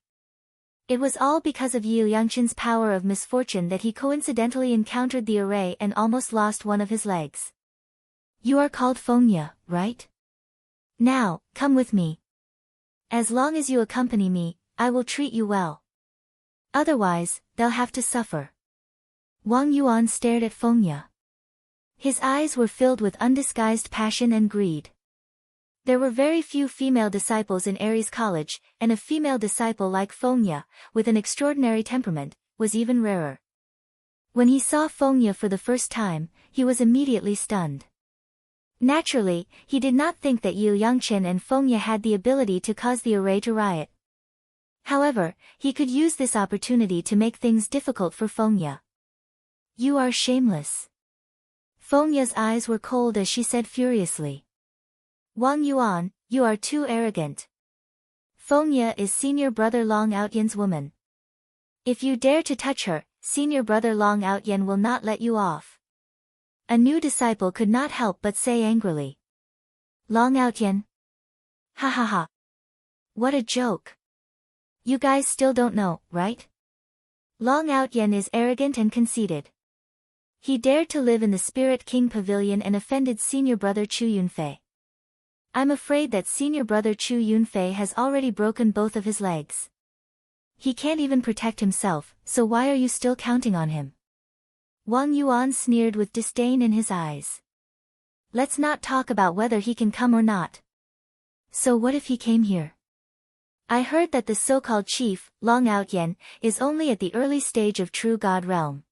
It was all because of Yi Liangchen's power of misfortune that he coincidentally encountered the array and almost lost one of his legs. You are called Fengya, right? Now, come with me. As long as you accompany me, I will treat you well. Otherwise, they'll have to suffer. Wang Yuan stared at Fengya. His eyes were filled with undisguised passion and greed. There were very few female disciples in Aries College, and a female disciple like Fengya, with an extraordinary temperament, was even rarer. When he saw Fengya for the first time, he was immediately stunned. Naturally, he did not think that Yi Liangchen and Fengya had the ability to cause the array to riot. However, he could use this opportunity to make things difficult for Fengya. You are shameless. Fengya's eyes were cold as she said furiously. Wang Yuan, you are too arrogant. Fengya is senior brother Long Outyan's woman. If you dare to touch her, senior brother Long Outyan will not let you off. A new disciple could not help but say angrily. Long Outyan? Ha ha ha. What a joke. You guys still don't know, right? Long Outyan is arrogant and conceited. He dared to live in the Spirit King Pavilion and offended senior brother Chu Yunfei. I'm afraid that senior brother Chu Yunfei has already broken both of his legs. He can't even protect himself, so why are you still counting on him? Wang Yuan sneered with disdain in his eyes. Let's not talk about whether he can come or not. So what if he came here? I heard that the so-called chief, Long Outyen, is only at the early stage of true god realm.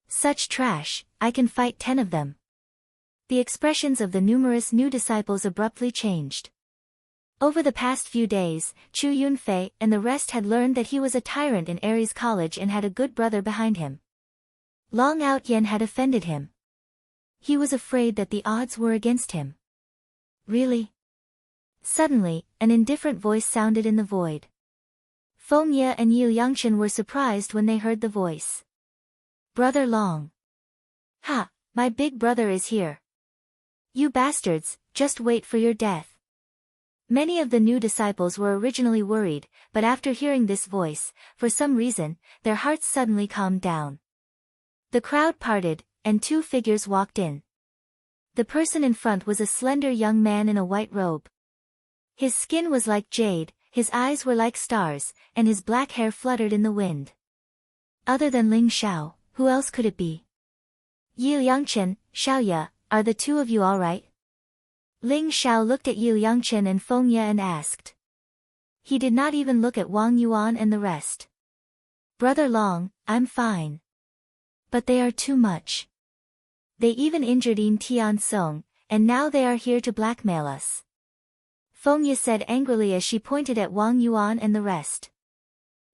Such trash, I can fight 10 of them. The expressions of the numerous new disciples abruptly changed. Over the past few days, Chu Yunfei and the rest had learned that he was a tyrant in Aries College and had a good brother behind him. Long Outyen had offended him. He was afraid that the odds were against him. Really? Suddenly, an indifferent voice sounded in the void. Feng Ye and Yu Yangchen were surprised when they heard the voice. Brother Long. Ha, my big brother is here. You bastards, just wait for your death. Many of the new disciples were originally worried, but after hearing this voice, for some reason, their hearts suddenly calmed down. The crowd parted, and 2 figures walked in. The person in front was a slender young man in a white robe. His skin was like jade, his eyes were like stars, and his black hair fluttered in the wind. Other than Ling Xiao, who else could it be? Yu Yangchen, Xiaoya, are the 2 of you all right? Ling Xiao looked at Yu Yangchen and Feng Ye and asked. He did not even look at Wang Yuan and the rest. Brother Long, I'm fine. But they are too much. They even injured Yin Tian Song, and now they are here to blackmail us. Feng Ye said angrily as she pointed at Wang Yuan and the rest.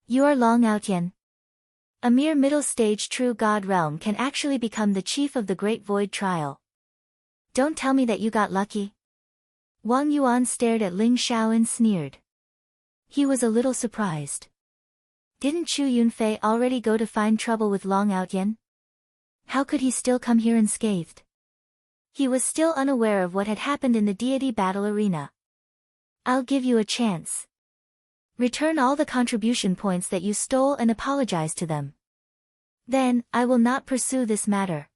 You are Long Outyen. A mere middle-stage true god realm can actually become the chief of the Great Void Trial. Don't tell me that you got lucky. Wang Yuan stared at Ling Xiao and sneered. He was a little surprised. Didn't Chu Yunfei already go to find trouble with Long Outyen? How could he still come here unscathed? He was still unaware of what had happened in the deity battle arena. I'll give you a chance. Return all the contribution points that you stole and apologize to them. Then, I will not pursue this matter.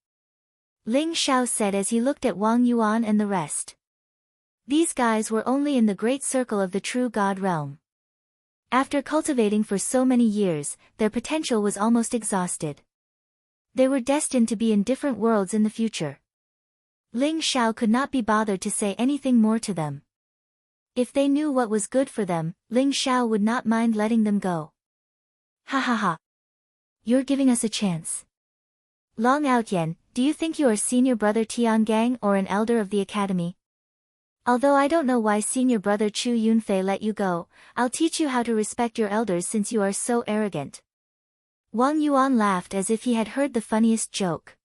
Ling Xiao said as he looked at Wang Yuan and the rest. These guys were only in the great circle of the true god realm. After cultivating for so many years, their potential was almost exhausted. They were destined to be in different worlds in the future. Ling Xiao could not be bothered to say anything more to them. If they knew what was good for them, Ling Xiao would not mind letting them go. Ha ha ha. You're giving us a chance. Long Outyen, do you think you are senior brother Tiangang or an elder of the academy? Although I don't know why senior brother Chu Yunfei let you go, I'll teach you how to respect your elders since you are so arrogant. Wang Yuan laughed as if he had heard the funniest joke.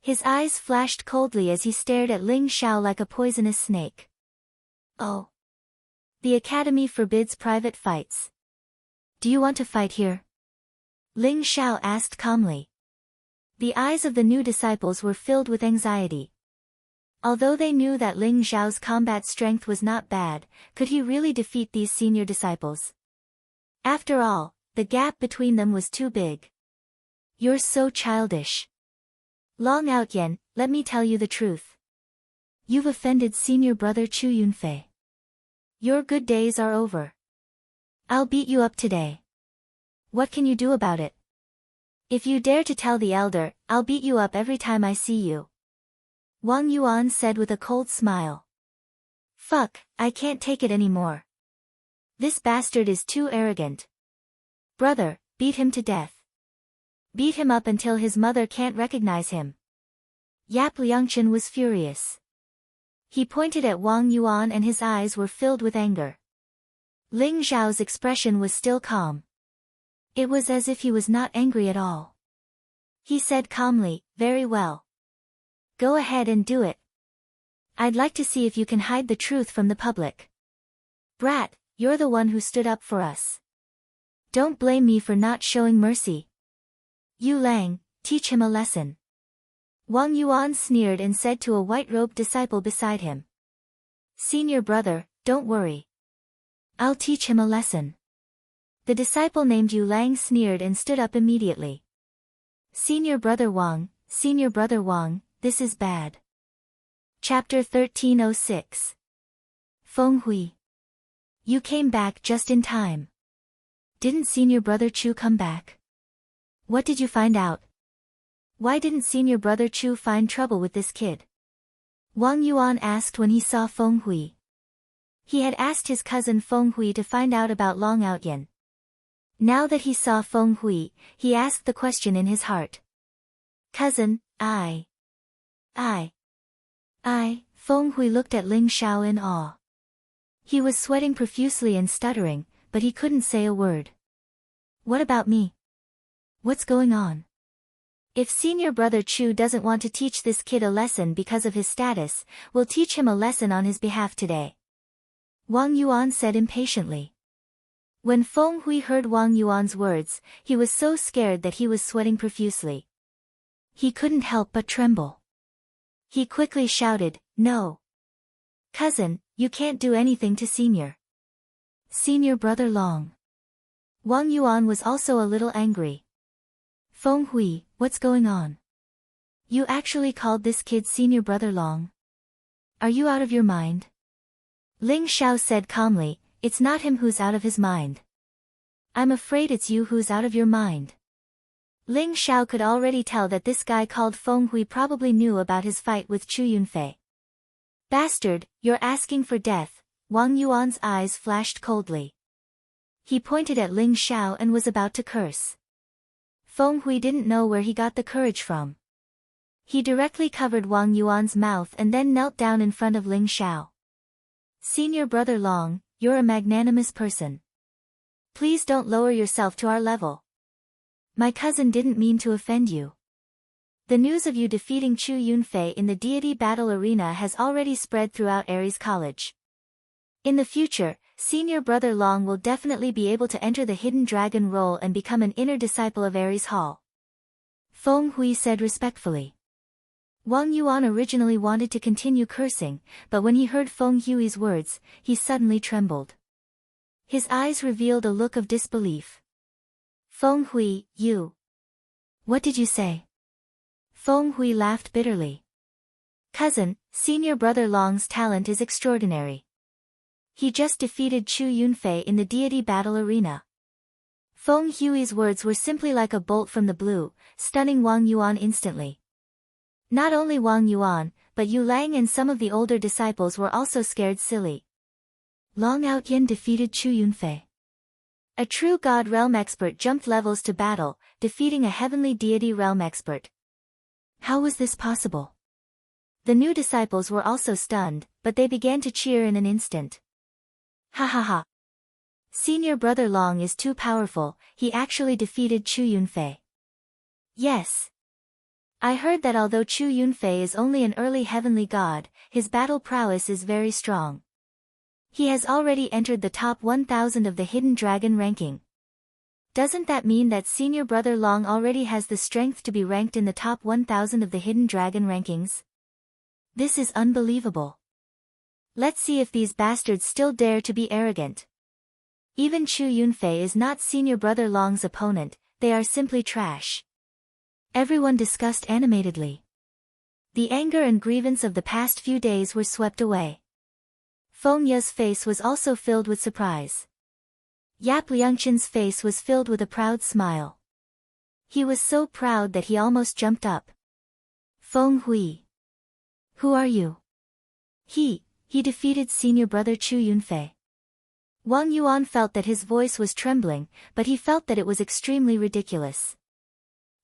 His eyes flashed coldly as he stared at Ling Xiao like a poisonous snake. Oh. The academy forbids private fights. Do you want to fight here? Ling Xiao asked calmly. The eyes of the new disciples were filled with anxiety. Although they knew that Ling Xiao's combat strength was not bad, could he really defeat these senior disciples? After all, the gap between them was too big. You're so childish. Long Outyen, let me tell you the truth. You've offended senior brother Chu Yunfei. Your good days are over. I'll beat you up today. What can you do about it? If you dare to tell the elder, I'll beat you up every time I see you. Wang Yuan said with a cold smile. Fuck, I can't take it anymore. This bastard is too arrogant. Brother, beat him to death. Beat him up until his mother can't recognize him. Yap Liangchen was furious. He pointed at Wang Yuan and his eyes were filled with anger. Ling Xiao's expression was still calm. It was as if he was not angry at all. He said calmly, very well. Go ahead and do it. I'd like to see if you can hide the truth from the public. Brat, you're the one who stood up for us. Don't blame me for not showing mercy. Yu Lang, teach him a lesson. Wang Yuan sneered and said to a white-robed disciple beside him. Senior brother, don't worry. I'll teach him a lesson. The disciple named Yu Lang sneered and stood up immediately. Senior brother Wang, this is bad. Chapter 1306. Feng Hui. You came back just in time. Didn't senior brother Chu come back? What did you find out? Why didn't senior brother Chu find trouble with this kid? Wang Yuan asked when he saw Feng Hui. He had asked his cousin Feng Hui to find out about Long Outyan. Now that he saw Feng Hui, he asked the question in his heart. Cousin, Feng Hui looked at Ling Xiao in awe. He was sweating profusely and stuttering, but he couldn't say a word. What about me? What's going on? If senior brother Chu doesn't want to teach this kid a lesson because of his status, we'll teach him a lesson on his behalf today. Wang Yuan said impatiently. When Feng Hui heard Wang Yuan's words, he was so scared that he was sweating profusely. He couldn't help but tremble. He quickly shouted, "No! Cousin, you can't do anything to senior brother Long." Wang Yuan was also a little angry. Feng Hui, what's going on? You actually called this kid senior brother Long? Are you out of your mind? Ling Xiao said calmly, it's not him who's out of his mind. I'm afraid it's you who's out of your mind. Ling Xiao could already tell that this guy called Feng Hui probably knew about his fight with Chu Yunfei. Bastard, you're asking for death. Wang Yuan's eyes flashed coldly. He pointed at Ling Xiao and was about to curse. Feng Hui didn't know where he got the courage from. He directly covered Wang Yuan's mouth and then knelt down in front of Ling Xiao. Senior brother Long, you're a magnanimous person. Please don't lower yourself to our level. My cousin didn't mean to offend you. The news of you defeating Chu Yunfei in the deity battle arena has already spread throughout Aries College. In the future, senior brother Long will definitely be able to enter the hidden dragon role and become an inner disciple of Aries Hall. Feng Hui said respectfully. Wang Yuan originally wanted to continue cursing, but when he heard Feng Hui's words, he suddenly trembled. His eyes revealed a look of disbelief. Feng Hui, you. What did you say? Feng Hui laughed bitterly. Cousin, senior brother Long's talent is extraordinary. He just defeated Chu Yunfei in the deity battle arena. Feng Hui's words were simply like a bolt from the blue, stunning Wang Yuan instantly. Not only Wang Yuan, but Yu Lang and some of the older disciples were also scared silly. Long Outyan defeated Chu Yunfei. A true God realm expert jumped levels to battle, defeating a heavenly deity realm expert. How was this possible? The new disciples were also stunned, but they began to cheer in an instant. Ha ha ha. Senior brother Long is too powerful, he actually defeated Chu Yunfei. Yes. I heard that although Chu Yunfei is only an early heavenly god, his battle prowess is very strong. He has already entered the top 1000 of the Hidden Dragon ranking. Doesn't that mean that senior brother Long already has the strength to be ranked in the top 1000 of the Hidden Dragon rankings? This is unbelievable. Let's see if these bastards still dare to be arrogant. Even Chu Yunfei is not senior brother Long's opponent, they are simply trash. Everyone discussed animatedly. The anger and grievance of the past few days were swept away. Feng Ye's face was also filled with surprise. Yap Liangqin's face was filled with a proud smile. He was so proud that he almost jumped up. Feng Hui. Who are you? He defeated senior brother Chu Yunfei. Wang Yuan felt that his voice was trembling, but he felt that it was extremely ridiculous.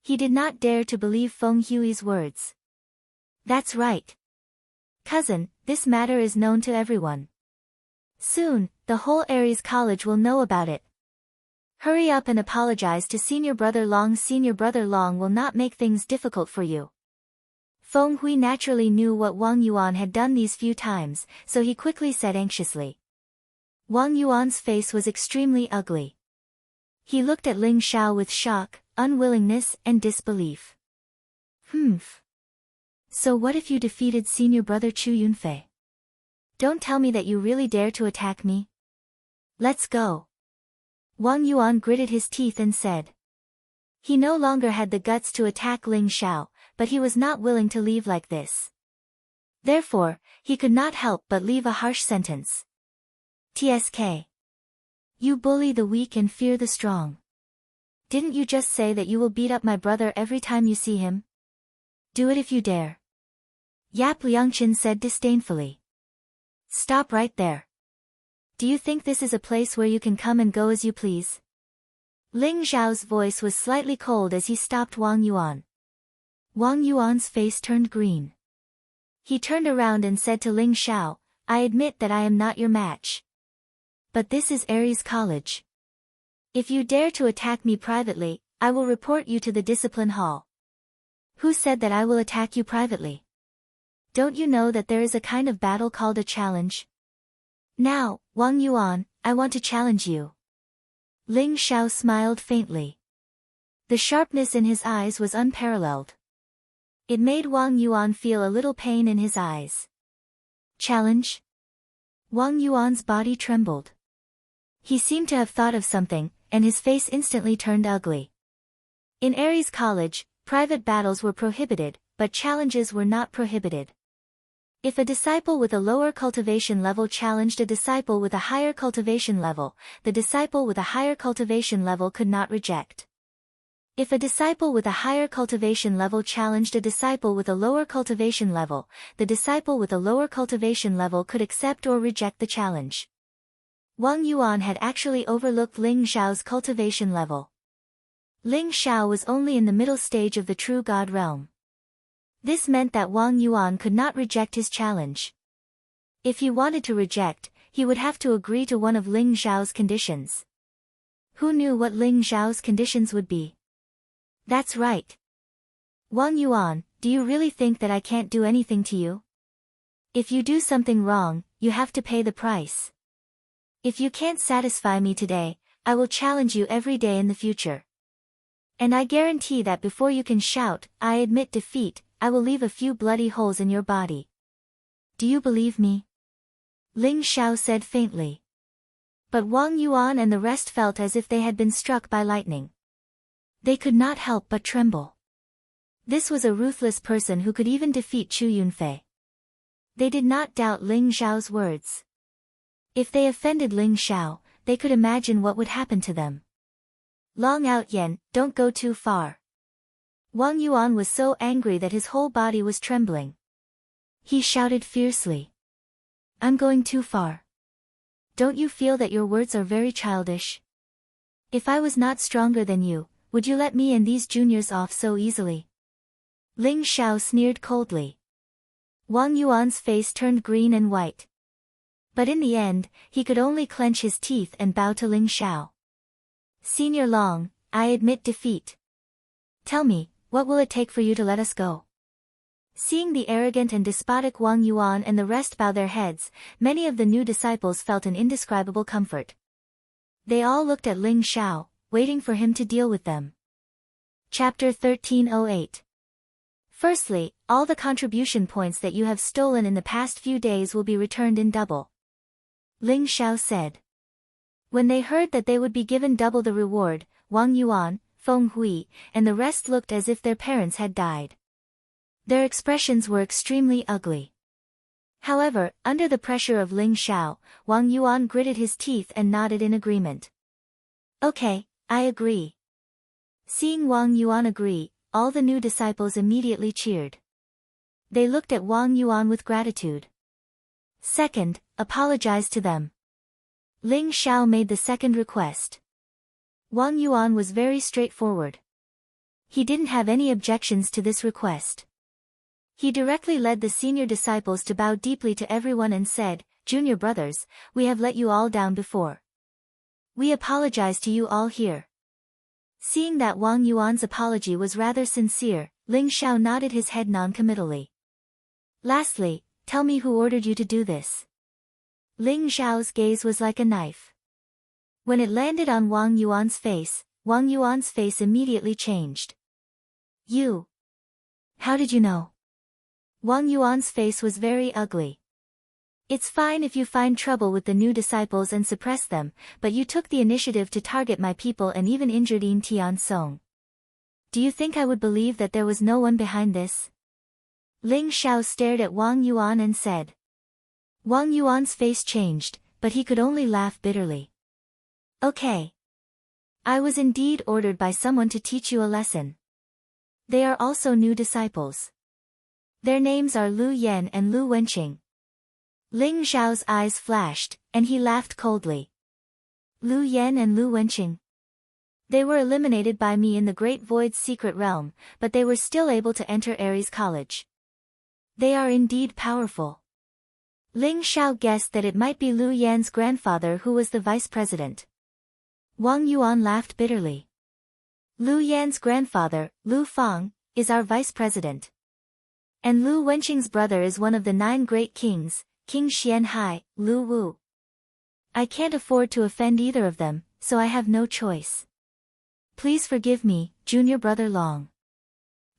He did not dare to believe Feng Hui's words. That's right. Cousin, this matter is known to everyone. Soon, the whole Aries College will know about it. Hurry up and apologize to senior brother Long. Senior brother Long will not make things difficult for you. Feng Hui naturally knew what Wang Yuan had done these few times, so he quickly said anxiously. Wang Yuan's face was extremely ugly. He looked at Ling Xiao with shock, unwillingness, and disbelief. So what if you defeated senior brother Chu Yunfei? Don't tell me that you really dare to attack me. Let's go. Wang Yuan gritted his teeth and said. He no longer had the guts to attack Ling Xiao, but he was not willing to leave like this. Therefore, he could not help but leave a harsh sentence. TSK. You bully the weak and fear the strong. Didn't you just say that you will beat up my brother every time you see him? Do it if you dare. Yap Liangchen said disdainfully. Stop right there. Do you think this is a place where you can come and go as you please? Ling Zhao's voice was slightly cold as he stopped Wang Yuan. Wang Yuan's face turned green. He turned around and said to Ling Zhao, I admit that I am not your match. But this is Aries College. If you dare to attack me privately, I will report you to the discipline hall. Who said that I will attack you privately? Don't you know that there is a kind of battle called a challenge? Now, Wang Yuan, I want to challenge you. Ling Zhao smiled faintly. The sharpness in his eyes was unparalleled. It made Wang Yuan feel a little pain in his eyes. Challenge? Wang Yuan's body trembled. He seemed to have thought of something, and his face instantly turned ugly. In Aries College, private battles were prohibited, but challenges were not prohibited. If a disciple with a lower cultivation level challenged a disciple with a higher cultivation level, the disciple with a higher cultivation level could not reject. If a disciple with a higher cultivation level challenged a disciple with a lower cultivation level, the disciple with a lower cultivation level could accept or reject the challenge. Wang Yuan had actually overlooked Ling Zhao's cultivation level. Ling Zhao was only in the middle stage of the true God realm. This meant that Wang Yuan could not reject his challenge. If he wanted to reject, he would have to agree to one of Ling Zhao's conditions. Who knew what Ling Zhao's conditions would be? That's right. Wang Yuan, do you really think that I can't do anything to you? If you do something wrong, you have to pay the price. If you can't satisfy me today, I will challenge you every day in the future. And I guarantee that before you can shout, I admit defeat, I will leave a few bloody holes in your body. Do you believe me? Ling Zhao said faintly. But Wang Yuan and the rest felt as if they had been struck by lightning. They could not help but tremble. This was a ruthless person who could even defeat Chu Yunfei. They did not doubt Ling Zhao's words. If they offended Ling Zhao, they could imagine what would happen to them. Long out Yen, don't go too far. Wang Yuan was so angry that his whole body was trembling. He shouted fiercely. I'm going too far. Don't you feel that your words are very childish? If I was not stronger than you, would you let me and these juniors off so easily? Ling Zhao sneered coldly. Wang Yuan's face turned green and white. But in the end, he could only clench his teeth and bow to Ling Zhao. Senior Long, I admit defeat. Tell me, what will it take for you to let us go? Seeing the arrogant and despotic Wang Yuan and the rest bow their heads, many of the new disciples felt an indescribable comfort. They all looked at Ling Zhao, waiting for him to deal with them. Chapter 1308. Firstly, all the contribution points that you have stolen in the past few days will be returned in double. Ling Zhao said. When they heard that they would be given double the reward, Wang Yuan, Feng Hui, and the rest looked as if their parents had died. Their expressions were extremely ugly. However, under the pressure of Ling Zhao, Wang Yuan gritted his teeth and nodded in agreement. Okay, I agree. Seeing Wang Yuan agree, all the new disciples immediately cheered. They looked at Wang Yuan with gratitude. Second, apologize to them. Ling Zhao made the second request. Wang Yuan was very straightforward. He didn't have any objections to this request. He directly led the senior disciples to bow deeply to everyone and said, Junior brothers, we have let you all down before. We apologize to you all here. Seeing that Wang Yuan's apology was rather sincere, Ling Zhao nodded his head non-committally. Lastly, tell me who ordered you to do this. Ling Zhao's gaze was like a knife. When it landed on Wang Yuan's face immediately changed. You. How did you know? Wang Yuan's face was very ugly. It's fine if you find trouble with the new disciples and suppress them, but you took the initiative to target my people and even injured Yin Tian Song. Do you think I would believe that there was no one behind this? Ling Zhao stared at Wang Yuan and said. Wang Yuan's face changed, but he could only laugh bitterly. Okay. I was indeed ordered by someone to teach you a lesson. They are also new disciples. Their names are Lu Yan and Lu Wenqing. Ling Zhao's eyes flashed, and he laughed coldly. Lu Yan and Lu Wenqing. They were eliminated by me in the Great Void's secret realm, but they were still able to enter Ares College. They are indeed powerful. Ling Zhao guessed that it might be Lu Yan's grandfather who was the vice president. Wang Yuan laughed bitterly. Lu Yan's grandfather, Lu Fang, is our vice president. And Lu Wenqing's brother is one of the 9 great kings, King Xianhai, Lu Wu. I can't afford to offend either of them, so I have no choice. Please forgive me, junior brother Long.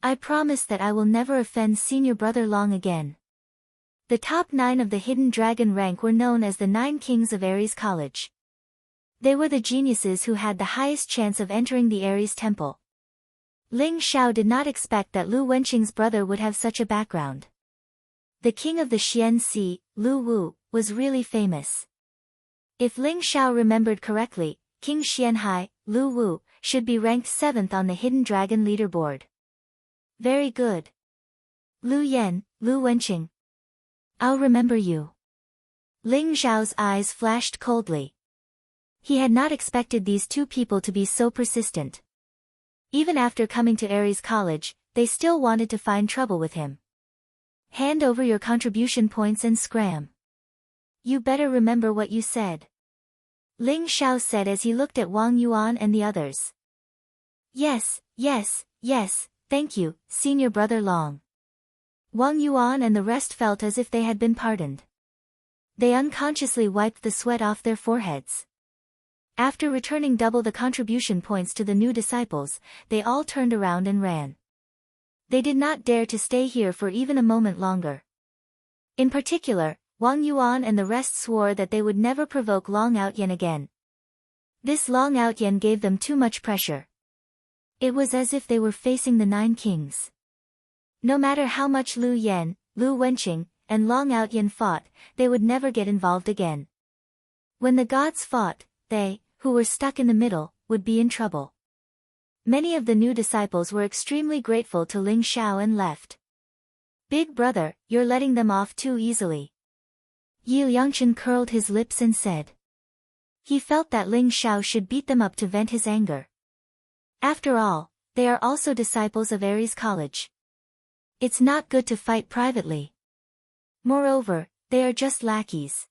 I promise that I will never offend senior brother Long again. The top 9 of the Hidden Dragon rank were known as the 9 kings of Ares College. They were the geniuses who had the highest chance of entering the Ares temple. Ling Zhao did not expect that Lu Wenqing's brother would have such a background. The king of the Xian Sea, Lu Wu, was really famous. If Ling Zhao remembered correctly, King Xianhai, Lu Wu, should be ranked 7th on the Hidden Dragon leaderboard. Very good. Lu Yan, Lu Wenqing. I'll remember you. Ling Zhao's eyes flashed coldly. He had not expected these 2 people to be so persistent. Even after coming to Ares College, they still wanted to find trouble with him. Hand over your contribution points and scram. You better remember what you said. Ling Zhao said as he looked at Wang Yuan and the others. Yes, thank you, senior brother Long. Wang Yuan and the rest felt as if they had been pardoned. They unconsciously wiped the sweat off their foreheads. After returning double the contribution points to the new disciples, they all turned around and ran. They did not dare to stay here for even a moment longer. In particular, Wang Yuan and the rest swore that they would never provoke Long Outyan again. This Long Outyan gave them too much pressure. It was as if they were facing the 9 kings. No matter how much Lu Yan, Lu Wenqing, and Long Outyan fought, they would never get involved again. When the gods fought, they, who were stuck in the middle, would be in trouble. Many of the new disciples were extremely grateful to Ling Zhao and left. Big brother, you're letting them off too easily. Yi Liangchen curled his lips and said. He felt that Ling Zhao should beat them up to vent his anger. After all, they are also disciples of Ares College. It's not good to fight privately. Moreover, they are just lackeys.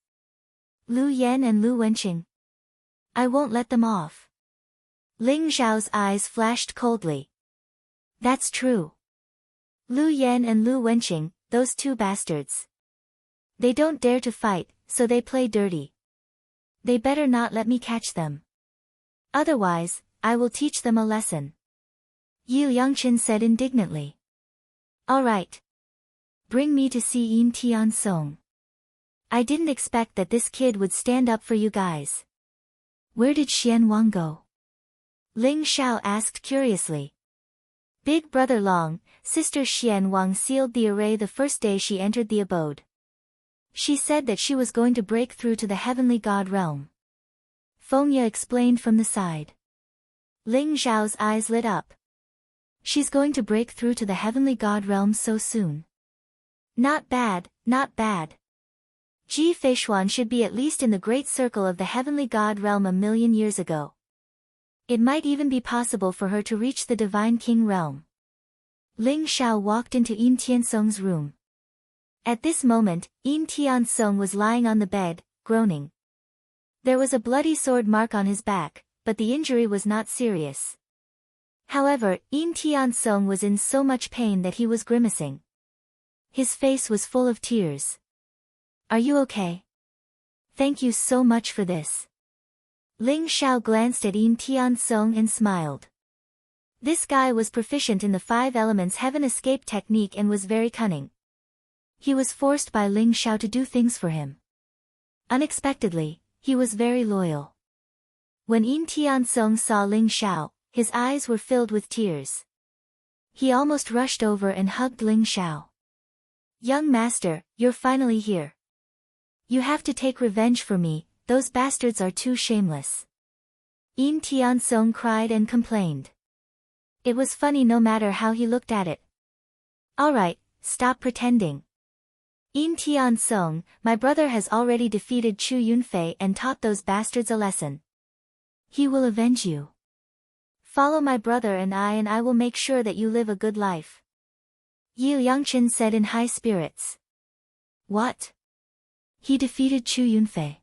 Lu Yan and Lu Wenqing. I won't let them off. Ling Zhao's eyes flashed coldly. That's true. Lu Yan and Lu Wenqing, those 2 bastards. They don't dare to fight, so they play dirty. They better not let me catch them. Otherwise, I will teach them a lesson. Yi Liangchen said indignantly. All right. Bring me to see Yin Tian Song. I didn't expect that this kid would stand up for you guys. Where did Xian Wang go? Ling Zhao asked curiously. Big brother Long, sister Xian Wang sealed the array the first day she entered the abode. She said that she was going to break through to the heavenly god realm. Fengya explained from the side. Ling Zhao's eyes lit up. She's going to break through to the heavenly god realm so soon. Not bad, not bad. Ji Feishuan should be at least in the great circle of the heavenly god realm 1,000,000 years ago. It might even be possible for her to reach the divine king realm. Ling Zhao walked into Yin Tiansong's room. At this moment, Yin Tiansong was lying on the bed, groaning. There was a bloody sword mark on his back, but the injury was not serious. However, Yin Tiansong was in so much pain that he was grimacing. His face was full of tears. Are you okay? Thank you so much for this. Ling Zhao glanced at Yin Tiansong and smiled. This guy was proficient in the 5 elements heaven escape technique and was very cunning. He was forced by Ling Zhao to do things for him. Unexpectedly, he was very loyal. When Yin Tiansong saw Ling Zhao, his eyes were filled with tears. He almost rushed over and hugged Ling Zhao. Young master, you're finally here. You have to take revenge for me, those bastards are too shameless. Yin Tian-sung cried and complained. It was funny no matter how he looked at it. Alright, stop pretending. Yin Tian-sung, my brother has already defeated Chu Yunfei and taught those bastards a lesson. He will avenge you. Follow my brother and I will make sure that you live a good life. Yi Liangchen said in high spirits. What? He defeated Chu Yunfei.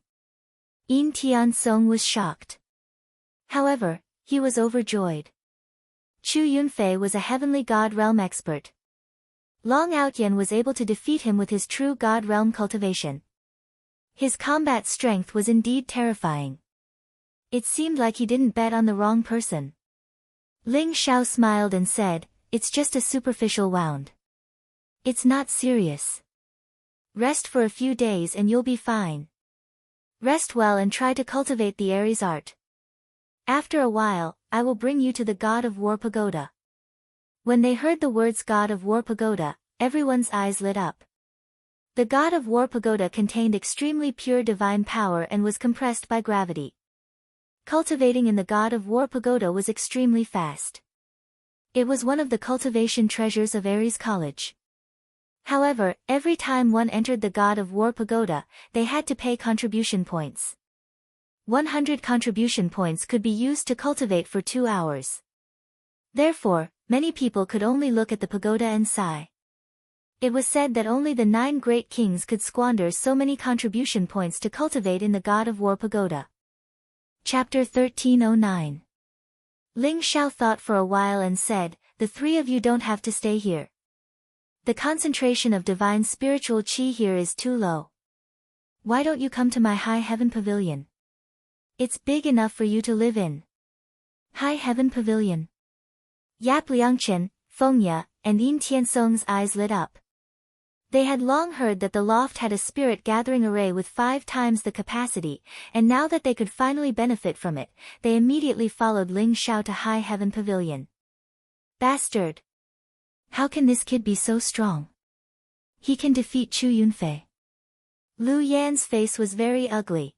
Yin Tian-sung was shocked. However, he was overjoyed. Chu Yunfei was a heavenly god realm expert. Long Outyen was able to defeat him with his true god realm cultivation. His combat strength was indeed terrifying. It seemed like he didn't bet on the wrong person. Ling Xiao smiled and said, it's just a superficial wound. It's not serious. Rest for a few days and you'll be fine. Rest well and try to cultivate the Aries art. After a while, I will bring you to the God of War Pagoda. When they heard the words God of War Pagoda, everyone's eyes lit up. The God of War Pagoda contained extremely pure divine power and was compressed by gravity. Cultivating in the God of War Pagoda was extremely fast. It was one of the cultivation treasures of Aries College. However, every time one entered the God of War Pagoda, they had to pay contribution points. 100 contribution points could be used to cultivate for 2 hours. Therefore, many people could only look at the pagoda and sigh. It was said that only the 9 great kings could squander so many contribution points to cultivate in the God of War Pagoda. Chapter 1309. Ling Xiao thought for a while and said, the 3 of you don't have to stay here. The concentration of divine spiritual qi here is too low. Why don't you come to my High Heaven Pavilion? It's big enough for you to live in. High Heaven Pavilion. Yap Liangchen, Fengya, and Yin Tiansung's eyes lit up. They had long heard that the loft had a spirit gathering array with 5 times the capacity, and now that they could finally benefit from it, they immediately followed Ling Xiao to High Heaven Pavilion. Bastard! How can this kid be so strong? He can defeat Chu Yunfei. Lu Yan's face was very ugly.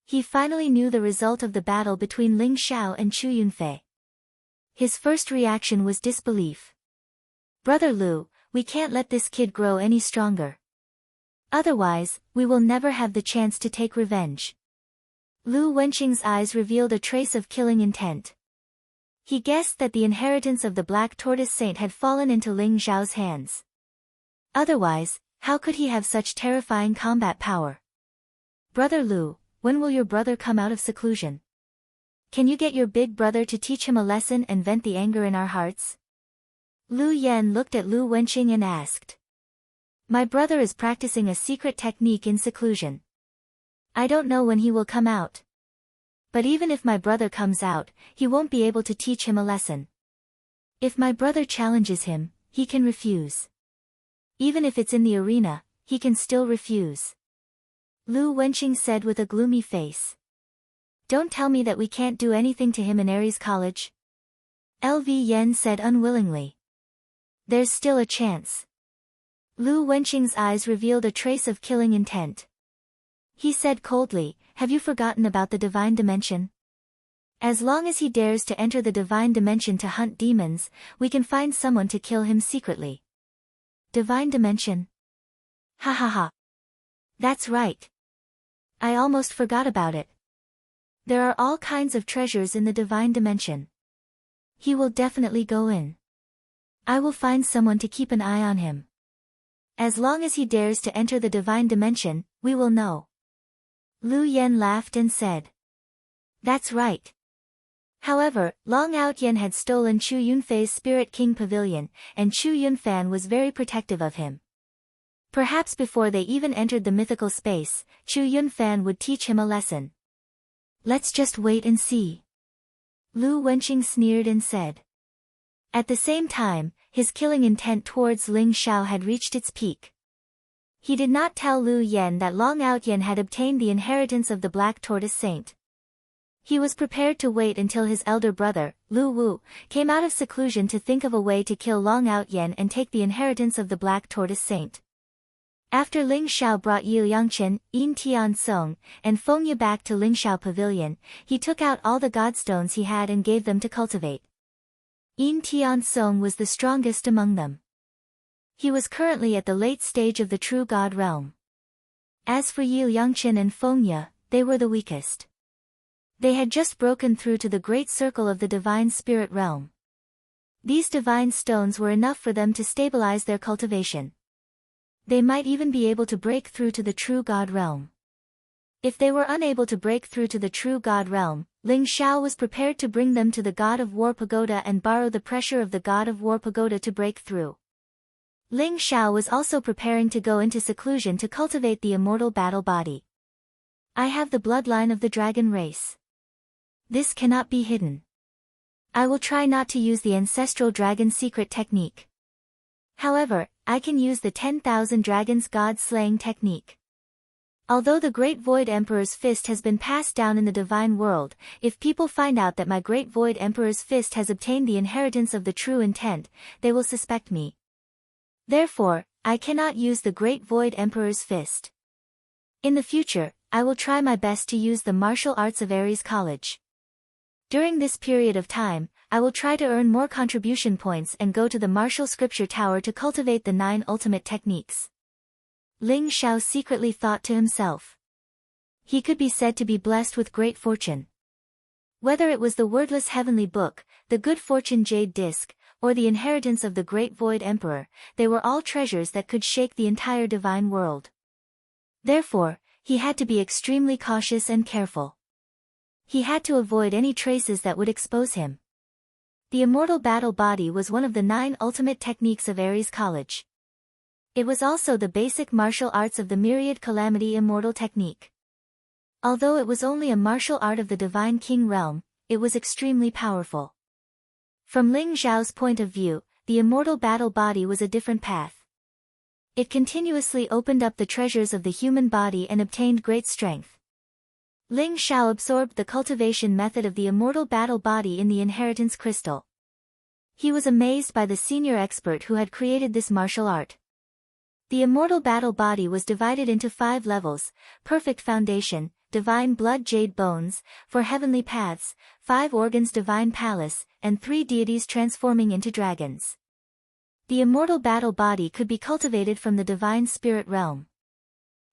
He finally knew the result of the battle between Ling Xiao and Chu Yunfei. His first reaction was disbelief. Brother Lu, we can't let this kid grow any stronger. Otherwise, we will never have the chance to take revenge. Lu Wenqing's eyes revealed a trace of killing intent. He guessed that the inheritance of the Black Tortoise Saint had fallen into Ling Xiao's hands. Otherwise, how could he have such terrifying combat power? Brother Lu, when will your brother come out of seclusion? Can you get your big brother to teach him a lesson and vent the anger in our hearts? Lu Yan looked at Lu Wenqing and asked. My brother is practicing a secret technique in seclusion. I don't know when he will come out. But even if my brother comes out, he won't be able to teach him a lesson. If my brother challenges him, he can refuse. Even if it's in the arena, he can still refuse. Lu Wenqing said with a gloomy face. Don't tell me that we can't do anything to him in Aries College. LV Yen said unwillingly. There's still a chance. Lu Wenqing's eyes revealed a trace of killing intent. He said coldly, have you forgotten about the divine dimension? As long as he dares to enter the divine dimension to hunt demons, we can find someone to kill him secretly. Divine dimension? Ha ha ha. That's right. I almost forgot about it. There are all kinds of treasures in the divine dimension. He will definitely go in. I will find someone to keep an eye on him. As long as he dares to enter the divine dimension, we will know. Lu Yan laughed and said. That's right. However, Long Outyen had stolen Chu Yunfei's Spirit King Pavilion, and Chu Yunfan was very protective of him. Perhaps before they even entered the mythical space, Chu Yunfan would teach him a lesson. Let's just wait and see. Lu Wenqing sneered and said. At the same time, his killing intent towards Ling Xiao had reached its peak. He did not tell Lu Yan that Long Outyen had obtained the inheritance of the Black Tortoise Saint. He was prepared to wait until his elder brother, Lu Wu, came out of seclusion to think of a way to kill Long Outyen and take the inheritance of the Black Tortoise Saint. After Ling Xiao brought Yu Yangchen, Yin Tian Song, and Feng Ye back to Ling Xiao Pavilion, he took out all the godstones he had and gave them to cultivate. Yin Tian Song was the strongest among them. He was currently at the late stage of the true god realm. As for Yu Yangchen and Feng Ye, they were the weakest. They had just broken through to the great circle of the divine spirit realm. These divine stones were enough for them to stabilize their cultivation. They might even be able to break through to the true god realm. If they were unable to break through to the true god realm, Ling Xiao was prepared to bring them to the god of war pagoda and borrow the pressure of the god of war pagoda to break through. Ling Xiao was also preparing to go into seclusion to cultivate the immortal battle body. I have the bloodline of the dragon race. This cannot be hidden. I will try not to use the ancestral dragon secret technique. However, I can use the 10,000 dragons god-slaying technique. Although the Great Void Emperor's fist has been passed down in the divine world, if people find out that my Great Void Emperor's fist has obtained the inheritance of the true intent, they will suspect me. Therefore, I cannot use the Great Void Emperor's fist. In the future, I will try my best to use the martial arts of Ares College. During this period of time, I will try to earn more contribution points and go to the martial scripture tower to cultivate the 9 ultimate techniques. Ling Xiao secretly thought to himself. He could be said to be blessed with great fortune. Whether it was the wordless heavenly book, the good fortune jade disc, or the inheritance of the Great Void Emperor, they were all treasures that could shake the entire divine world. Therefore, he had to be extremely cautious and careful. He had to avoid any traces that would expose him. The immortal battle body was one of the 9 ultimate techniques of Ares College. It was also the basic martial arts of the myriad calamity immortal technique. Although it was only a martial art of the divine king realm, it was extremely powerful. From Ling Xiao's point of view, the immortal battle body was a different path. It continuously opened up the treasures of the human body and obtained great strength. Ling Xiao absorbed the cultivation method of the immortal battle body in the inheritance crystal. He was amazed by the senior expert who had created this martial art. The immortal battle body was divided into 5 levels: perfect foundation, divine blood jade bones, 4 heavenly paths, 5 organs divine palace, and 3 deities transforming into dragons. The immortal battle body could be cultivated from the divine spirit realm.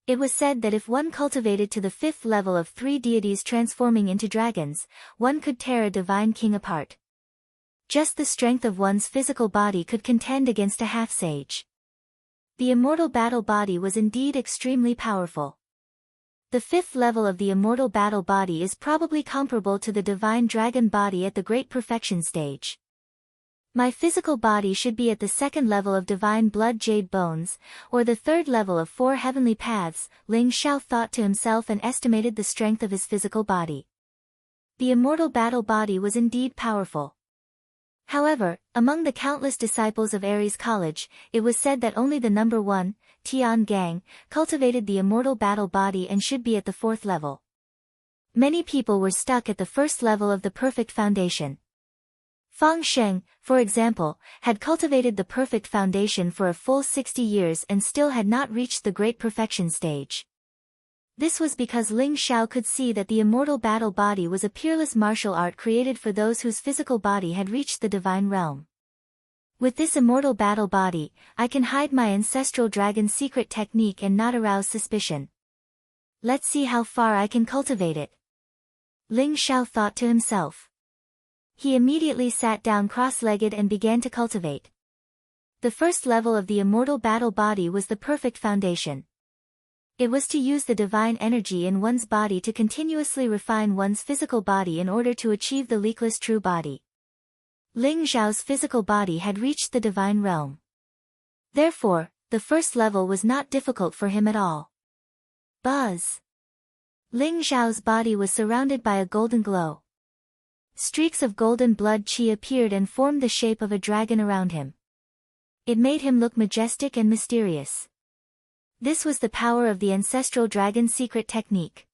It was said that if one cultivated to the 5th level of 3 deities transforming into dragons, one could tear a divine king apart. Just the strength of one's physical body could contend against a half-sage. The immortal battle body was indeed extremely powerful. The 5th level of the immortal battle body is probably comparable to the divine dragon body at the great perfection stage. My physical body should be at the 2nd level of divine blood jade bones, or the 3rd level of 4 heavenly paths, Ling Xiao thought to himself and estimated the strength of his physical body. The immortal battle body was indeed powerful. However, among the countless disciples of Ares College, it was said that only the number 1, Tian Gang, cultivated the immortal battle body and should be at the 4th level. Many people were stuck at the 1st level of the perfect foundation. Fang Sheng, for example, had cultivated the perfect foundation for a full 60 years and still had not reached the great perfection stage. This was because Ling Xiao could see that the immortal battle body was a peerless martial art created for those whose physical body had reached the divine realm. With this immortal battle body, I can hide my ancestral dragon secret technique and not arouse suspicion. Let's see how far I can cultivate it. Ling Xiao thought to himself. He immediately sat down cross-legged and began to cultivate. The 1st level of the immortal battle body was the perfect foundation. It was to use the divine energy in one's body to continuously refine one's physical body in order to achieve the leakless true body. Ling Xiao's physical body had reached the divine realm. Therefore, the 1st level was not difficult for him at all. Buzz! Ling Xiao's body was surrounded by a golden glow. Streaks of golden blood qi appeared and formed the shape of a dragon around him. It made him look majestic and mysterious. This was the power of the ancestral dragon secret technique.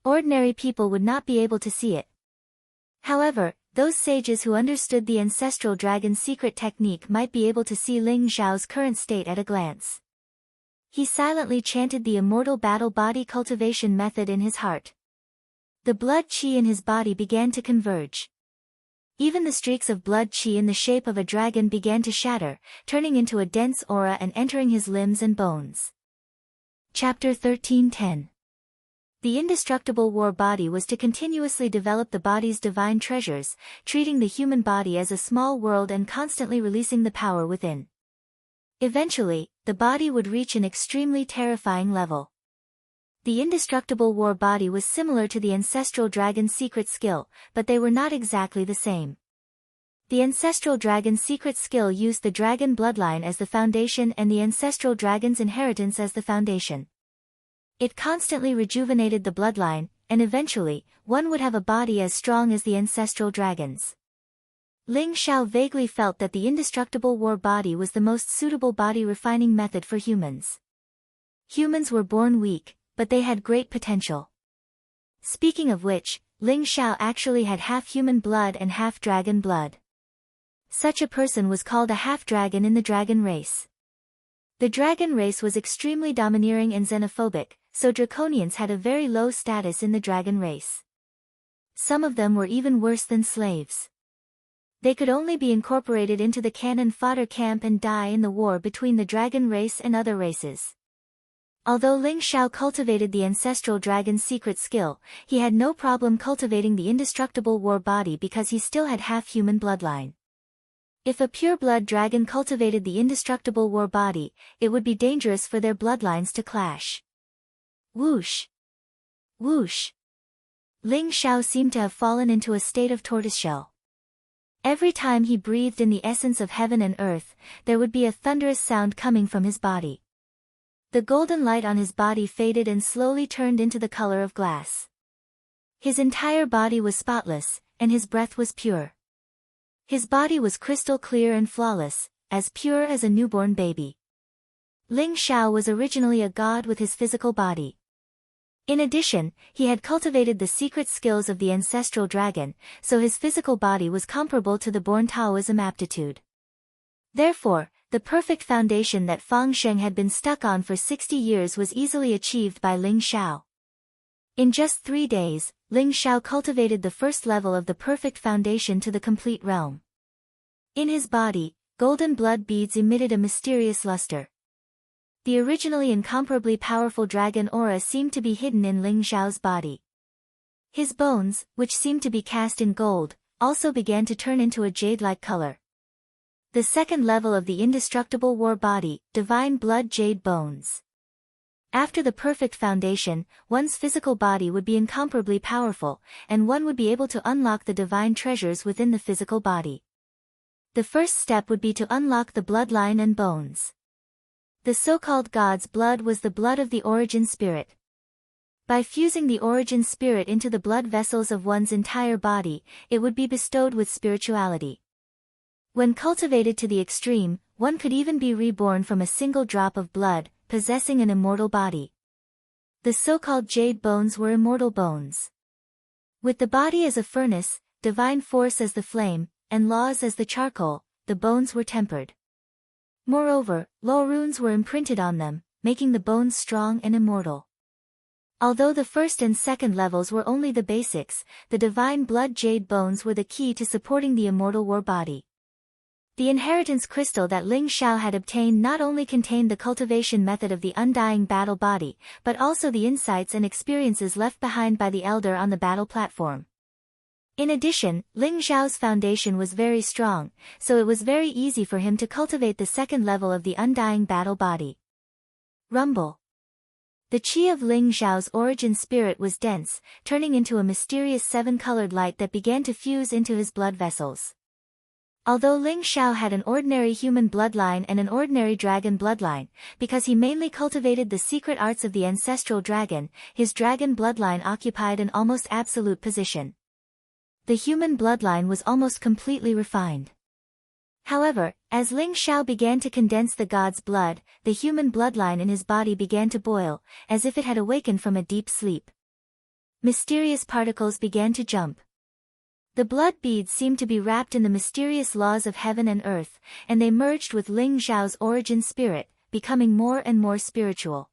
Ordinary people would not be able to see it. However, those sages who understood the ancestral dragon secret technique might be able to see Ling Xiao's current state at a glance. He silently chanted the immortal battle body cultivation method in his heart. The blood qi in his body began to converge. Even the streaks of blood qi in the shape of a dragon began to shatter, turning into a dense aura and entering his limbs and bones. Chapter 13:10. The indestructible war body was to continuously develop the body's divine treasures, treating the human body as a small world and constantly releasing the power within. Eventually, the body would reach an extremely terrifying level. The indestructible war body was similar to the ancestral dragon's secret skill, but they were not exactly the same. The ancestral dragon's secret skill used the dragon bloodline as the foundation and the ancestral dragon's inheritance as the foundation. It constantly rejuvenated the bloodline, and eventually, one would have a body as strong as the ancestral dragon's. Ling Xiao vaguely felt that the indestructible war body was the most suitable body refining method for humans. Humans were born weak, but they had great potential. Speaking of which, Ling Xiao actually had half human blood and half dragon blood. Such a person was called a half-dragon in the dragon race. The dragon race was extremely domineering and xenophobic, so draconians had a very low status in the dragon race. Some of them were even worse than slaves. They could only be incorporated into the cannon fodder camp and die in the war between the dragon race and other races. Although Ling Xiao cultivated the ancestral dragon's secret skill, he had no problem cultivating the indestructible war body because he still had half-human bloodline. If a pure-blood dragon cultivated the indestructible war body, it would be dangerous for their bloodlines to clash. Whoosh! Whoosh! Ling Xiao seemed to have fallen into a state of tortoiseshell. Every time he breathed in the essence of heaven and earth, there would be a thunderous sound coming from his body. The golden light on his body faded and slowly turned into the color of glass. His entire body was spotless, and his breath was pure. His body was crystal clear and flawless, as pure as a newborn baby. Ling Xiao was originally a god with his physical body. In addition, he had cultivated the secret skills of the ancestral dragon, so his physical body was comparable to the born Taoism aptitude. Therefore, the perfect foundation that Fang Sheng had been stuck on for 60 years was easily achieved by Ling Xiao. In just 3 days, Ling Xiao cultivated the first level of the perfect foundation to the complete realm. In his body, golden blood beads emitted a mysterious luster. The originally incomparably powerful dragon aura seemed to be hidden in Ling Xiao's body. His bones, which seemed to be cast in gold, also began to turn into a jade-like color. The second level of the indestructible war body, divine blood jade bones. After the perfect foundation, one's physical body would be incomparably powerful, and one would be able to unlock the divine treasures within the physical body. The first step would be to unlock the bloodline and bones. The so-called God's blood was the blood of the origin spirit. By fusing the origin spirit into the blood vessels of one's entire body, it would be bestowed with spirituality. When cultivated to the extreme, one could even be reborn from a single drop of blood, possessing an immortal body. The so-called jade bones were immortal bones. With the body as a furnace, divine force as the flame, and laws as the charcoal, the bones were tempered. Moreover, law runes were imprinted on them, making the bones strong and immortal. Although the first and second levels were only the basics, the divine blood jade bones were the key to supporting the immortal war body. The inheritance crystal that Ling Xiao had obtained not only contained the cultivation method of the undying battle body, but also the insights and experiences left behind by the elder on the battle platform. In addition, Ling Xiao's foundation was very strong, so it was very easy for him to cultivate the second level of the undying battle body. Rumble. The qi of Ling Xiao's origin spirit was dense, turning into a mysterious seven-colored light that began to fuse into his blood vessels. Although Ling Xiao had an ordinary human bloodline and an ordinary dragon bloodline, because he mainly cultivated the secret arts of the ancestral dragon, his dragon bloodline occupied an almost absolute position. The human bloodline was almost completely refined. However, as Ling Xiao began to condense the god's blood, the human bloodline in his body began to boil, as if it had awakened from a deep sleep. Mysterious particles began to jump. The blood beads seemed to be wrapped in the mysterious laws of heaven and earth, and they merged with Ling Xiao's origin spirit, becoming more and more spiritual.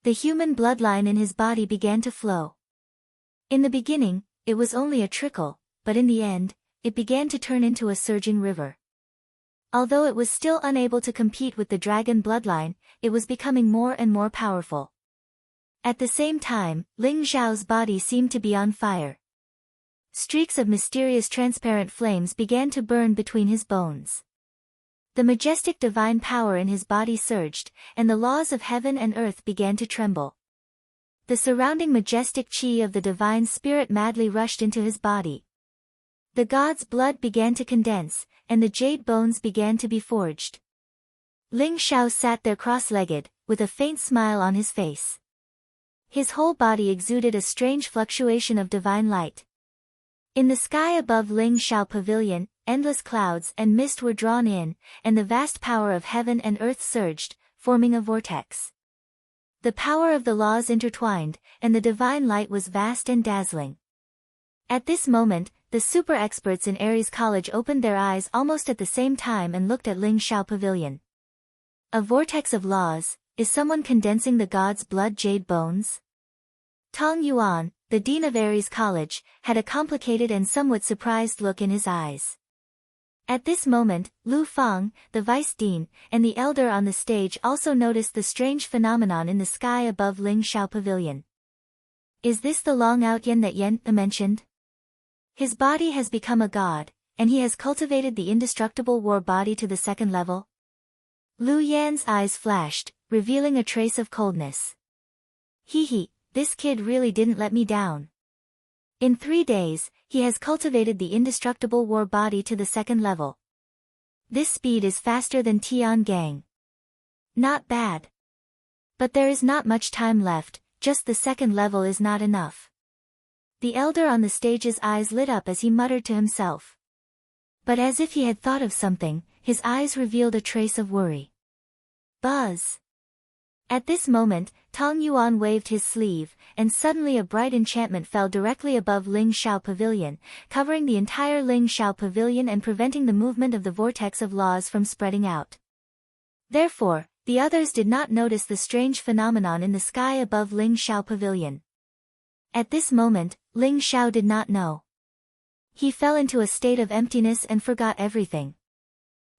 The human bloodline in his body began to flow. In the beginning, it was only a trickle, but in the end, it began to turn into a surging river. Although it was still unable to compete with the dragon bloodline, it was becoming more and more powerful. At the same time, Ling Xiao's body seemed to be on fire. Streaks of mysterious transparent flames began to burn between his bones. The majestic divine power in his body surged, and the laws of heaven and earth began to tremble. The surrounding majestic chi of the divine spirit madly rushed into his body. The god's blood began to condense, and the jade bones began to be forged. Ling Xiao sat there cross-legged, with a faint smile on his face. His whole body exuded a strange fluctuation of divine light. In the sky above Ling Xiao Pavilion, endless clouds and mist were drawn in, and the vast power of heaven and earth surged, forming a vortex. The power of the laws intertwined, and the divine light was vast and dazzling. At this moment, the super experts in Ares College opened their eyes almost at the same time and looked at Ling Xiao Pavilion. A vortex of laws, is someone condensing the god's blood jade bones? Tong Yuan, the dean of Ares College, had a complicated and somewhat surprised look in his eyes. At this moment, Lu Feng, the vice dean, and the elder on the stage also noticed the strange phenomenon in the sky above Ling Xiao Pavilion. Is this the Long Out Yen that Yen mentioned? His body has become a god, and he has cultivated the indestructible war body to the second level? Lu Yan's eyes flashed, revealing a trace of coldness. Hee, this kid really didn't let me down. In 3 days, he has cultivated the indestructible war body to the second level. This speed is faster than Tian Gang. Not bad. But there is not much time left, just the second level is not enough. The elder on the stage's eyes lit up as he muttered to himself. But as if he had thought of something, his eyes revealed a trace of worry. Buzz. At this moment, Tong Yuan waved his sleeve, and suddenly a bright enchantment fell directly above Ling Xiao Pavilion, covering the entire Ling Xiao Pavilion and preventing the movement of the vortex of laws from spreading out. Therefore, the others did not notice the strange phenomenon in the sky above Ling Xiao Pavilion. At this moment, Ling Xiao did not know. He fell into a state of emptiness and forgot everything.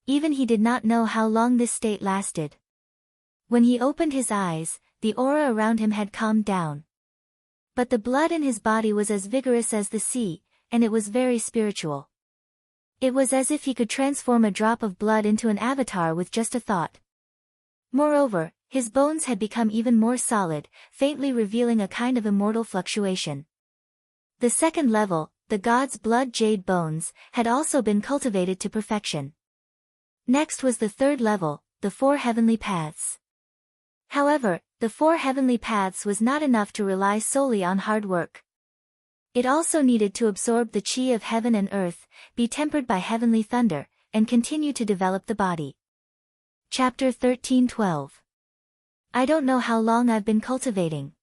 Even he did not know how long this state lasted. When he opened his eyes, the aura around him had calmed down. But the blood in his body was as vigorous as the sea, and it was very spiritual. It was as if he could transform a drop of blood into an avatar with just a thought. Moreover, his bones had become even more solid, faintly revealing a kind of immortal fluctuation. The second level, the god's blood jade bones, had also been cultivated to perfection. Next was the third level, the 4 heavenly paths. However, the 4 heavenly paths was not enough to rely solely on hard work. It also needed to absorb the chi of heaven and earth, be tempered by heavenly thunder, and continue to develop the body. Chapter 13:12. I don't know how long I've been cultivating.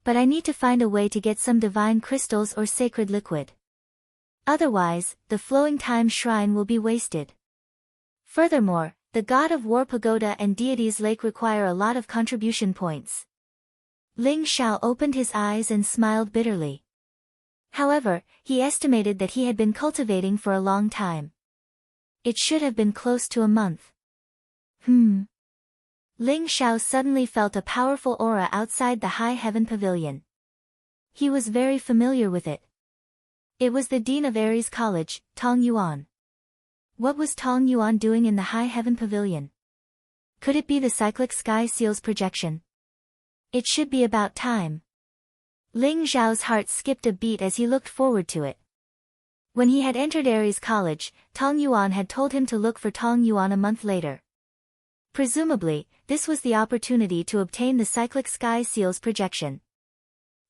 But I need to find a way to get some divine crystals or sacred liquid. Otherwise, the flowing time shrine will be wasted. Furthermore, the god of war pagoda and deities lake require a lot of contribution points. Ling Xiao opened his eyes and smiled bitterly. However, he estimated that he had been cultivating for a long time. It should have been close to a month. Ling Xiao suddenly felt a powerful aura outside the high heaven pavilion. He was very familiar with it. It was the dean of Ares College, Tong Yuan. What was Tong Yuan doing in the high heaven pavilion? Could it be the cyclic sky seal's projection? It should be about time. Ling Xiao's heart skipped a beat as he looked forward to it. When he had entered Ares College, Tong Yuan had told him to look for Tong Yuan a month later. Presumably, this was the opportunity to obtain the cyclic sky seal's projection.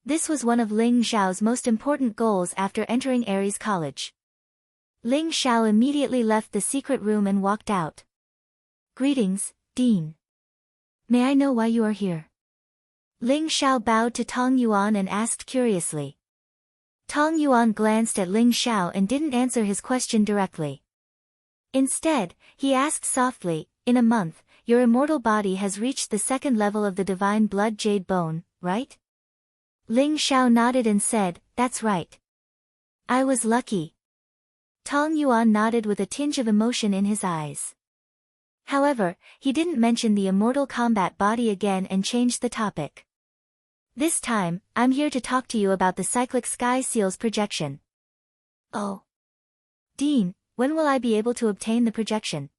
This was one of Ling Xiao's most important goals after entering Ares College. Ling Xiao immediately left the secret room and walked out. Greetings, Dean. May I know why you are here? Ling Xiao bowed to Tong Yuan and asked curiously. Tong Yuan glanced at Ling Xiao and didn't answer his question directly. Instead, he asked softly, in a month, your immortal body has reached the second level of the divine blood jade bone, right? Ling Xiao nodded and said, that's right. I was lucky. Tong Yuan nodded with a tinge of emotion in his eyes. However, he didn't mention the immortal combat body again and changed the topic. This time, I'm here to talk to you about the cyclic sky seal's projection. Oh. Dean, when will I be able to obtain the projection?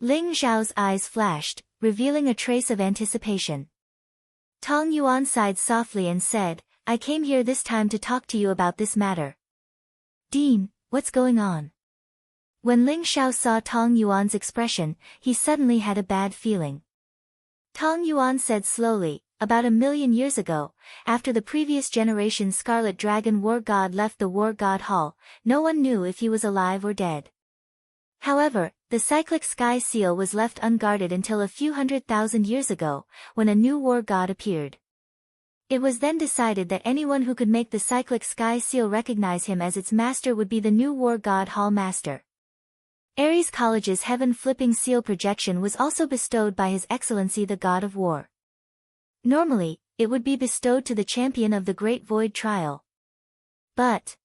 Ling Xiao's eyes flashed, revealing a trace of anticipation. Tong Yuan sighed softly and said, I came here this time to talk to you about this matter. Dean, what's going on? When Ling Xiao saw Tong Yuan's expression, he suddenly had a bad feeling. Tong Yuan said slowly, about 1,000,000 years ago, after the previous generation's Scarlet Dragon War God left the War God Hall, no one knew if he was alive or dead. However, the cyclic sky seal was left unguarded until a few 100,000 years ago, when a new war god appeared. It was then decided that anyone who could make the cyclic sky seal recognize him as its master would be the new war god hall master. Ares College's heaven-flipping seal projection was also bestowed by His Excellency the God of War. Normally, it would be bestowed to the champion of the Great Void Trial. But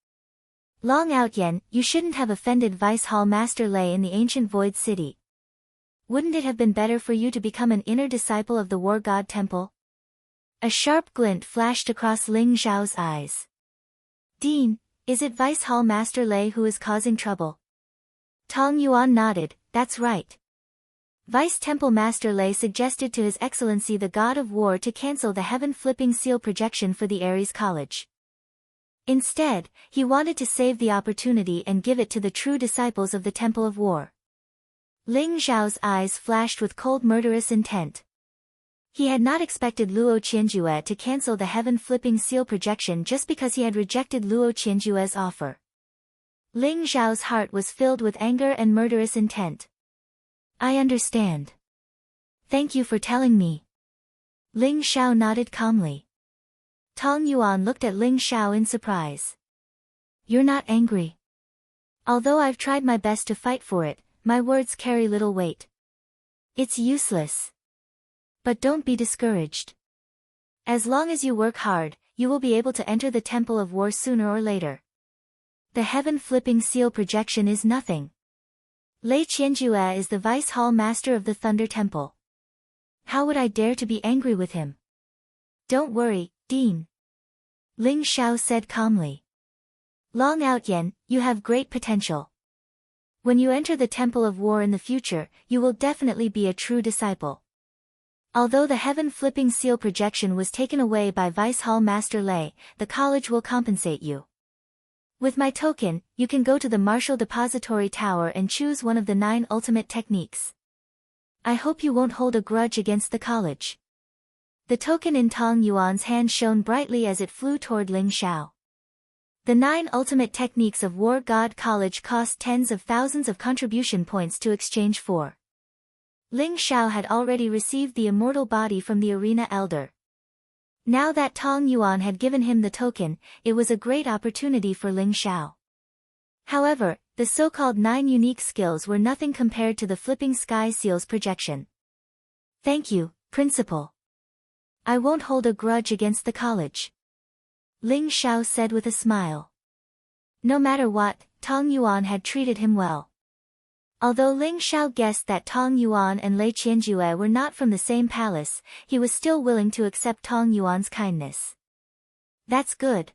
Long Outyen, you shouldn't have offended Vice Hall Master Lei in the ancient Void City. Wouldn't it have been better for you to become an inner disciple of the War God Temple? A sharp glint flashed across Ling Xiao's eyes. Dean, is it Vice Hall Master Lei who is causing trouble? Tong Yuan nodded, that's right. Vice Temple Master Lei suggested to His Excellency the God of War to cancel the heaven-flipping seal projection for the Ares College. Instead, he wanted to save the opportunity and give it to the true disciples of the Temple of War. Ling Xiao's eyes flashed with cold murderous intent. He had not expected Luo Qianjue to cancel the heaven-flipping seal projection just because he had rejected Luo Qianjue's offer. Ling Xiao's heart was filled with anger and murderous intent. I understand. Thank you for telling me. Ling Xiao nodded calmly. Tong Yuan looked at Ling Xiao in surprise. You're not angry. Although I've tried my best to fight for it, my words carry little weight. It's useless. But don't be discouraged. As long as you work hard, you will be able to enter the Temple of War sooner or later. The heaven-flipping seal projection is nothing. Lei Qianjue is the Vice Hall Master of the Thunder Temple. How would I dare to be angry with him? Don't worry, Dean. Ling Xiao said calmly. Long Outyen, you have great potential. When you enter the Temple of War in the future, you will definitely be a true disciple. Although the heaven-flipping seal projection was taken away by Vice Hall Master Lei, the college will compensate you. With my token, you can go to the Martial Depository Tower and choose one of the 9 ultimate techniques. I hope you won't hold a grudge against the college. The token in Tong Yuan's hand shone brightly as it flew toward Ling Xiao. The 9 ultimate techniques of War God College cost tens of thousands of contribution points to exchange for. Ling Xiao had already received the immortal body from the arena elder. Now that Tong Yuan had given him the token, it was a great opportunity for Ling Xiao. However, the so-called 9 unique skills were nothing compared to the flipping sky seal's projection. Thank you, Principal. I won't hold a grudge against the college. Ling Xiao said with a smile. No matter what, Tong Yuan had treated him well. Although Ling Xiao guessed that Tong Yuan and Lei Qianjue were not from the same palace, he was still willing to accept Tong Yuan's kindness. That's good.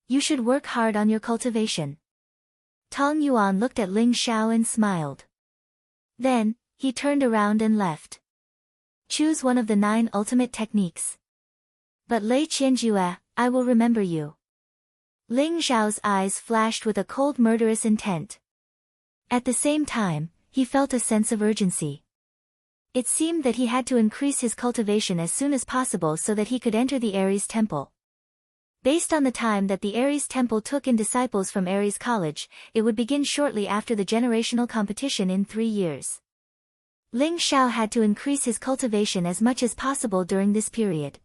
You should work hard on your cultivation. Tong Yuan looked at Ling Xiao and smiled. Then, he turned around and left. Choose one of the 9 ultimate techniques. But Lei Qianjue, I will remember you. Ling Xiao's eyes flashed with a cold murderous intent. At the same time, he felt a sense of urgency. It seemed that he had to increase his cultivation as soon as possible so that he could enter the Ares Temple. Based on the time that the Ares Temple took in disciples from Ares College, it would begin shortly after the generational competition in 3 years. Ling Xiao had to increase his cultivation as much as possible during this period.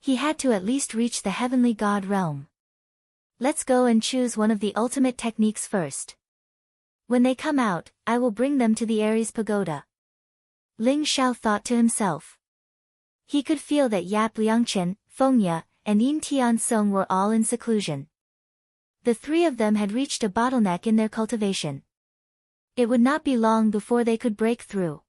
He had to at least reach the heavenly god realm. Let's go and choose one of the ultimate techniques first. When they come out, I will bring them to the Ares Pagoda. Ling Xiao thought to himself. He could feel that Yap Liangchen, Feng Ye, and Yin Tiansong were all in seclusion. The three of them had reached a bottleneck in their cultivation. It would not be long before they could break through.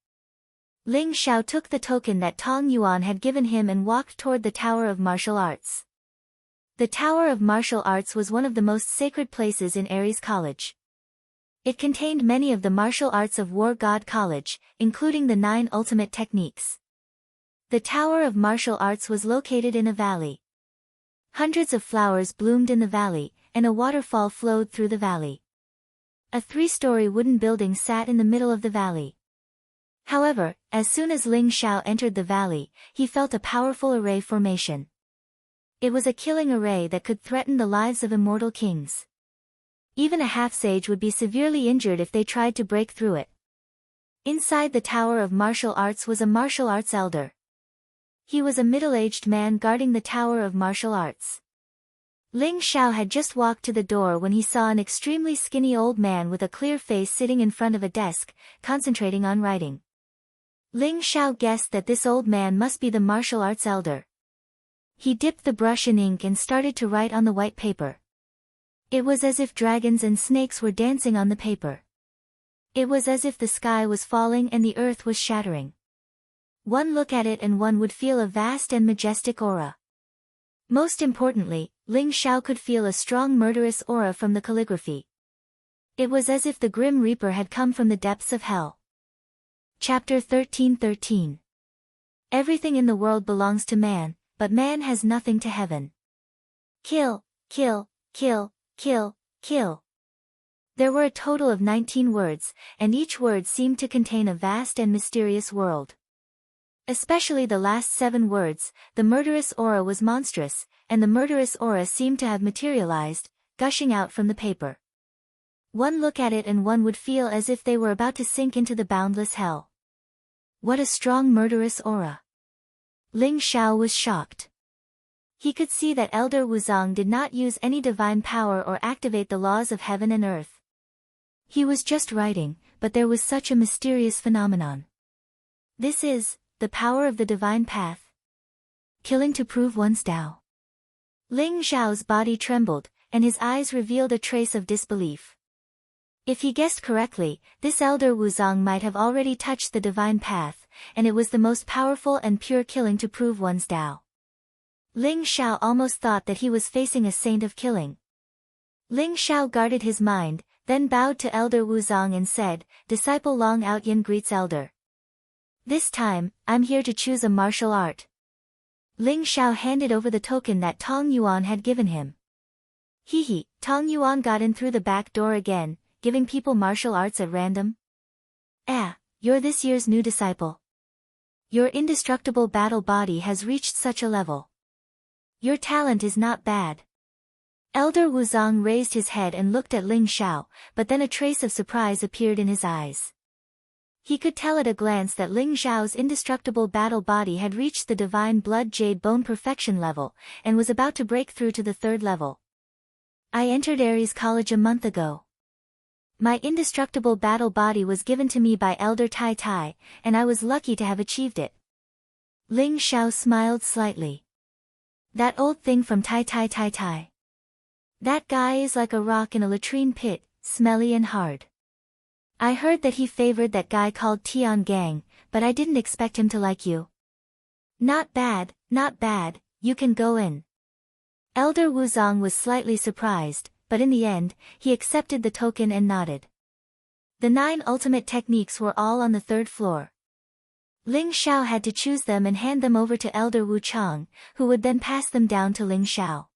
Ling Xiao took the token that Tong Yuan had given him and walked toward the Tower of Martial Arts. The Tower of Martial Arts was one of the most sacred places in Ares College. It contained many of the martial arts of War God College, including the 9 ultimate techniques. The Tower of Martial Arts was located in a valley. Hundreds of flowers bloomed in the valley, and a waterfall flowed through the valley. A 3-story wooden building sat in the middle of the valley. However, as soon as Ling Xiao entered the valley, he felt a powerful array formation. It was a killing array that could threaten the lives of immortal kings. Even a half-sage would be severely injured if they tried to break through it. Inside the Tower of Martial Arts was a martial arts elder. He was a middle-aged man guarding the Tower of Martial Arts. Ling Xiao had just walked to the door when he saw an extremely skinny old man with a clear face sitting in front of a desk, concentrating on writing. Ling Xiao guessed that this old man must be the martial arts elder. He dipped the brush in ink and started to write on the white paper. It was as if dragons and snakes were dancing on the paper. It was as if the sky was falling and the earth was shattering. One look at it and one would feel a vast and majestic aura. Most importantly, Ling Xiao could feel a strong murderous aura from the calligraphy. It was as if the Grim Reaper had come from the depths of hell. Chapter 13:13. Everything in the world belongs to man, but man has nothing to heaven. Kill, kill, kill, kill, kill. There were a total of 19 words, and each word seemed to contain a vast and mysterious world. Especially the last 7 words, the murderous aura was monstrous, and the murderous aura seemed to have materialized, gushing out from the paper. One look at it and one would feel as if they were about to sink into the boundless hell. What a strong murderous aura! Ling Xiao was shocked. He could see that Elder Wuzong did not use any divine power or activate the laws of heaven and earth. He was just writing, but there was such a mysterious phenomenon. This is the power of the divine path. Killing to prove one's Tao. Ling Xiao's body trembled, and his eyes revealed a trace of disbelief. If he guessed correctly, this Elder Wuzong might have already touched the divine path, and it was the most powerful and pure killing to prove one's Tao. Ling Xiao almost thought that he was facing a saint of killing. Ling Xiao guarded his mind, then bowed to Elder Wuzong and said, "Disciple Long Outyan greets Elder. This time, I'm here to choose a martial art." Ling Xiao handed over the token that Tong Yuan had given him. Tong Yuan got in through the back door again, giving people martial arts at random. You're this year's new disciple. Your indestructible battle body has reached such a level. Your talent is not bad. Elder Wuzong raised his head and looked at Ling Xiao, but then a trace of surprise appeared in his eyes. He could tell at a glance that Ling Xiao's indestructible battle body had reached the divine blood jade bone perfection level, and was about to break through to the 3rd level. I entered Ares College a month ago. My indestructible battle body was given to me by Elder Tai Tai, and I was lucky to have achieved it. Ling Xiao smiled slightly. That old thing from Tai Tai. That guy is like a rock in a latrine pit, smelly and hard. I heard that he favored that guy called Tian Gang, but I didn't expect him to like you. Not bad, you can go in. Elder Wuzong was slightly surprised, but in the end, he accepted the token and nodded. The 9 ultimate techniques were all on the 3rd floor. Ling Xiao had to choose them and hand them over to Elder Wu Chang, who would then pass them down to Ling Xiao.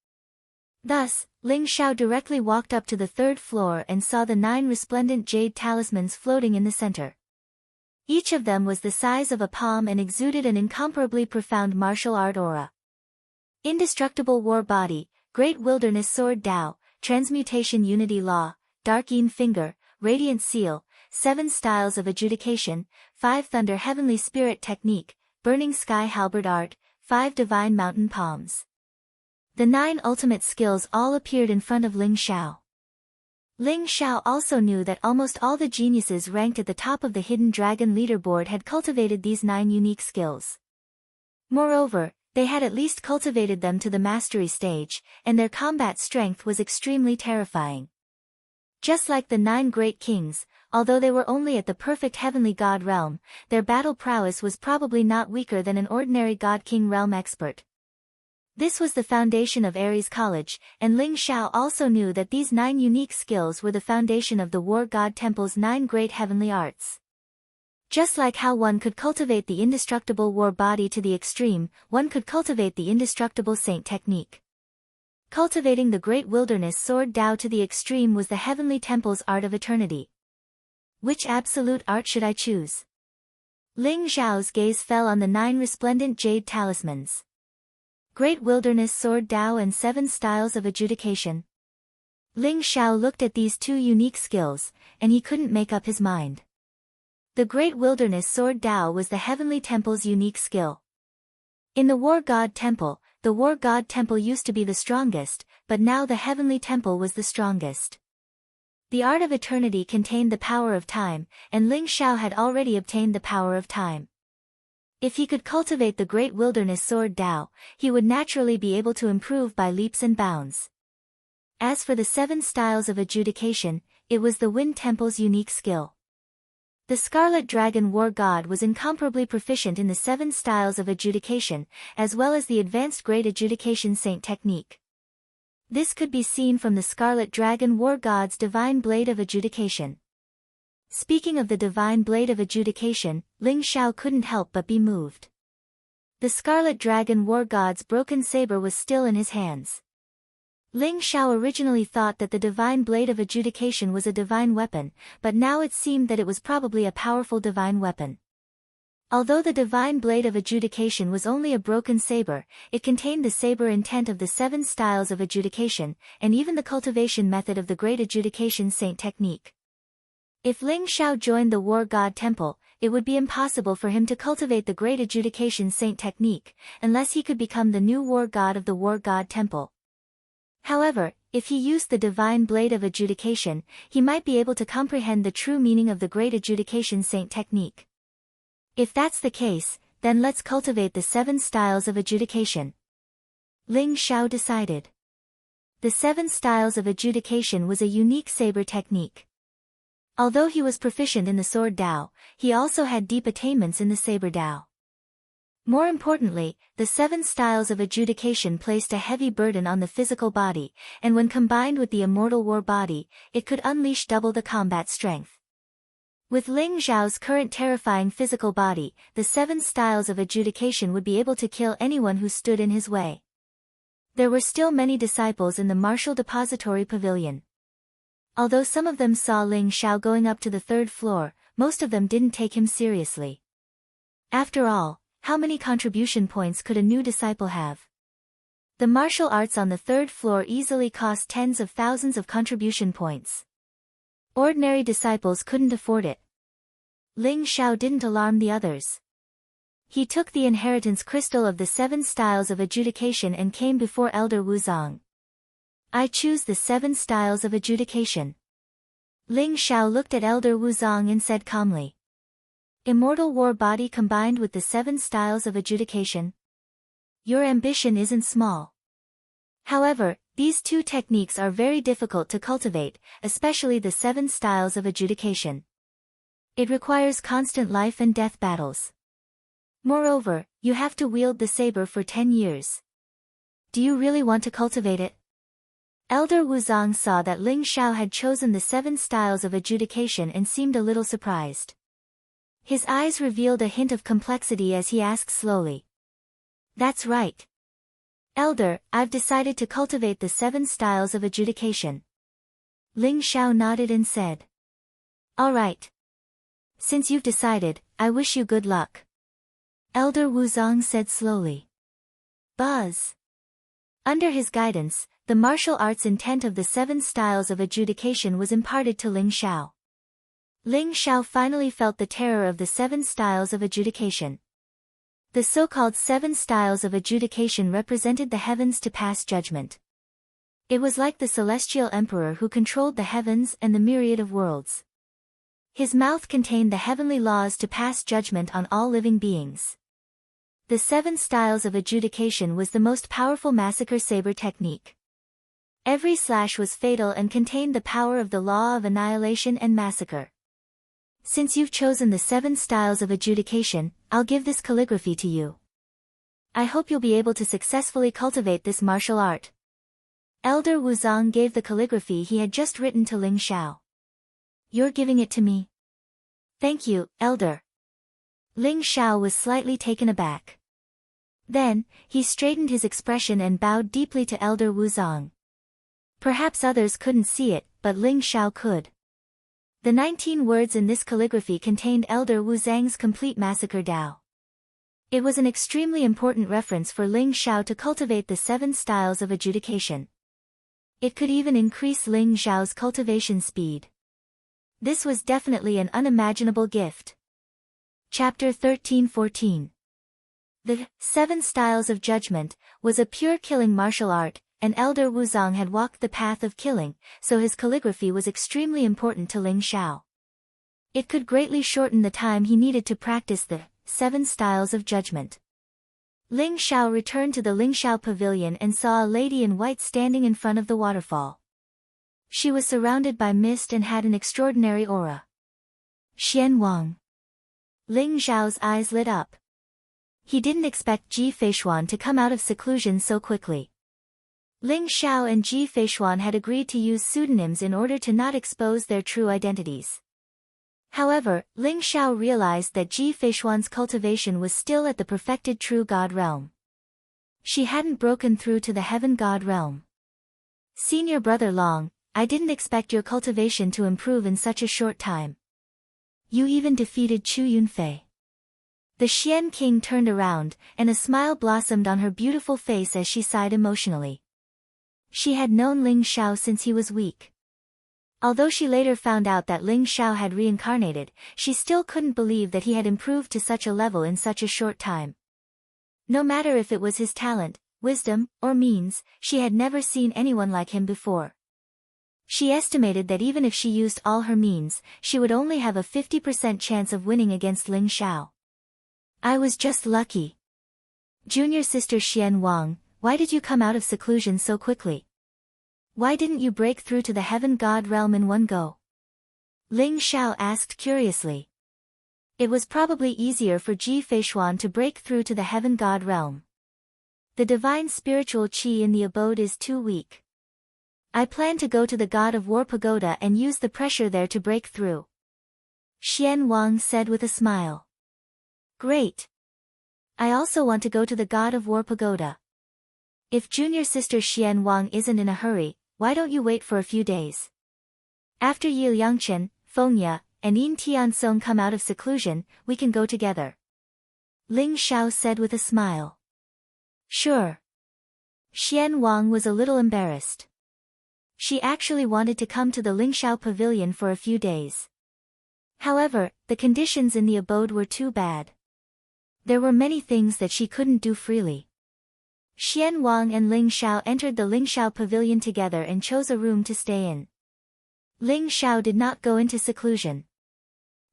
Thus, Ling Xiao directly walked up to the 3rd floor and saw the 9 resplendent jade talismans floating in the center. Each of them was the size of a palm and exuded an incomparably profound martial art aura. Indestructible War Body, Great Wilderness Sword Tao, Transmutation Unity Law, Dark Yin Finger, Radiant Seal, 7 Styles of Adjudication, 5 Thunder Heavenly Spirit Technique, Burning Sky Halberd Art, 5 Divine Mountain Palms. The 9 ultimate skills all appeared in front of Ling Xiao. Ling Xiao also knew that almost all the geniuses ranked at the top of the Hidden Dragon leaderboard had cultivated these 9 unique skills. Moreover, they had at least cultivated them to the mastery stage, and their combat strength was extremely terrifying. Just like the 9 great kings, although they were only at the perfect heavenly god realm, their battle prowess was probably not weaker than an ordinary god-king realm expert. This was the foundation of Ares College, and Ling Xiao also knew that these 9 unique skills were the foundation of the War God Temple's 9 great heavenly arts. Just like how one could cultivate the indestructible war body to the extreme, one could cultivate the indestructible saint technique. Cultivating the great wilderness sword Dao to the extreme was the heavenly temple's art of eternity. Which absolute art should I choose? Ling Xiao's gaze fell on the 9 resplendent jade talismans. Great Wilderness Sword Dao and 7 Styles of Adjudication. Ling Xiao looked at these 2 unique skills, and he couldn't make up his mind. The Great Wilderness Sword Dao was the Heavenly Temple's unique skill. In the War God Temple, the War God Temple used to be the strongest, but now the Heavenly Temple was the strongest. The Art of Eternity contained the power of time, and Ling Xiao had already obtained the power of time. If he could cultivate the Great Wilderness Sword Dao, he would naturally be able to improve by leaps and bounds. As for the 7 Styles of Adjudication, it was the Wind Temple's unique skill. The Scarlet Dragon War God was incomparably proficient in the 7 Styles of Adjudication, as well as the Advanced Great Adjudication Saint technique. This could be seen from the Scarlet Dragon War God's Divine Blade of Adjudication. Speaking of the Divine Blade of Adjudication, Ling Xiao couldn't help but be moved. The Scarlet Dragon War God's broken saber was still in his hands. Ling Xiao originally thought that the Divine Blade of Adjudication was a divine weapon, but now it seemed that it was probably a powerful divine weapon. Although the Divine Blade of Adjudication was only a broken saber, it contained the saber intent of the 7 Styles of Adjudication, and even the cultivation method of the Great Adjudication Saint technique. If Ling Xiao joined the War God Temple, it would be impossible for him to cultivate the Great Adjudication Saint technique, unless he could become the new War God of the War God Temple. However, if he used the Divine Blade of Adjudication, he might be able to comprehend the true meaning of the Great Adjudication Saint technique. If that's the case, then let's cultivate the 7 Styles of Adjudication. Ling Xiao decided. The 7 Styles of Adjudication was a unique saber technique. Although he was proficient in the Sword Dao, he also had deep attainments in the Saber Dao. More importantly, the 7 Styles of Adjudication placed a heavy burden on the physical body, and when combined with the immortal war body, it could unleash double the combat strength. With Ling Xiao's current terrifying physical body, the 7 Styles of Adjudication would be able to kill anyone who stood in his way. There were still many disciples in the Martial Depository Pavilion. Although some of them saw Ling Xiao going up to the 3rd floor, most of them didn't take him seriously. After all, how many contribution points could a new disciple have? The martial arts on the 3rd floor easily cost tens of thousands of contribution points. Ordinary disciples couldn't afford it. Ling Xiao didn't alarm the others. He took the inheritance crystal of the 7 Styles of Adjudication and came before Elder Wuzong. I choose the 7 Styles of Adjudication. Ling Xiao looked at Elder Wuzong and said calmly. Immortal war body combined with the 7 Styles of Adjudication. Your ambition isn't small. However, these 2 techniques are very difficult to cultivate, especially the 7 Styles of Adjudication. It requires constant life and death battles. Moreover, you have to wield the saber for 10 years. Do you really want to cultivate it? Elder Wuzong saw that Ling Xiao had chosen the 7 Styles of Adjudication and seemed a little surprised. His eyes revealed a hint of complexity as he asked slowly. That's right. Elder, I've decided to cultivate the 7 Styles of Adjudication. Ling Xiao nodded and said. All right. Since you've decided, I wish you good luck. Elder Wuzong said slowly. Buzz. Under his guidance, the martial arts intent of the 7 Styles of Adjudication was imparted to Ling Xiao. Ling Xiao finally felt the terror of the 7 Styles of Adjudication. The so-called 7 Styles of Adjudication represented the heavens to pass judgment. It was like the celestial emperor who controlled the heavens and the myriad of worlds. His mouth contained the heavenly laws to pass judgment on all living beings. The 7 styles of adjudication was the most powerful massacre saber technique. Every slash was fatal and contained the power of the law of annihilation and massacre. Since you've chosen the 7 styles of adjudication, I'll give this calligraphy to you. I hope you'll be able to successfully cultivate this martial art. Elder Wuzong gave the calligraphy he had just written to Ling Xiao. You're giving it to me? Thank you, Elder. Ling Xiao was slightly taken aback. Then, he straightened his expression and bowed deeply to Elder Wuzong. Perhaps others couldn't see it, but Ling Xiao could. The 19 words in this calligraphy contained Elder Wuzong's complete massacre Dao. It was an extremely important reference for Ling Xiao to cultivate the 7 styles of adjudication. It could even increase Ling Xiao's cultivation speed. This was definitely an unimaginable gift. Chapter 13-14. The 7 Styles of Judgment was a pure killing martial art, and Elder Wuzong had walked the path of killing, so his calligraphy was extremely important to Ling Xiao. It could greatly shorten the time he needed to practice the 7 Styles of Judgment. Ling Xiao returned to the Ling Xiao Pavilion and saw a lady in white standing in front of the waterfall. She was surrounded by mist and had an extraordinary aura. Xian Wang. Ling Xiao's eyes lit up. He didn't expect Ji Feishuan to come out of seclusion so quickly. Ling Xiao and Ji Feishuan had agreed to use pseudonyms in order to not expose their true identities. However, Ling Xiao realized that Ji Feishuan's cultivation was still at the perfected true God realm. She hadn't broken through to the heaven God realm. Senior brother Long, I didn't expect your cultivation to improve in such a short time. You even defeated Chu Yunfei. The Xian King turned around, and a smile blossomed on her beautiful face as she sighed emotionally. She had known Ling Xiao since he was weak. Although she later found out that Ling Xiao had reincarnated, she still couldn't believe that he had improved to such a level in such a short time. No matter if it was his talent, wisdom, or means, she had never seen anyone like him before. She estimated that even if she used all her means, she would only have a 50% chance of winning against Ling Xiao. I was just lucky. Junior sister Xian Wang, why did you come out of seclusion so quickly? Why didn't you break through to the heaven god realm in one go? Ling Xiao asked curiously. It was probably easier for Ji Feishuan to break through to the heaven god realm. The divine spiritual qi in the abode is too weak. I plan to go to the God of War Pagoda and use the pressure there to break through. Xian Wang said with a smile. Great. I also want to go to the God of War Pagoda. If junior sister Xian Wang isn't in a hurry, why don't you wait for a few days? After Yi Liangchen, Fengya, and Yin Tiansong come out of seclusion, we can go together. Ling Xiao said with a smile. Sure. Xian Wang was a little embarrassed. She actually wanted to come to the Ling Xiao Pavilion for a few days. However, the conditions in the abode were too bad. There were many things that she couldn't do freely. Xian Wang and Ling Xiao entered the Ling Xiao Pavilion together and chose a room to stay in. Ling Xiao did not go into seclusion.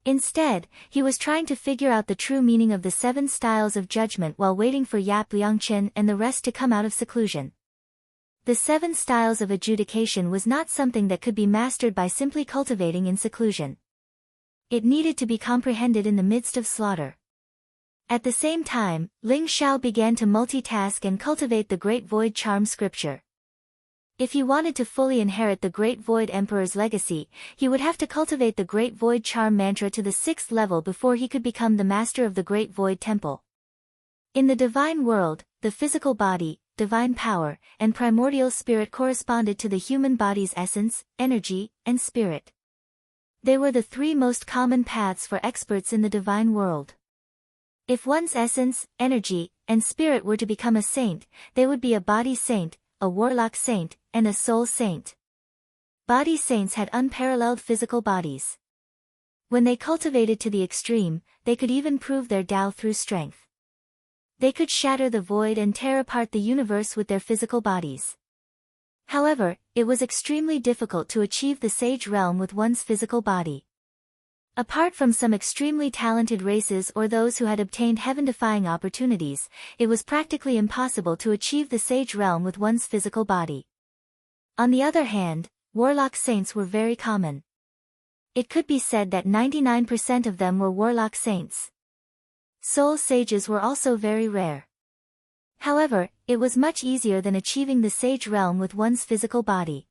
Instead, he was trying to figure out the true meaning of the 7 styles of judgment while waiting for Yap Liangchen and the rest to come out of seclusion. The 7 styles of adjudication was not something that could be mastered by simply cultivating in seclusion. It needed to be comprehended in the midst of slaughter. At the same time, Ling Xiao began to multitask and cultivate the Great Void Charm scripture. If he wanted to fully inherit the Great Void Emperor's legacy, he would have to cultivate the Great Void Charm mantra to the 6th level before he could become the master of the Great Void Temple. In the divine world, the physical body, divine power, and primordial spirit corresponded to the human body's essence, energy, and spirit. They were the 3 most common paths for experts in the divine world. If one's essence, energy, and spirit were to become a saint, they would be a body saint, a warlock saint, and a soul saint. Body saints had unparalleled physical bodies. When they cultivated to the extreme, they could even prove their Tao through strength. They could shatter the void and tear apart the universe with their physical bodies. However, it was extremely difficult to achieve the sage realm with one's physical body. Apart from some extremely talented races or those who had obtained heaven-defying opportunities, it was practically impossible to achieve the sage realm with one's physical body. On the other hand, warlock saints were very common. It could be said that 99% of them were warlock saints. Soul sages were also very rare. However, it was much easier than achieving the sage realm with one's physical body.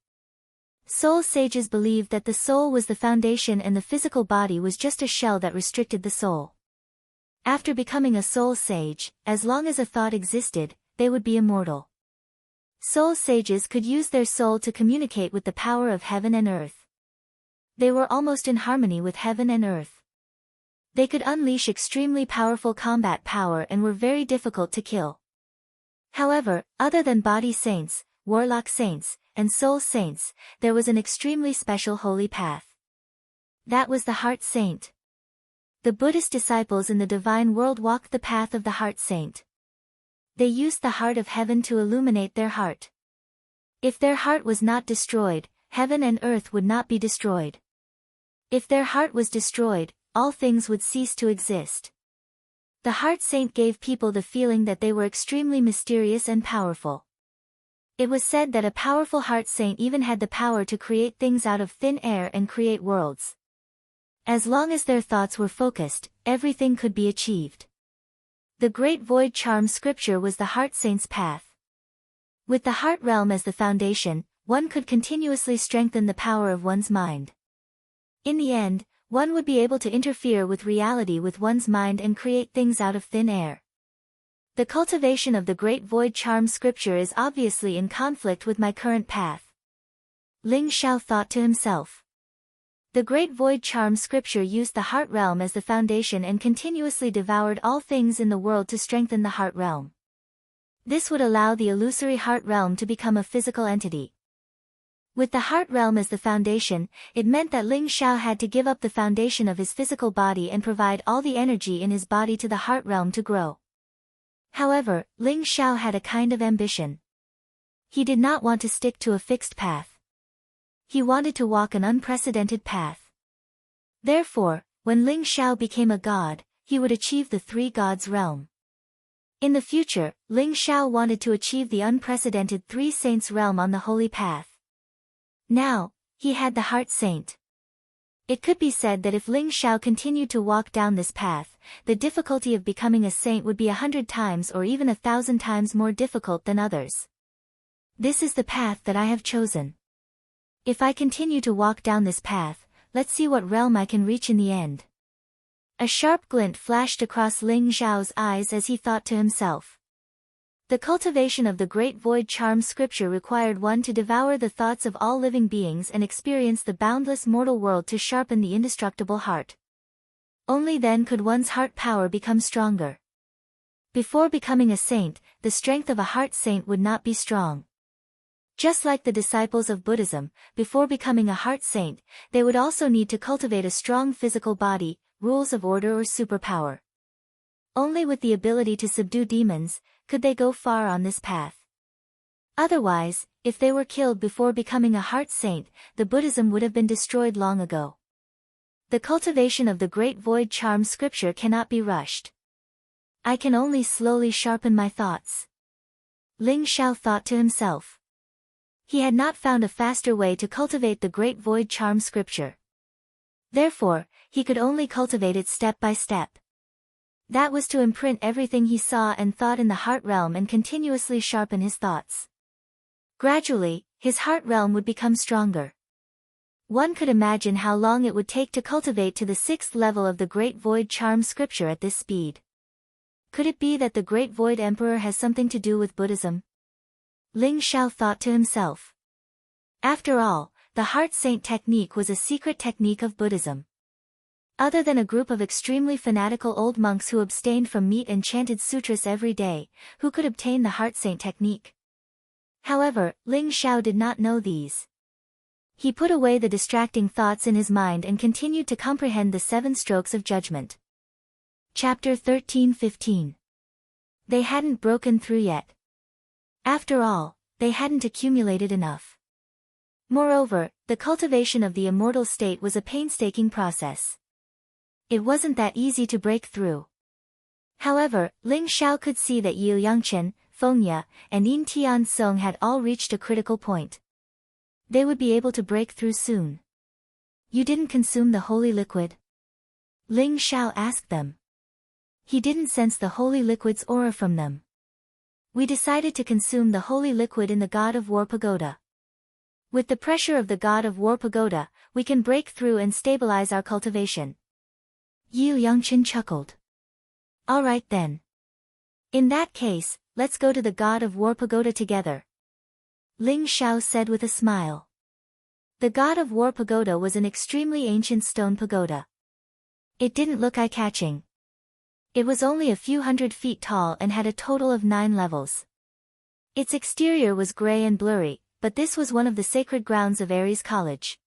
Soul sages believed that the soul was the foundation and the physical body was just a shell that restricted the soul. After becoming a soul sage, as long as a thought existed, they would be immortal. Soul sages could use their soul to communicate with the power of heaven and earth. They were almost in harmony with heaven and earth. They could unleash extremely powerful combat power and were very difficult to kill. However, other than body saints, warlock saints, and soul saints, there was an extremely special holy path. That was the heart saint. The Buddhist disciples in the divine world walked the path of the heart saint. They used the heart of heaven to illuminate their heart. If their heart was not destroyed, heaven and earth would not be destroyed. If their heart was destroyed, all things would cease to exist. The heart saint gave people the feeling that they were extremely mysterious and powerful. It was said that a powerful heart saint even had the power to create things out of thin air and create worlds. As long as their thoughts were focused, everything could be achieved. The Great Void Charm scripture was the heart saint's path. With the heart realm as the foundation, one could continuously strengthen the power of one's mind. In the end, one would be able to interfere with reality with one's mind and create things out of thin air. The cultivation of the Great Void Charm scripture is obviously in conflict with my current path. Ling Xiao thought to himself. The Great Void Charm scripture used the heart realm as the foundation and continuously devoured all things in the world to strengthen the heart realm. This would allow the illusory heart realm to become a physical entity. With the heart realm as the foundation, it meant that Ling Xiao had to give up the foundation of his physical body and provide all the energy in his body to the heart realm to grow. However, Ling Xiao had a kind of ambition. He did not want to stick to a fixed path. He wanted to walk an unprecedented path. Therefore, when Ling Xiao became a god, he would achieve the three gods realm. In the future, Ling Xiao wanted to achieve the unprecedented three saints realm on the holy path. Now, he had the heart saint. It could be said that if Ling Xiao continued to walk down this path, the difficulty of becoming a saint would be 100 times or even 1,000 times more difficult than others. This is the path that I have chosen. If I continue to walk down this path, let's see what realm I can reach in the end. A sharp glint flashed across Ling Xiao's eyes as he thought to himself. The cultivation of the Great Void Charm scripture required one to devour the thoughts of all living beings and experience the boundless mortal world to sharpen the indestructible heart. Only then could one's heart power become stronger. Before becoming a saint, the strength of a heart saint would not be strong. Just like the disciples of Buddhism, before becoming a heart saint, they would also need to cultivate a strong physical body, rules of order or superpower. Only with the ability to subdue demons, could they go far on this path. Otherwise, if they were killed before becoming a heart saint, the Buddhism would have been destroyed long ago. The cultivation of the Great Void Charm scripture cannot be rushed. I can only slowly sharpen my thoughts. Ling Xiao thought to himself. He had not found a faster way to cultivate the Great Void Charm scripture. Therefore, he could only cultivate it step by step. That was to imprint everything he saw and thought in the heart realm and continuously sharpen his thoughts. Gradually, his heart realm would become stronger. One could imagine how long it would take to cultivate to the 6th level of the Great Void Charm scripture at this speed. Could it be that the Great Void Emperor has something to do with Buddhism? Ling Xiao thought to himself. After all, the heart saint technique was a secret technique of Buddhism. Other than a group of extremely fanatical old monks who abstained from meat and chanted sutras every day, who could obtain the heart saint technique? However, Ling Xiao did not know these. He put away the distracting thoughts in his mind and continued to comprehend the 7 strokes of judgment. Chapter 13-15. They hadn't broken through yet. After all, they hadn't accumulated enough. Moreover, the cultivation of the immortal state was a painstaking process. It wasn't that easy to break through. However, Ling Xiao could see that Yu Yangchen, Feng Ye, and Yin Tian Song had all reached a critical point. They would be able to break through soon. You didn't consume the holy liquid? Ling Xiao asked them. He didn't sense the holy liquid's aura from them. We decided to consume the holy liquid in the God of War Pagoda. With the pressure of the God of War Pagoda, we can break through and stabilize our cultivation. Yu Yangchen chuckled. All right then. In that case, let's go to the God of War Pagoda together. Ling Xiao said with a smile. The God of War Pagoda was an extremely ancient stone pagoda. It didn't look eye-catching. It was only a few hundred feet tall and had a total of 9 levels. Its exterior was gray and blurry, but this was one of the sacred grounds of Ares College.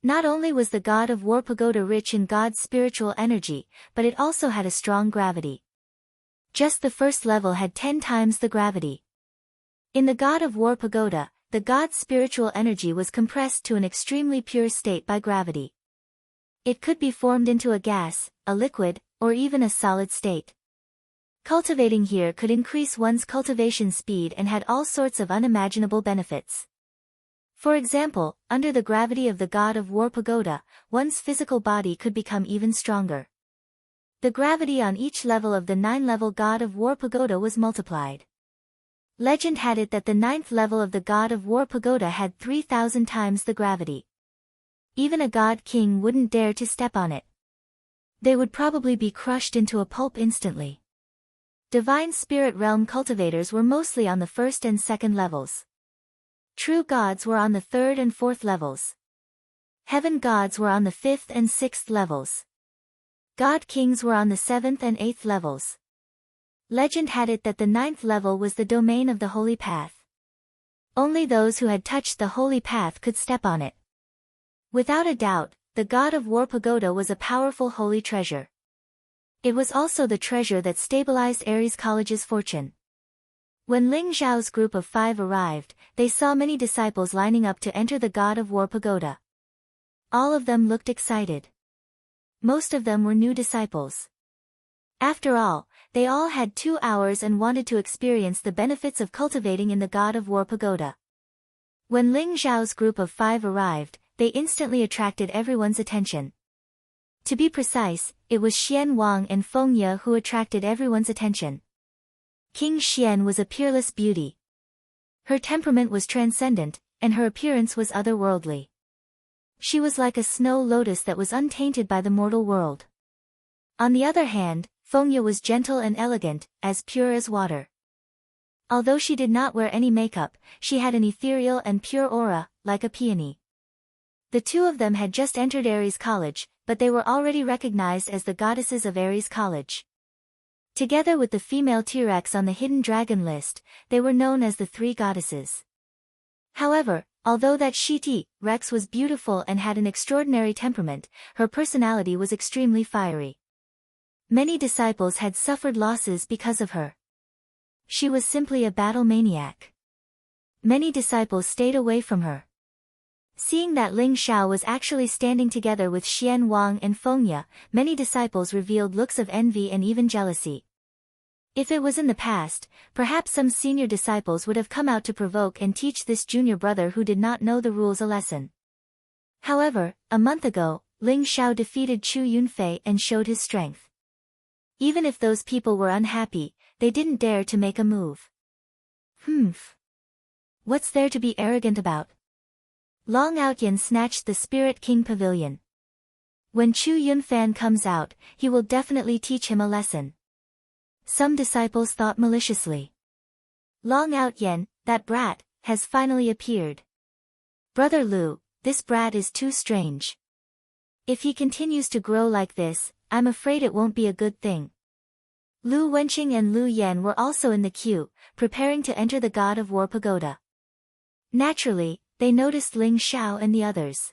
Not only was the God of War Pagoda rich in God's spiritual energy, but it also had a strong gravity. Just the first level had 10 times the gravity. In the God of War Pagoda, the God's spiritual energy was compressed to an extremely pure state by gravity. It could be formed into a gas, a liquid, or even a solid state. Cultivating here could increase one's cultivation speed and had all sorts of unimaginable benefits. For example, under the gravity of the God of War Pagoda, one's physical body could become even stronger. The gravity on each level of the 9-level God of War Pagoda was multiplied. Legend had it that the 9th level of the God of War Pagoda had 3,000 times the gravity. Even a God King wouldn't dare to step on it. They would probably be crushed into a pulp instantly. Divine Spirit Realm cultivators were mostly on the 1st and 2nd levels. True gods were on the 3rd and 4th levels. Heaven gods were on the 5th and 6th levels. God kings were on the 7th and 8th levels. Legend had it that the 9th level was the domain of the Holy Path. Only those who had touched the Holy Path could step on it. Without a doubt, the God of War Pagoda was a powerful holy treasure. It was also the treasure that stabilized Ares College's fortune. When Ling Zhao's group of 5 arrived, they saw many disciples lining up to enter the God of War Pagoda. All of them looked excited. Most of them were new disciples. After all, they all had 2 hours and wanted to experience the benefits of cultivating in the God of War Pagoda. When Ling Zhao's group of 5 arrived, they instantly attracted everyone's attention. To be precise, it was Xian Wang and Feng Ye who attracted everyone's attention. King Xian was a peerless beauty. Her temperament was transcendent, and her appearance was otherworldly. She was like a snow lotus that was untainted by the mortal world. On the other hand, Feng Ye was gentle and elegant, as pure as water. Although she did not wear any makeup, she had an ethereal and pure aura, like a peony. The 2 of them had just entered Ares College, but they were already recognized as the goddesses of Ares College. Together with the female T-Rex on the hidden dragon list, they were known as the 3 goddesses. However, although that T-Rex was beautiful and had an extraordinary temperament, her personality was extremely fiery. Many disciples had suffered losses because of her. She was simply a battle maniac. Many disciples stayed away from her. Seeing that Ling Xiao was actually standing together with Xian Wang and Feng Ye, many disciples revealed looks of envy and even jealousy. If it was in the past, perhaps some senior disciples would have come out to provoke and teach this junior brother who did not know the rules a lesson. However, a month ago, Ling Xiao defeated Chu Yunfei and showed his strength. Even if those people were unhappy, they didn't dare to make a move. What's there to be arrogant about? Long Outyan snatched the Spirit King Pavilion. When Chu Yunfan comes out, he will definitely teach him a lesson. Some disciples thought maliciously. Long Outyan, that brat, has finally appeared. Brother Lu, this brat is too strange. If he continues to grow like this, I'm afraid it won't be a good thing. Lu Wenqing and Lu Yan were also in the queue, preparing to enter the God of War Pagoda. Naturally, they noticed Ling Xiao and the others.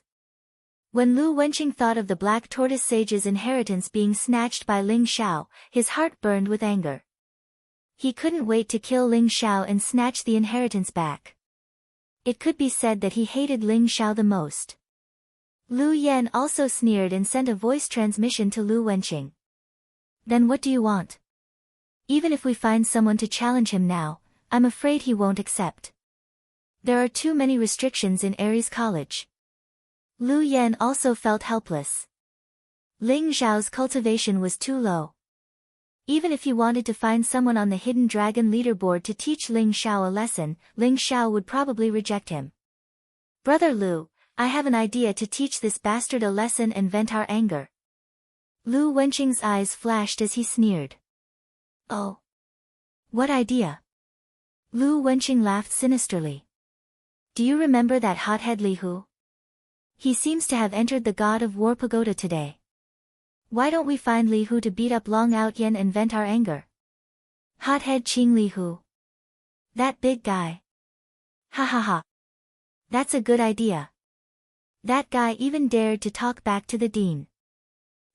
When Lu Wenqing thought of the Black Tortoise Sage's inheritance being snatched by Ling Xiao, his heart burned with anger. He couldn't wait to kill Ling Xiao and snatch the inheritance back. It could be said that he hated Ling Xiao the most. Lu Yan also sneered and sent a voice transmission to Lu Wenqing. Then what do you want? Even if we find someone to challenge him now, I'm afraid he won't accept. There are too many restrictions in Aries College. Lu Yan also felt helpless. Ling Xiao's cultivation was too low. Even if he wanted to find someone on the Hidden Dragon leaderboard to teach Ling Xiao a lesson, Ling Xiao would probably reject him. Brother Lu, I have an idea to teach this bastard a lesson and vent our anger. Lu Wenqing's eyes flashed as he sneered. Oh. What idea? Lu Wenqing laughed sinisterly. Do you remember that hothead Li Hu? He seems to have entered the God of War pagoda today. Why don't we find Li Hu to beat up Long Outyen and vent our anger? Hothead Qing Li Hu. That big guy. Ha ha ha. That's a good idea. That guy even dared to talk back to the dean.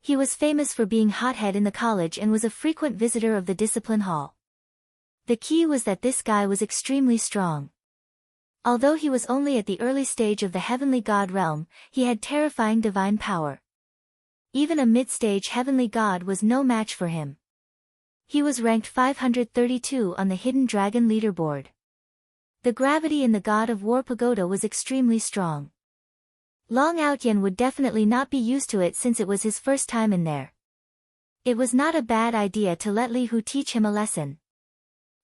He was famous for being hothead in the college and was a frequent visitor of the discipline hall. The key was that this guy was extremely strong. Although he was only at the early stage of the heavenly god realm, he had terrifying divine power. Even a mid-stage heavenly god was no match for him. He was ranked 532 on the Hidden Dragon leaderboard. The gravity in the God of War pagoda was extremely strong. Long Outyen would definitely not be used to it since it was his first time in there. It was not a bad idea to let Li Hu teach him a lesson.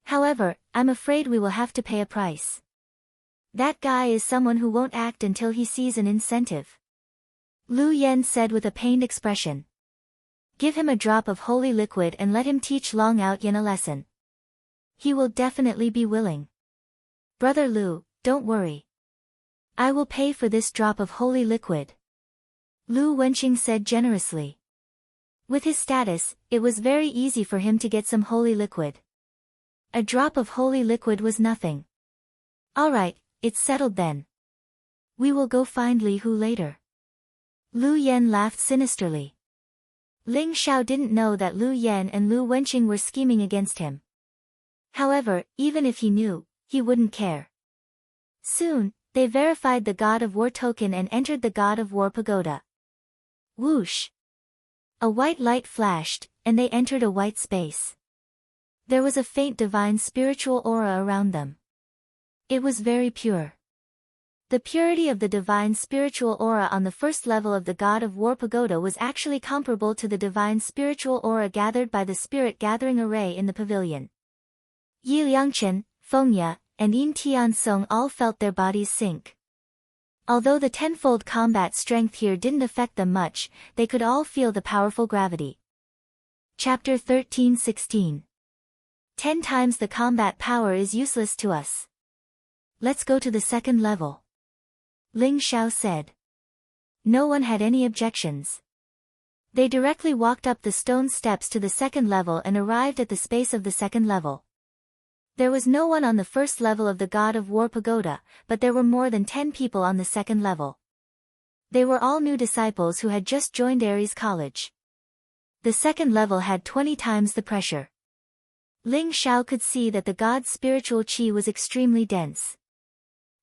However, I'm afraid we will have to pay a price. That guy is someone who won't act until he sees an incentive. Lu Yan said with a pained expression. Give him a drop of holy liquid and let him teach Long Outyen a lesson. He will definitely be willing. Brother Lu, don't worry. I will pay for this drop of holy liquid. Lu Wenqing said generously. With his status, it was very easy for him to get some holy liquid. A drop of holy liquid was nothing. Alright, it's settled then. We will go find Li Hu later. Lu Yan laughed sinisterly. Ling Xiao didn't know that Lu Yan and Lu Wenqing were scheming against him. However, even if he knew, he wouldn't care. Soon, they verified the God of War token and entered the God of War pagoda. Whoosh! A white light flashed, and they entered a white space. There was a faint divine spiritual aura around them. It was very pure. The purity of the divine spiritual aura on the first level of the God of War pagoda was actually comparable to the divine spiritual aura gathered by the spirit gathering array in the pavilion. Yi Liangchen, Fengya, and Yin Tiansong all felt their bodies sink. Although the tenfold combat strength here didn't affect them much, they could all feel the powerful gravity. Chapter 13:16. 10 times the combat power is useless to us. Let's go to the second level. Ling Xiao said. No one had any objections. They directly walked up the stone steps to the second level and arrived at the space of the second level. There was no one on the first level of the God of War pagoda, but there were more than 10 people on the second level. They were all new disciples who had just joined Aries College. The second level had 20 times the pressure. Ling Xiao could see that the god's spiritual qi was extremely dense.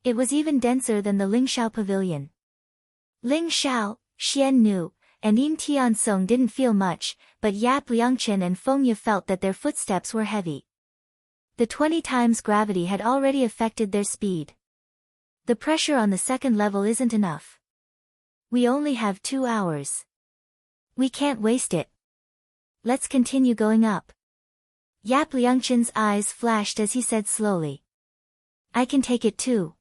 It was even denser than the Ling Xiao pavilion. Ling Xiao, Xian Nu, and Yin Tiansong didn't feel much, but Yap Liangchen and Fengya felt that their footsteps were heavy. The 20 times gravity had already affected their speed. The pressure on the second level isn't enough. We only have 2 hours. We can't waste it. Let's continue going up. Yap Liangchen's eyes flashed as he said slowly. I can take it too.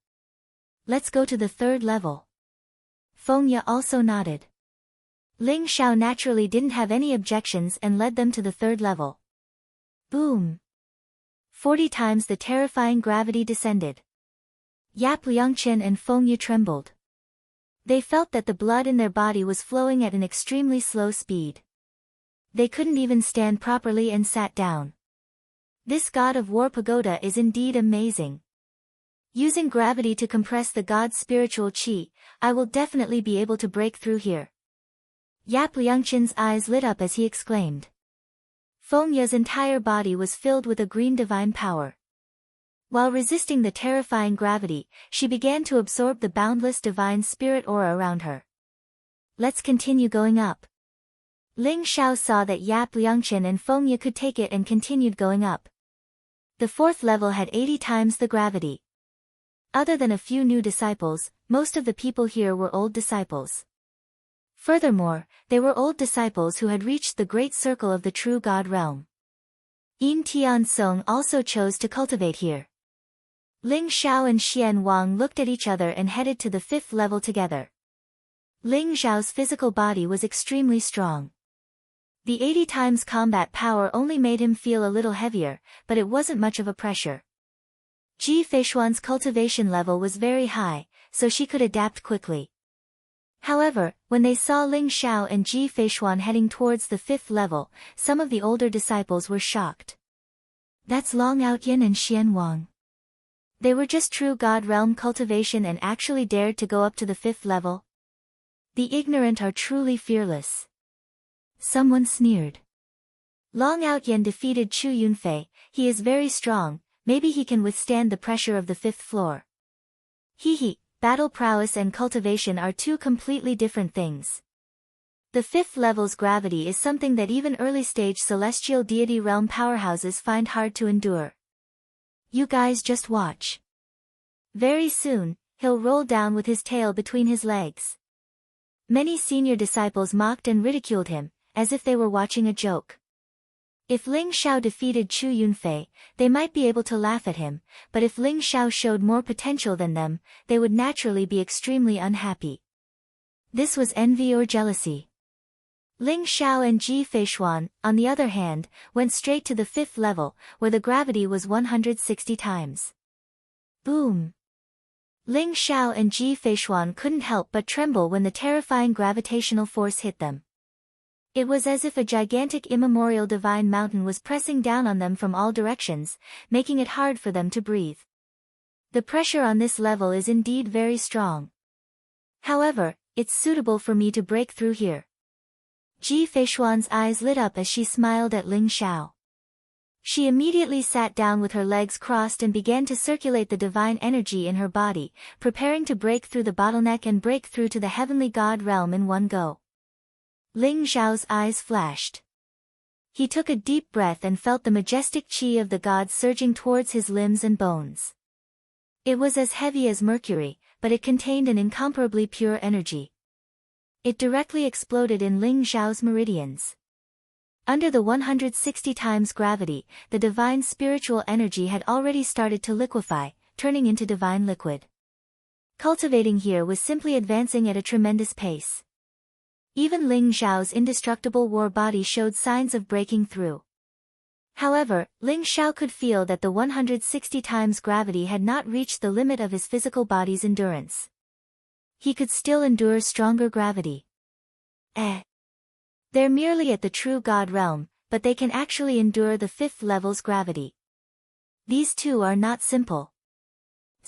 Let's go to the third level. Fengya also nodded. Ling Xiao naturally didn't have any objections and led them to the third level. Boom! 40 times the terrifying gravity descended. Yap Liangchen and Fengya trembled. They felt that the blood in their body was flowing at an extremely slow speed. They couldn't even stand properly and sat down. This God of War pagoda is indeed amazing. Using gravity to compress the god's spiritual qi, I will definitely be able to break through here. Yap Liangchen's eyes lit up as he exclaimed. Feng Ye's entire body was filled with a green divine power. While resisting the terrifying gravity, she began to absorb the boundless divine spirit aura around her. Let's continue going up. Ling Xiao saw that Yap Liangchen and Feng Ye could take it and continued going up. The fourth level had 80 times the gravity. Other than a few new disciples, most of the people here were old disciples. Furthermore, they were old disciples who had reached the great circle of the true God realm. Yin Tian-sung also chose to cultivate here. Ling Xiao and Xian Wang looked at each other and headed to the fifth level together. Ling Xiao's physical body was extremely strong. The 80 times combat power only made him feel a little heavier, but it wasn't much of a pressure. Ji Feishuan's cultivation level was very high, so she could adapt quickly. However, when they saw Ling Xiao and Ji Feishuan heading towards the fifth level, some of the older disciples were shocked. That's Long Outyin and Xian Wang. They were just true God realm cultivation and actually dared to go up to the fifth level. The ignorant are truly fearless. Someone sneered. Long Outyin defeated Chu Yunfei. He is very strong, maybe he can withstand the pressure of the fifth floor. Hee. Battle prowess and cultivation are two completely different things. The fifth level's gravity is something that even early-stage celestial deity realm powerhouses find hard to endure. You guys just watch. Very soon, he'll roll down with his tail between his legs. Many senior disciples mocked and ridiculed him, as if they were watching a joke. If Ling Xiao defeated Chu Yunfei, they might be able to laugh at him, but if Ling Xiao showed more potential than them, they would naturally be extremely unhappy. This was envy or jealousy. Ling Xiao and Ji Feishuan, on the other hand, went straight to the fifth level, where the gravity was 160 times. Boom! Ling Xiao and Ji Feishuan couldn't help but tremble when the terrifying gravitational force hit them. It was as if a gigantic immemorial divine mountain was pressing down on them from all directions, making it hard for them to breathe. The pressure on this level is indeed very strong. However, it's suitable for me to break through here. Ji Feishuan's eyes lit up as she smiled at Ling Xiao. She immediately sat down with her legs crossed and began to circulate the divine energy in her body, preparing to break through the bottleneck and break through to the heavenly God realm in one go. Ling Xiao's eyes flashed. He took a deep breath and felt the majestic qi of the gods surging towards his limbs and bones. It was as heavy as mercury, but it contained an incomparably pure energy. It directly exploded in Ling Xiao's meridians. Under the 160 times gravity, the divine spiritual energy had already started to liquefy, turning into divine liquid. Cultivating here was simply advancing at a tremendous pace. Even Ling Xiao's indestructible war body showed signs of breaking through. However, Ling Xiao could feel that the 160 times gravity had not reached the limit of his physical body's endurance. He could still endure stronger gravity. They're merely at the true God realm, but they can actually endure the fifth level's gravity. These two are not simple.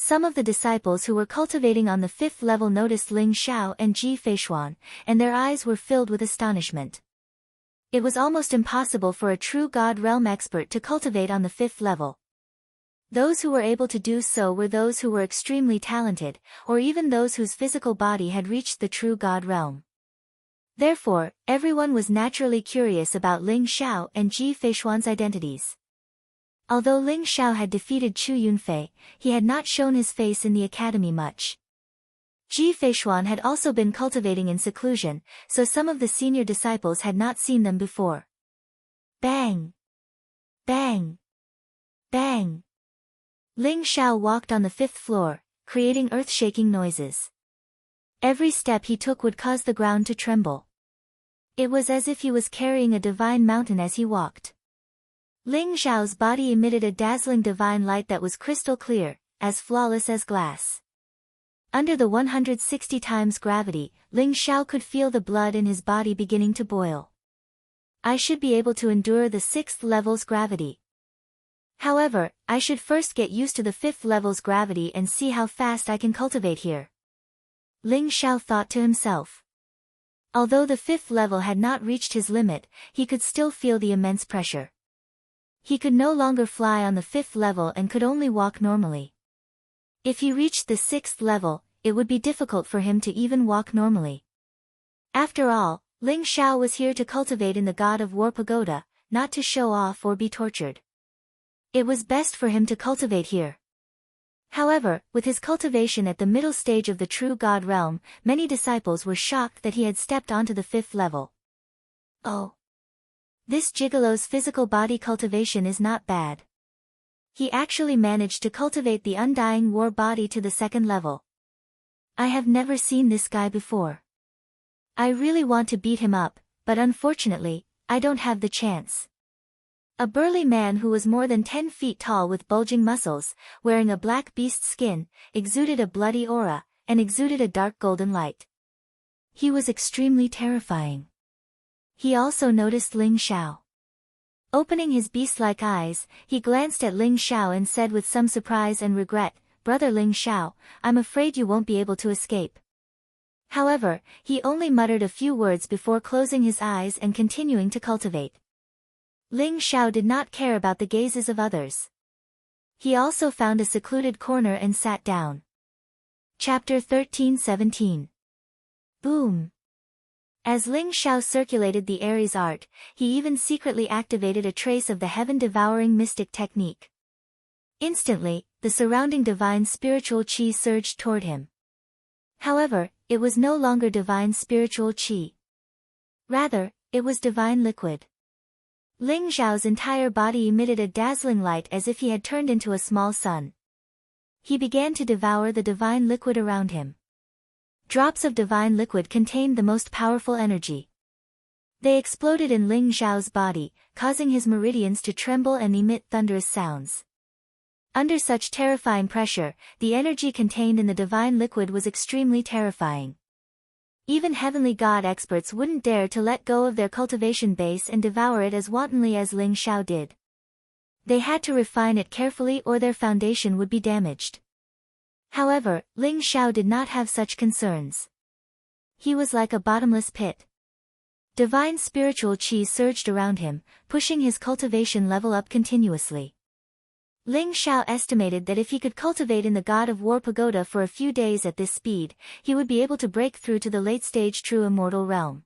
Some of the disciples who were cultivating on the fifth level noticed Ling Xiao and Ji Feishuan, and their eyes were filled with astonishment. It was almost impossible for a true God realm expert to cultivate on the fifth level. Those who were able to do so were those who were extremely talented, or even those whose physical body had reached the true God realm. Therefore, everyone was naturally curious about Ling Xiao and Ji Feishuan's identities. Although Ling Xiao had defeated Chu Yunfei, he had not shown his face in the academy much. Ji Feishuan had also been cultivating in seclusion, so some of the senior disciples had not seen them before. Bang! Bang! Bang! Ling Xiao walked on the fifth floor, creating earth-shaking noises. Every step he took would cause the ground to tremble. It was as if he was carrying a divine mountain as he walked. Ling Xiao's body emitted a dazzling divine light that was crystal clear, as flawless as glass. Under the 160 times gravity, Ling Xiao could feel the blood in his body beginning to boil. I should be able to endure the sixth level's gravity. However, I should first get used to the fifth level's gravity and see how fast I can cultivate here. Ling Xiao thought to himself. Although the 5th level had not reached his limit, he could still feel the immense pressure. He could no longer fly on the 5th level and could only walk normally. If he reached the 6th level, it would be difficult for him to even walk normally. After all, Ling Xiao was here to cultivate in the God of War pagoda, not to show off or be tortured. It was best for him to cultivate here. However, with his cultivation at the middle stage of the true God realm, many disciples were shocked that he had stepped onto the 5th level. Oh! This gigolo's physical body cultivation is not bad. He actually managed to cultivate the undying war body to the 2nd level. I have never seen this guy before. I really want to beat him up, but unfortunately, I don't have the chance. A burly man who was more than 10 feet tall with bulging muscles, wearing a black beast skin, exuded a bloody aura, and exuded a dark golden light. He was extremely terrifying. He also noticed Ling Xiao. Opening his beast-like eyes, he glanced at Ling Xiao and said with some surprise and regret, "Brother Ling Xiao, I'm afraid you won't be able to escape." However, he only muttered a few words before closing his eyes and continuing to cultivate. Ling Xiao did not care about the gazes of others. He also found a secluded corner and sat down. Chapter 13-17. Boom! As Ling Xiao circulated the Aries art, he even secretly activated a trace of the heaven-devouring mystic technique. Instantly, the surrounding divine spiritual qi surged toward him. However, it was no longer divine spiritual qi. Rather, it was divine liquid. Ling Xiao's entire body emitted a dazzling light as if he had turned into a small sun. He began to devour the divine liquid around him. Drops of divine liquid contained the most powerful energy. They exploded in Ling Xiao's body, causing his meridians to tremble and emit thunderous sounds. Under such terrifying pressure, the energy contained in the divine liquid was extremely terrifying. Even heavenly god experts wouldn't dare to let go of their cultivation base and devour it as wantonly as Ling Xiao did. They had to refine it carefully or their foundation would be damaged. However, Ling Xiao did not have such concerns. He was like a bottomless pit. Divine spiritual qi surged around him, pushing his cultivation level up continuously. Ling Xiao estimated that if he could cultivate in the God of War pagoda for a few days at this speed, he would be able to break through to the late-stage true immortal realm.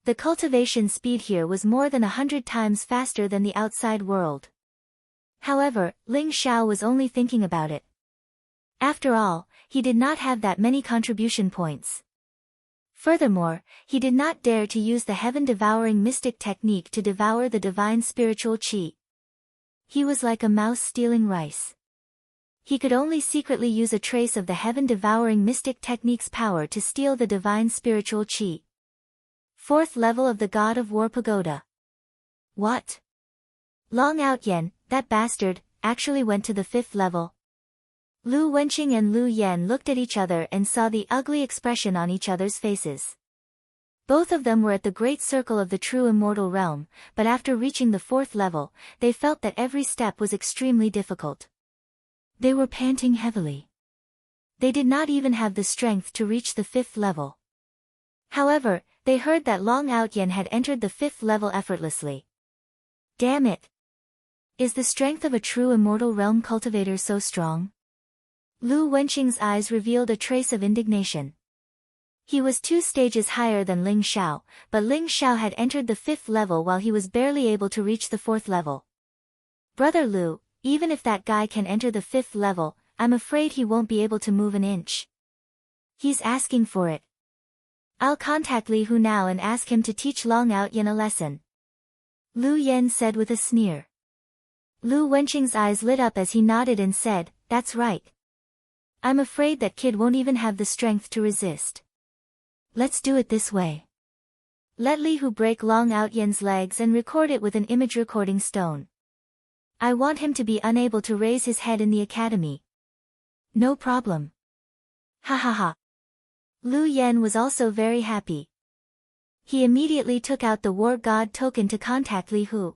The cultivation speed here was more than 100 times faster than the outside world. However, Ling Xiao was only thinking about it. After all, he did not have that many contribution points. Furthermore, he did not dare to use the heaven-devouring mystic technique to devour the divine spiritual qi. He was like a mouse stealing rice. He could only secretly use a trace of the heaven-devouring mystic technique's power to steal the divine spiritual qi. 4th level of the God of War pagoda. What? Long Outyen, that bastard, actually went to the 5th level. Lu Wenqing and Lu Yan looked at each other and saw the ugly expression on each other's faces. Both of them were at the great circle of the true immortal realm, but after reaching the 4th level, they felt that every step was extremely difficult. They were panting heavily. They did not even have the strength to reach the 5th level. However, they heard that Long Outyen had entered the 5th level effortlessly. Damn it! Is the strength of a true immortal realm cultivator so strong? Lu Wenqing's eyes revealed a trace of indignation. He was 2 stages higher than Ling Xiao, but Ling Xiao had entered the 5th level while he was barely able to reach the 4th level. Brother Lu, even if that guy can enter the 5th level, I'm afraid he won't be able to move an inch. He's asking for it. I'll contact Li Hu now and ask him to teach Long Outyen a lesson. Lu Yan said with a sneer. Lu Wenqing's eyes lit up as he nodded and said, "That's right. I'm afraid that kid won't even have the strength to resist. Let's do it this way. Let Li Hu break Long Outyen's legs and record it with an image recording stone. I want him to be unable to raise his head in the academy." No problem. Ha ha ha. Lu Yan was also very happy. He immediately took out the War God token to contact Li Hu.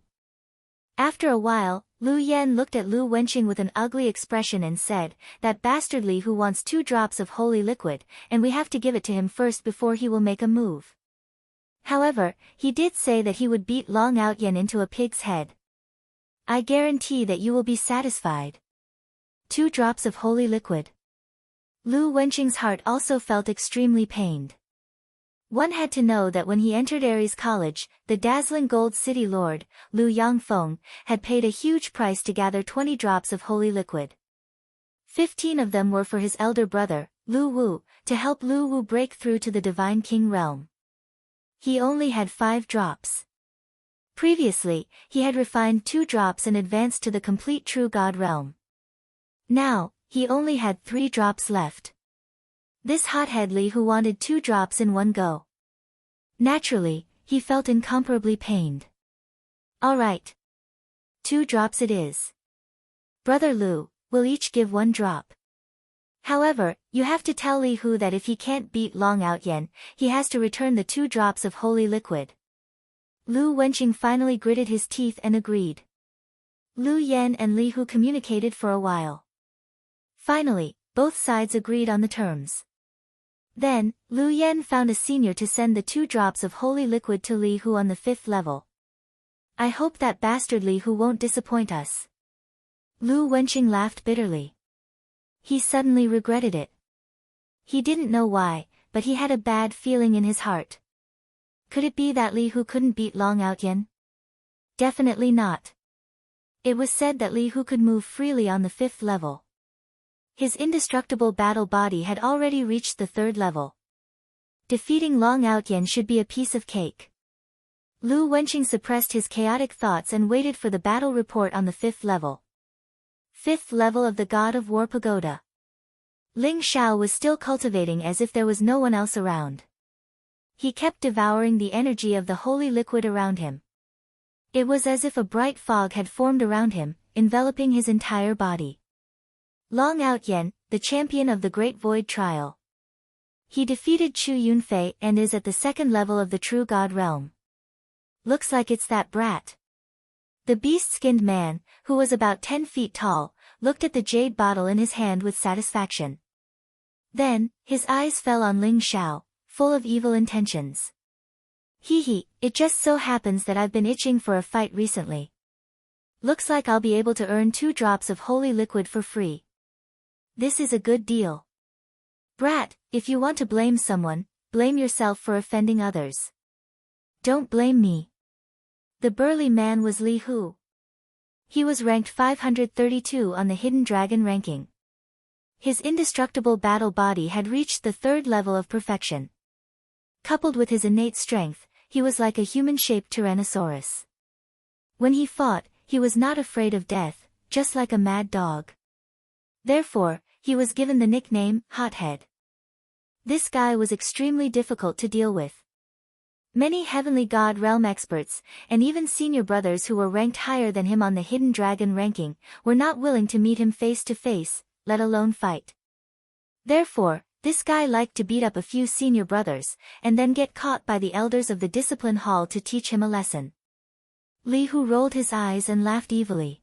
After a while, Lu Yan looked at Lu Wenqing with an ugly expression and said, "That bastard Li Hu wants 2 drops of holy liquid, and we have to give it to him first before he will make a move." However, he did say that he would beat Long Outyen into a pig's head. I guarantee that you will be satisfied. 2 drops of holy liquid. Lu Wenqing's heart also felt extremely pained. One had to know that when he entered Aries College, the dazzling gold city lord, Lu Yangfeng, had paid a huge price to gather 20 drops of holy liquid. 15 of them were for his elder brother, Lu Wu, to help Lu Wu break through to the Divine King realm. He only had 5 drops. Previously, he had refined 2 drops and advanced to the complete true God realm. Now, he only had 3 drops left. This hothead Li Hu wanted 2 drops in one go. Naturally, he felt incomparably pained. All right. 2 drops it is. Brother Lu, we'll each give 1 drop. However, you have to tell Li Hu that if he can't beat Long Outyen, he has to return the 2 drops of holy liquid. Lu Wenqing finally gritted his teeth and agreed. Lu Yan and Li Hu communicated for a while. Finally, both sides agreed on the terms. Then, Lu Yan found a senior to send the 2 drops of holy liquid to Li Hu on the 5th level. I hope that bastard Li Hu won't disappoint us. Lu Wenqing laughed bitterly. He suddenly regretted it. He didn't know why, but he had a bad feeling in his heart. Could it be that Li Hu couldn't beat Long Outyen? Definitely not. It was said that Li Hu could move freely on the 5th level. His indestructible battle body had already reached the 3rd level. Defeating Long Outyen should be a piece of cake. Lu Wenqing suppressed his chaotic thoughts and waited for the battle report on the 5th level. 5th level of the God of War Pagoda. Ling Xiao was still cultivating as if there was no one else around. He kept devouring the energy of the holy liquid around him. It was as if a bright fog had formed around him, enveloping his entire body. Long Outyen, the champion of the Great Void Trial. He defeated Chu Yunfei and is at the 2nd level of the True God realm. Looks like it's that brat. The beast-skinned man, who was about 10 feet tall, looked at the jade bottle in his hand with satisfaction. Then, his eyes fell on Ling Xiao, full of evil intentions. Hee, it just so happens that I've been itching for a fight recently. Looks like I'll be able to earn 2 drops of holy liquid for free. This is a good deal. Brat, if you want to blame someone, blame yourself for offending others. Don't blame me. The burly man was Li Hu. He was ranked 532 on the Hidden Dragon ranking. His indestructible battle body had reached the 3rd level of perfection. Coupled with his innate strength, he was like a human-shaped Tyrannosaurus. When he fought, he was not afraid of death, just like a mad dog. Therefore, he was given the nickname, Hothead. This guy was extremely difficult to deal with. Many Heavenly God realm experts, and even senior brothers who were ranked higher than him on the Hidden Dragon ranking, were not willing to meet him face to face, let alone fight. Therefore, this guy liked to beat up a few senior brothers, and then get caught by the elders of the Discipline Hall to teach him a lesson. Li Hu rolled his eyes and laughed evilly.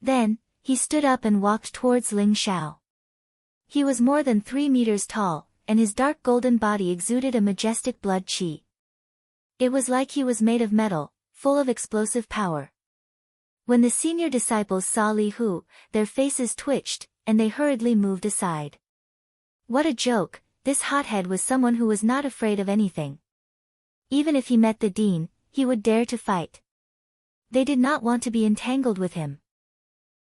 Then, he stood up and walked towards Ling Xiao. He was more than 3 meters tall, and his dark golden body exuded a majestic blood qi. It was like he was made of metal, full of explosive power. When the senior disciples saw Li Hu, their faces twitched, and they hurriedly moved aside. What a joke, this hothead was someone who was not afraid of anything. Even if he met the dean, he would dare to fight. They did not want to be entangled with him.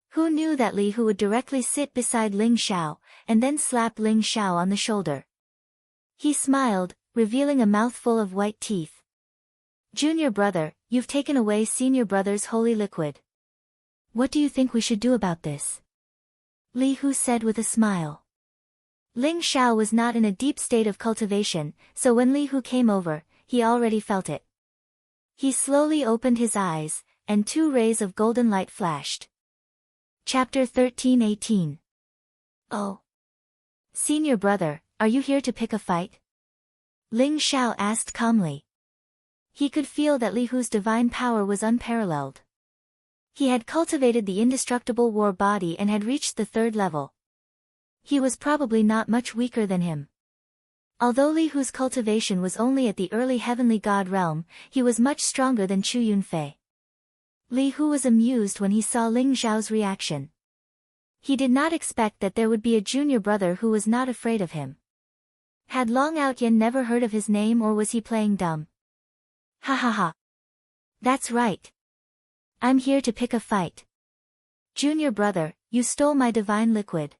Who knew that Li Hu would directly sit beside Ling Xiao, and then slap Ling Xiao on the shoulder? He smiled, revealing a mouthful of white teeth. Junior brother, you've taken away senior brother's holy liquid. What do you think we should do about this? Li Hu said with a smile. Ling Xiao was not in a deep state of cultivation, so when Li Hu came over, he already felt it. He slowly opened his eyes, and 2 rays of golden light flashed. Chapter 13:18. Oh. Senior brother, are you here to pick a fight? Ling Xiao asked calmly. He could feel that Li Hu's divine power was unparalleled. He had cultivated the indestructible war body and had reached the 3rd level. He was probably not much weaker than him. Although Li Hu's cultivation was only at the early heavenly god realm, he was much stronger than Chu Yunfei. Li Hu was amused when he saw Ling Zhao's reaction. He did not expect that there would be a junior brother who was not afraid of him. Had Long Outyen never heard of his name, or was he playing dumb? Ha ha ha. That's right. I'm here to pick a fight. Junior brother, you stole my divine liquid.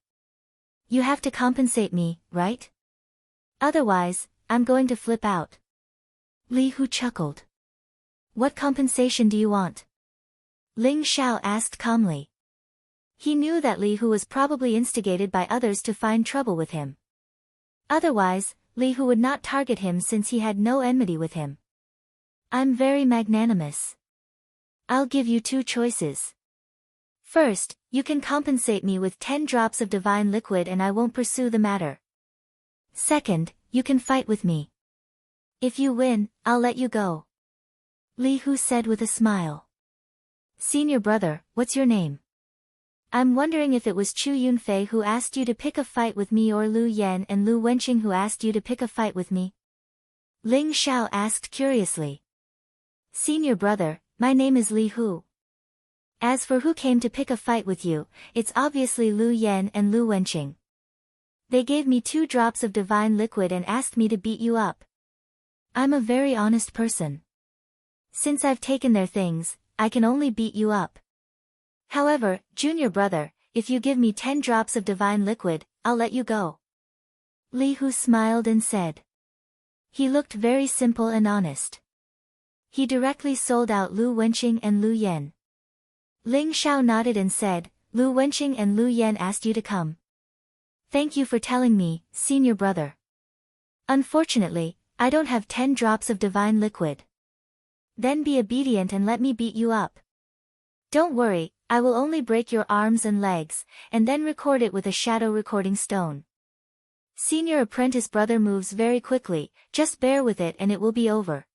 You have to compensate me, right? Otherwise, I'm going to flip out. Li Hu chuckled. What compensation do you want? Ling Xiao asked calmly. He knew that Li Hu was probably instigated by others to find trouble with him. Otherwise, Li Hu would not target him since he had no enmity with him. I'm very magnanimous. I'll give you two choices. First, you can compensate me with 10 drops of divine liquid and I won't pursue the matter. Second, you can fight with me. If you win, I'll let you go. Li Hu said with a smile. Senior brother, what's your name? I'm wondering if it was Chu Yunfei who asked you to pick a fight with me, or Lu Yan and Lu Wenqing who asked you to pick a fight with me? Ling Xiao asked curiously. Senior brother, my name is Li Hu. As for who came to pick a fight with you, it's obviously Lu Yan and Lu Wenqing. They gave me 2 drops of divine liquid and asked me to beat you up. I'm a very honest person. Since I've taken their things, I can only beat you up. However, junior brother, if you give me 10 drops of divine liquid, I'll let you go. Li Hu smiled and said. He looked very simple and honest. He directly sold out Lu Wenqing and Lu Yan. Ling Xiao nodded and said, Lu Wenqing and Lu Yan asked you to come. Thank you for telling me, senior brother. Unfortunately, I don't have 10 drops of divine liquid. Then be obedient and let me beat you up. Don't worry, I will only break your arms and legs, and then record it with a shadow recording stone. Senior apprentice brother moves very quickly, just bear with it and it will be over.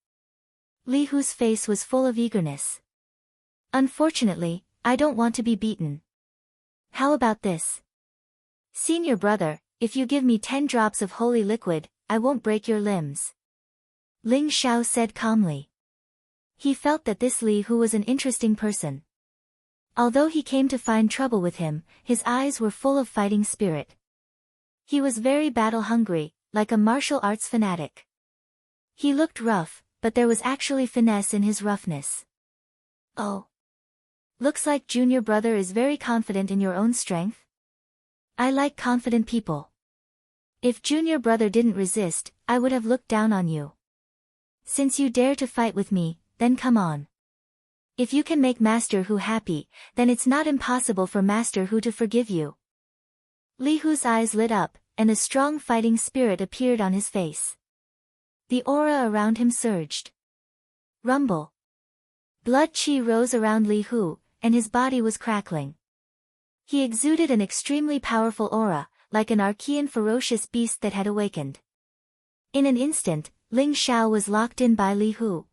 Li Hu's face was full of eagerness. Unfortunately, I don't want to be beaten. How about this? Senior brother, if you give me 10 drops of holy liquid, I won't break your limbs. Ling Xiao said calmly. He felt that this Li Hu was an interesting person. Although he came to find trouble with him, his eyes were full of fighting spirit. He was very battle-hungry, like a martial arts fanatic. He looked rough, but there was actually finesse in his roughness. Oh. Looks like junior brother is very confident in your own strength. I like confident people. If junior brother didn't resist, I would have looked down on you. Since you dare to fight with me, then come on. If you can make Master Hu happy, then it's not impossible for Master Hu to forgive you. Li Hu's eyes lit up, and a strong fighting spirit appeared on his face. The aura around him surged. Rumble. Blood chi rose around Li Hu, and his body was crackling. He exuded an extremely powerful aura, like an Archean ferocious beast that had awakened. In an instant, Ling Xiao was locked in by Li Hu.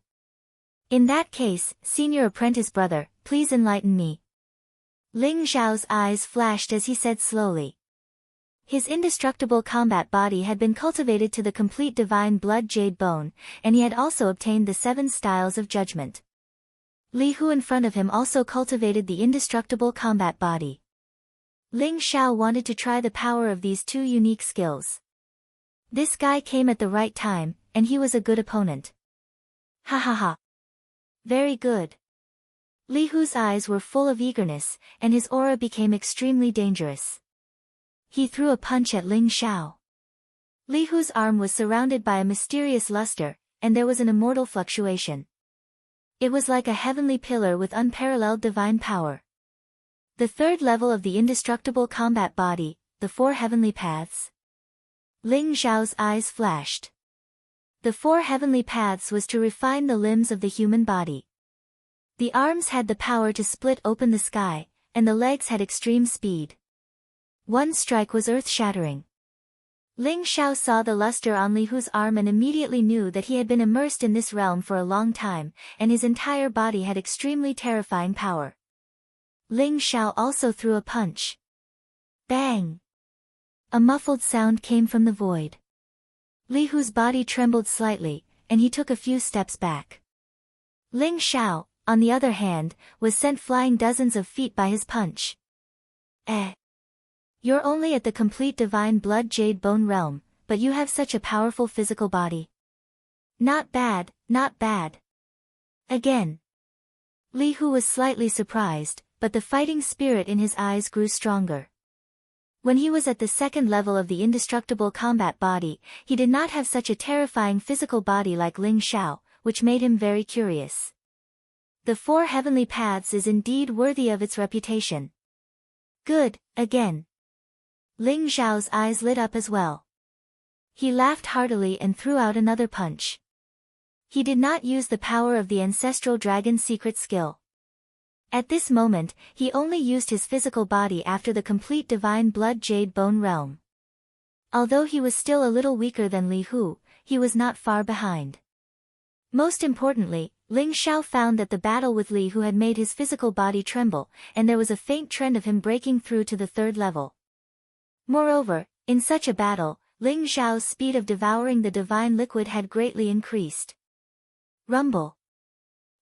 In that case, senior apprentice brother, please enlighten me. Ling Xiao's eyes flashed as he said slowly. His indestructible combat body had been cultivated to the complete divine blood jade bone, and he had also obtained the 7 styles of judgment. Li Hu in front of him also cultivated the indestructible combat body. Ling Xiao wanted to try the power of these 2 unique skills. This guy came at the right time, and he was a good opponent. Ha ha ha. Very good. Li Hu's eyes were full of eagerness, and his aura became extremely dangerous. He threw a punch at Ling Xiao. Li Hu's arm was surrounded by a mysterious luster, and there was an immortal fluctuation. It was like a heavenly pillar with unparalleled divine power. The 3rd level of the indestructible combat body, the 4 heavenly paths. Ling Xiao's eyes flashed. The 4 heavenly paths was to refine the limbs of the human body. The arms had the power to split open the sky, and the legs had extreme speed. One strike was earth-shattering. Ling Xiao saw the luster on Li Hu's arm and immediately knew that he had been immersed in this realm for a long time, and his entire body had extremely terrifying power. Ling Xiao also threw a punch. Bang! A muffled sound came from the void. Li Hu's body trembled slightly, and he took a few steps back. Ling Xiao, on the other hand, was sent flying dozens of feet by his punch. You're only at the complete divine blood jade bone realm, but you have such a powerful physical body. Not bad, not bad. Again. Li Hu was slightly surprised, but the fighting spirit in his eyes grew stronger. When he was at the second level of the indestructible combat body, he did not have such a terrifying physical body like Ling Xiao, which made him very curious. The four heavenly paths is indeed worthy of its reputation. Good, again. Ling Xiao's eyes lit up as well. He laughed heartily and threw out another punch. He did not use the power of the ancestral dragon secret skill. At this moment, he only used his physical body after the complete divine blood jade bone realm. Although he was still a little weaker than Li Hu, he was not far behind. Most importantly, Ling Xiao found that the battle with Li Hu had made his physical body tremble, and there was a faint trend of him breaking through to the third level. Moreover, in such a battle, Ling Xiao's speed of devouring the divine liquid had greatly increased. Rumble.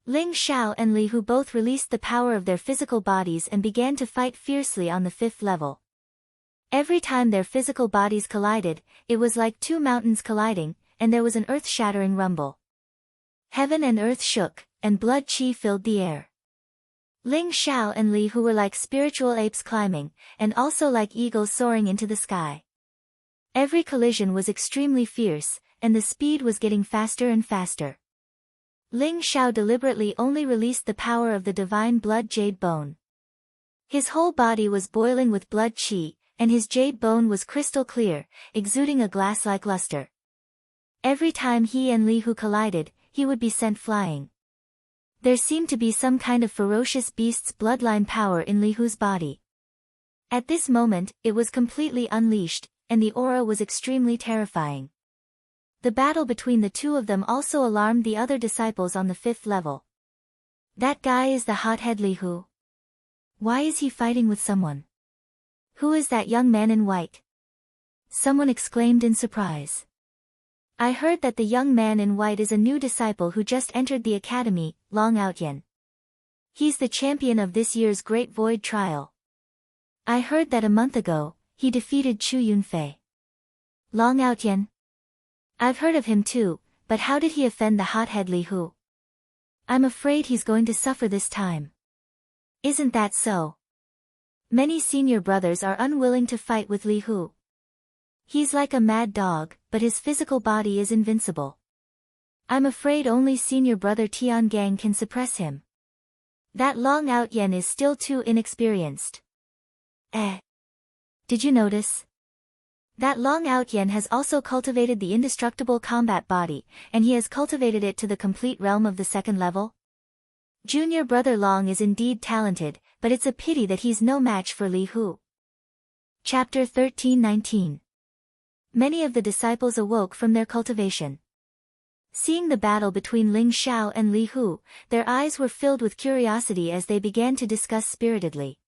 Ling Xiao and Li Hu both released the power of their physical bodies and began to fight fiercely on the fifth level. Every time their physical bodies collided, it was like two mountains colliding, and there was an earth-shattering rumble. Heaven and earth shook, and blood qi filled the air. Ling Xiao and Li Hu were like spiritual apes climbing, and also like eagles soaring into the sky. Every collision was extremely fierce, and the speed was getting faster and faster. Ling Xiao deliberately only released the power of the divine blood jade bone. His whole body was boiling with blood qi, and his jade bone was crystal clear, exuding a glass-like luster. Every time he and Li Hu collided, he would be sent flying. There seemed to be some kind of ferocious beast's bloodline power in Li Hu's body. At this moment, it was completely unleashed, and the aura was extremely terrifying. The battle between the two of them also alarmed the other disciples on the fifth level. That guy is the hothead Li Hu. Why is he fighting with someone? Who is that young man in white? Someone exclaimed in surprise. I heard that the young man in white is a new disciple who just entered the academy, Long Outyan. He's the champion of this year's Great Void Trial. I heard that a month ago, he defeated Chu Yunfei. Long Outyan? I've heard of him too, but how did he offend the hothead Li Hu? I'm afraid he's going to suffer this time. Isn't that so? Many senior brothers are unwilling to fight with Li Hu. He's like a mad dog, but his physical body is invincible. I'm afraid only senior brother Tiangang can suppress him. That Long Outyan is still too inexperienced. Did you notice? That Long Outyan has also cultivated the indestructible combat body, and he has cultivated it to the complete realm of the second level? Junior brother Long is indeed talented, but it's a pity that he's no match for Li Hu. Chapter 13-19. Many of the disciples awoke from their cultivation. Seeing the battle between Ling Xiao and Li Hu, their eyes were filled with curiosity as they began to discuss spiritedly.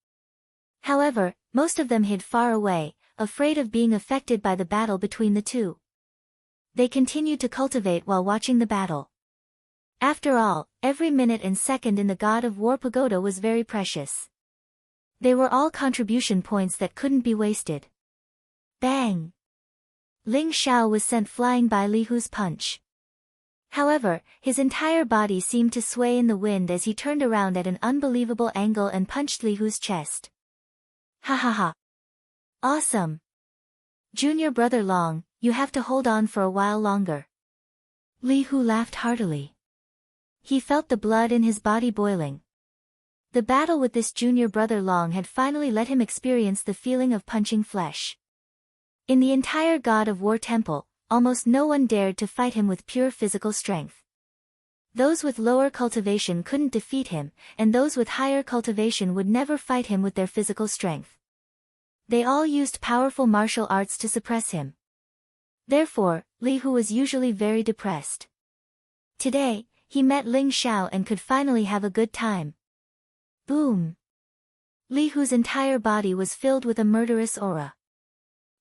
However, most of them hid far away, afraid of being affected by the battle between the two. They continued to cultivate while watching the battle. After all, every minute and second in the God of War Pagoda was very precious. They were all contribution points that couldn't be wasted. Bang! Ling Xiao was sent flying by Li Hu's punch. However, his entire body seemed to sway in the wind as he turned around at an unbelievable angle and punched Li Hu's chest. Ha ha ha! Awesome! Junior brother Long, you have to hold on for a while longer. Li Hu laughed heartily. He felt the blood in his body boiling. The battle with this junior brother Long had finally let him experience the feeling of punching flesh. In the entire God of War temple, almost no one dared to fight him with pure physical strength. Those with lower cultivation couldn't defeat him, and those with higher cultivation would never fight him with their physical strength. They all used powerful martial arts to suppress him. Therefore, Li Hu was usually very depressed. Today, he met Ling Xiao and could finally have a good time. Boom! Li Hu's entire body was filled with a murderous aura.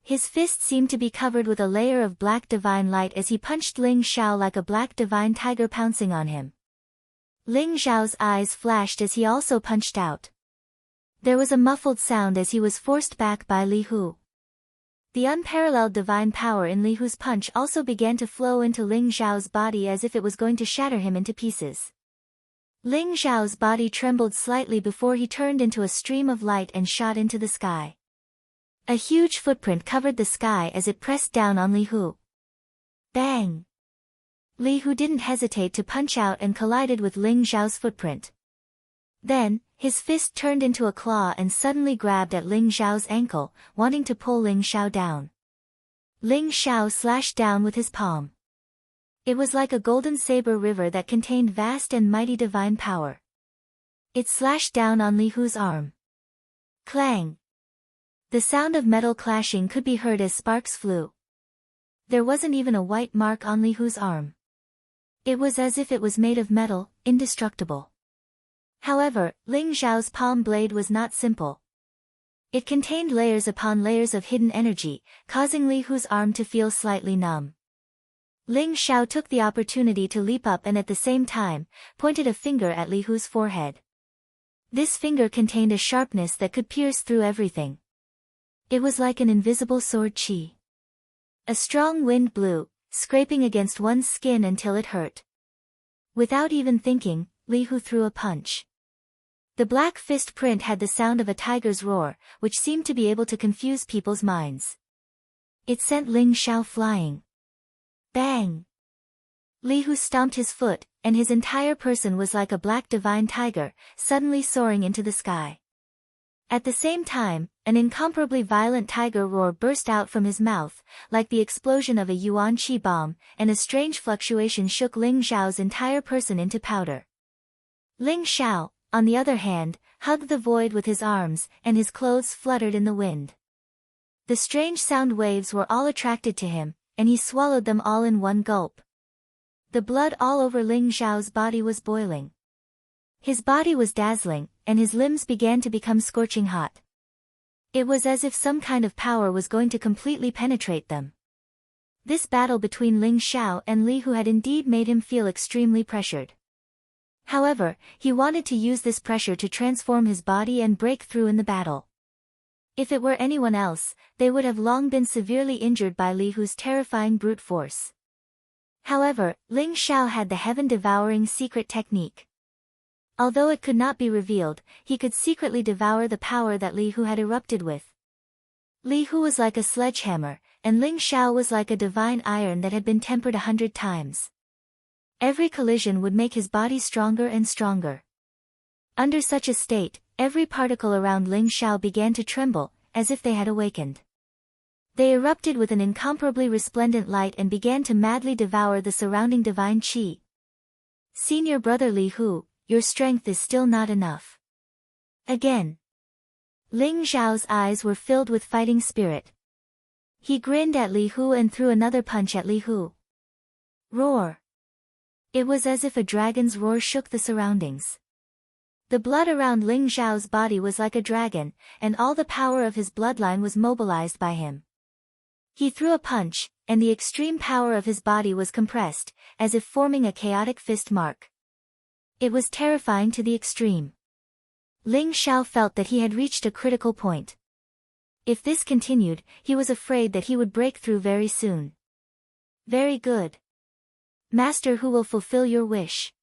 His fist seemed to be covered with a layer of black divine light as he punched Ling Xiao like a black divine tiger pouncing on him. Ling Xiao's eyes flashed as he also punched out. There was a muffled sound as he was forced back by Li Hu. The unparalleled divine power in Li Hu's punch also began to flow into Ling Xiao's body as if it was going to shatter him into pieces. Ling Xiao's body trembled slightly before he turned into a stream of light and shot into the sky. A huge footprint covered the sky as it pressed down on Li Hu. Bang! Li Hu didn't hesitate to punch out and collided with Ling Xiao's footprint. Then, his fist turned into a claw and suddenly grabbed at Ling Xiao's ankle, wanting to pull Ling Xiao down. Ling Xiao slashed down with his palm. It was like a golden saber river that contained vast and mighty divine power. It slashed down on Li Hu's arm. Clang! The sound of metal clashing could be heard as sparks flew. There wasn't even a white mark on Li Hu's arm. It was as if it was made of metal, indestructible. However, Ling Xiao's palm blade was not simple. It contained layers upon layers of hidden energy, causing Li Hu's arm to feel slightly numb. Ling Xiao took the opportunity to leap up and at the same time, pointed a finger at Li Hu's forehead. This finger contained a sharpness that could pierce through everything. It was like an invisible sword qi. A strong wind blew, scraping against one's skin until it hurt. Without even thinking, Li Hu threw a punch. The black fist print had the sound of a tiger's roar, which seemed to be able to confuse people's minds. It sent Ling Xiao flying. Bang! Li Hu stomped his foot, and his entire person was like a black divine tiger, suddenly soaring into the sky. At the same time, an incomparably violent tiger roar burst out from his mouth, like the explosion of a yuan qi bomb, and a strange fluctuation shook Ling Xiao's entire person into powder. Ling Xiao, on the other hand, hugged the void with his arms, and his clothes fluttered in the wind. The strange sound waves were all attracted to him, and he swallowed them all in one gulp. The blood all over Ling Xiao's body was boiling. His body was dazzling, and his limbs began to become scorching hot. It was as if some kind of power was going to completely penetrate them. This battle between Ling Xiao and Li Hu had indeed made him feel extremely pressured. However, he wanted to use this pressure to transform his body and break through in the battle. If it were anyone else, they would have long been severely injured by Li Hu's terrifying brute force. However, Ling Xiao had the heaven-devouring secret technique. Although it could not be revealed, he could secretly devour the power that Li Hu had erupted with. Li Hu was like a sledgehammer, and Ling Xiao was like a divine iron that had been tempered 100 times. Every collision would make his body stronger and stronger. Under such a state, every particle around Ling Xiao began to tremble, as if they had awakened. They erupted with an incomparably resplendent light and began to madly devour the surrounding divine qi. Senior brother Li Hu, your strength is still not enough. Again. Ling Xiao's eyes were filled with fighting spirit. He grinned at Li Hu and threw another punch at Li Hu. Roar! It was as if a dragon's roar shook the surroundings. The blood around Ling Xiao's body was like a dragon, and all the power of his bloodline was mobilized by him. He threw a punch, and the extreme power of his body was compressed, as if forming a chaotic fist mark. It was terrifying to the extreme. Ling Xiao felt that he had reached a critical point. If this continued, he was afraid that he would break through very soon. Very good. Master Hu will fulfill your wish.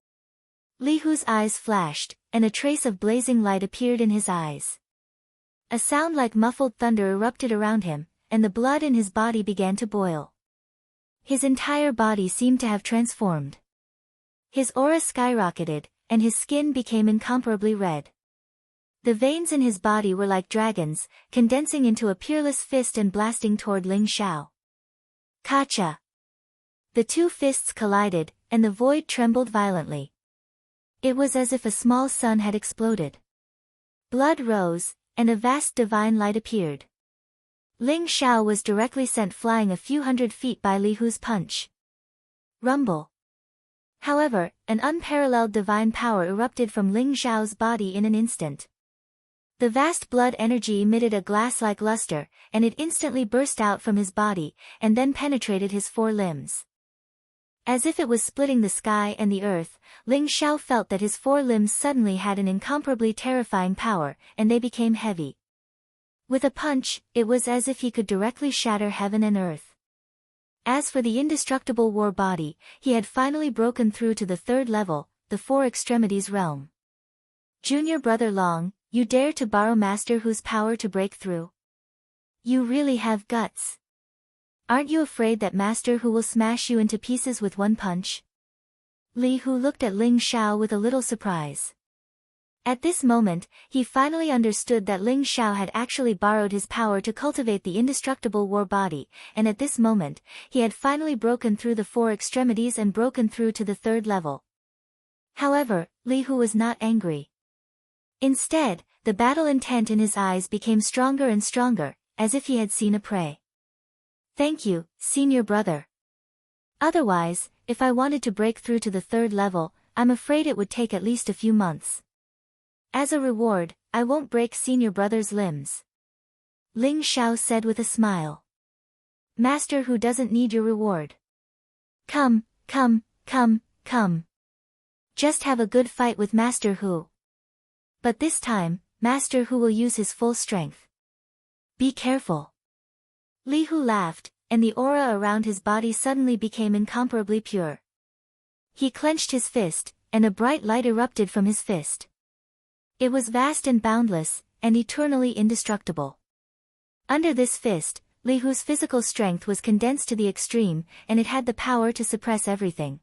Li Hu's eyes flashed, and a trace of blazing light appeared in his eyes. A sound like muffled thunder erupted around him, and the blood in his body began to boil. His entire body seemed to have transformed. His aura skyrocketed, and his skin became incomparably red. The veins in his body were like dragons, condensing into a peerless fist and blasting toward Ling Xiao. Kacha! The two fists collided, and the void trembled violently. It was as if a small sun had exploded. Blood rose, and a vast divine light appeared. Ling Xiao was directly sent flying a few hundred feet by Li Hu's punch. Rumble! However, an unparalleled divine power erupted from Ling Xiao's body in an instant. The vast blood energy emitted a glass-like luster, and it instantly burst out from his body, and then penetrated his 4 limbs. As if it was splitting the sky and the earth, Ling Xiao felt that his 4 limbs suddenly had an incomparably terrifying power, and they became heavy. With a punch, it was as if he could directly shatter heaven and earth. As for the indestructible war body, he had finally broken through to the 3rd level, the 4 extremities realm. Junior brother Long, you dare to borrow Master Hu's power to break through? You really have guts. Aren't you afraid that Master Hu will smash you into pieces with 1 punch? Li Hu looked at Ling Xiao with a little surprise. At this moment, he finally understood that Ling Xiao had actually borrowed his power to cultivate the indestructible war body, and at this moment, he had finally broken through the 4 extremities and broken through to the 3rd level. However, Li Hu was not angry. Instead, the battle intent in his eyes became stronger and stronger, as if he had seen a prey. Thank you, senior brother. Otherwise, if I wanted to break through to the 3rd level, I'm afraid it would take at least a few months. As a reward, I won't break senior brother's limbs. Ling Xiao said with a smile. Master Hu doesn't need your reward. Come. Just have a good fight with Master Hu. But this time, Master Hu will use his full strength. Be careful. Li Hu laughed, and the aura around his body suddenly became incomparably pure. He clenched his fist, and a bright light erupted from his fist. It was vast and boundless, and eternally indestructible. Under this fist, Li Hu's physical strength was condensed to the extreme, and it had the power to suppress everything.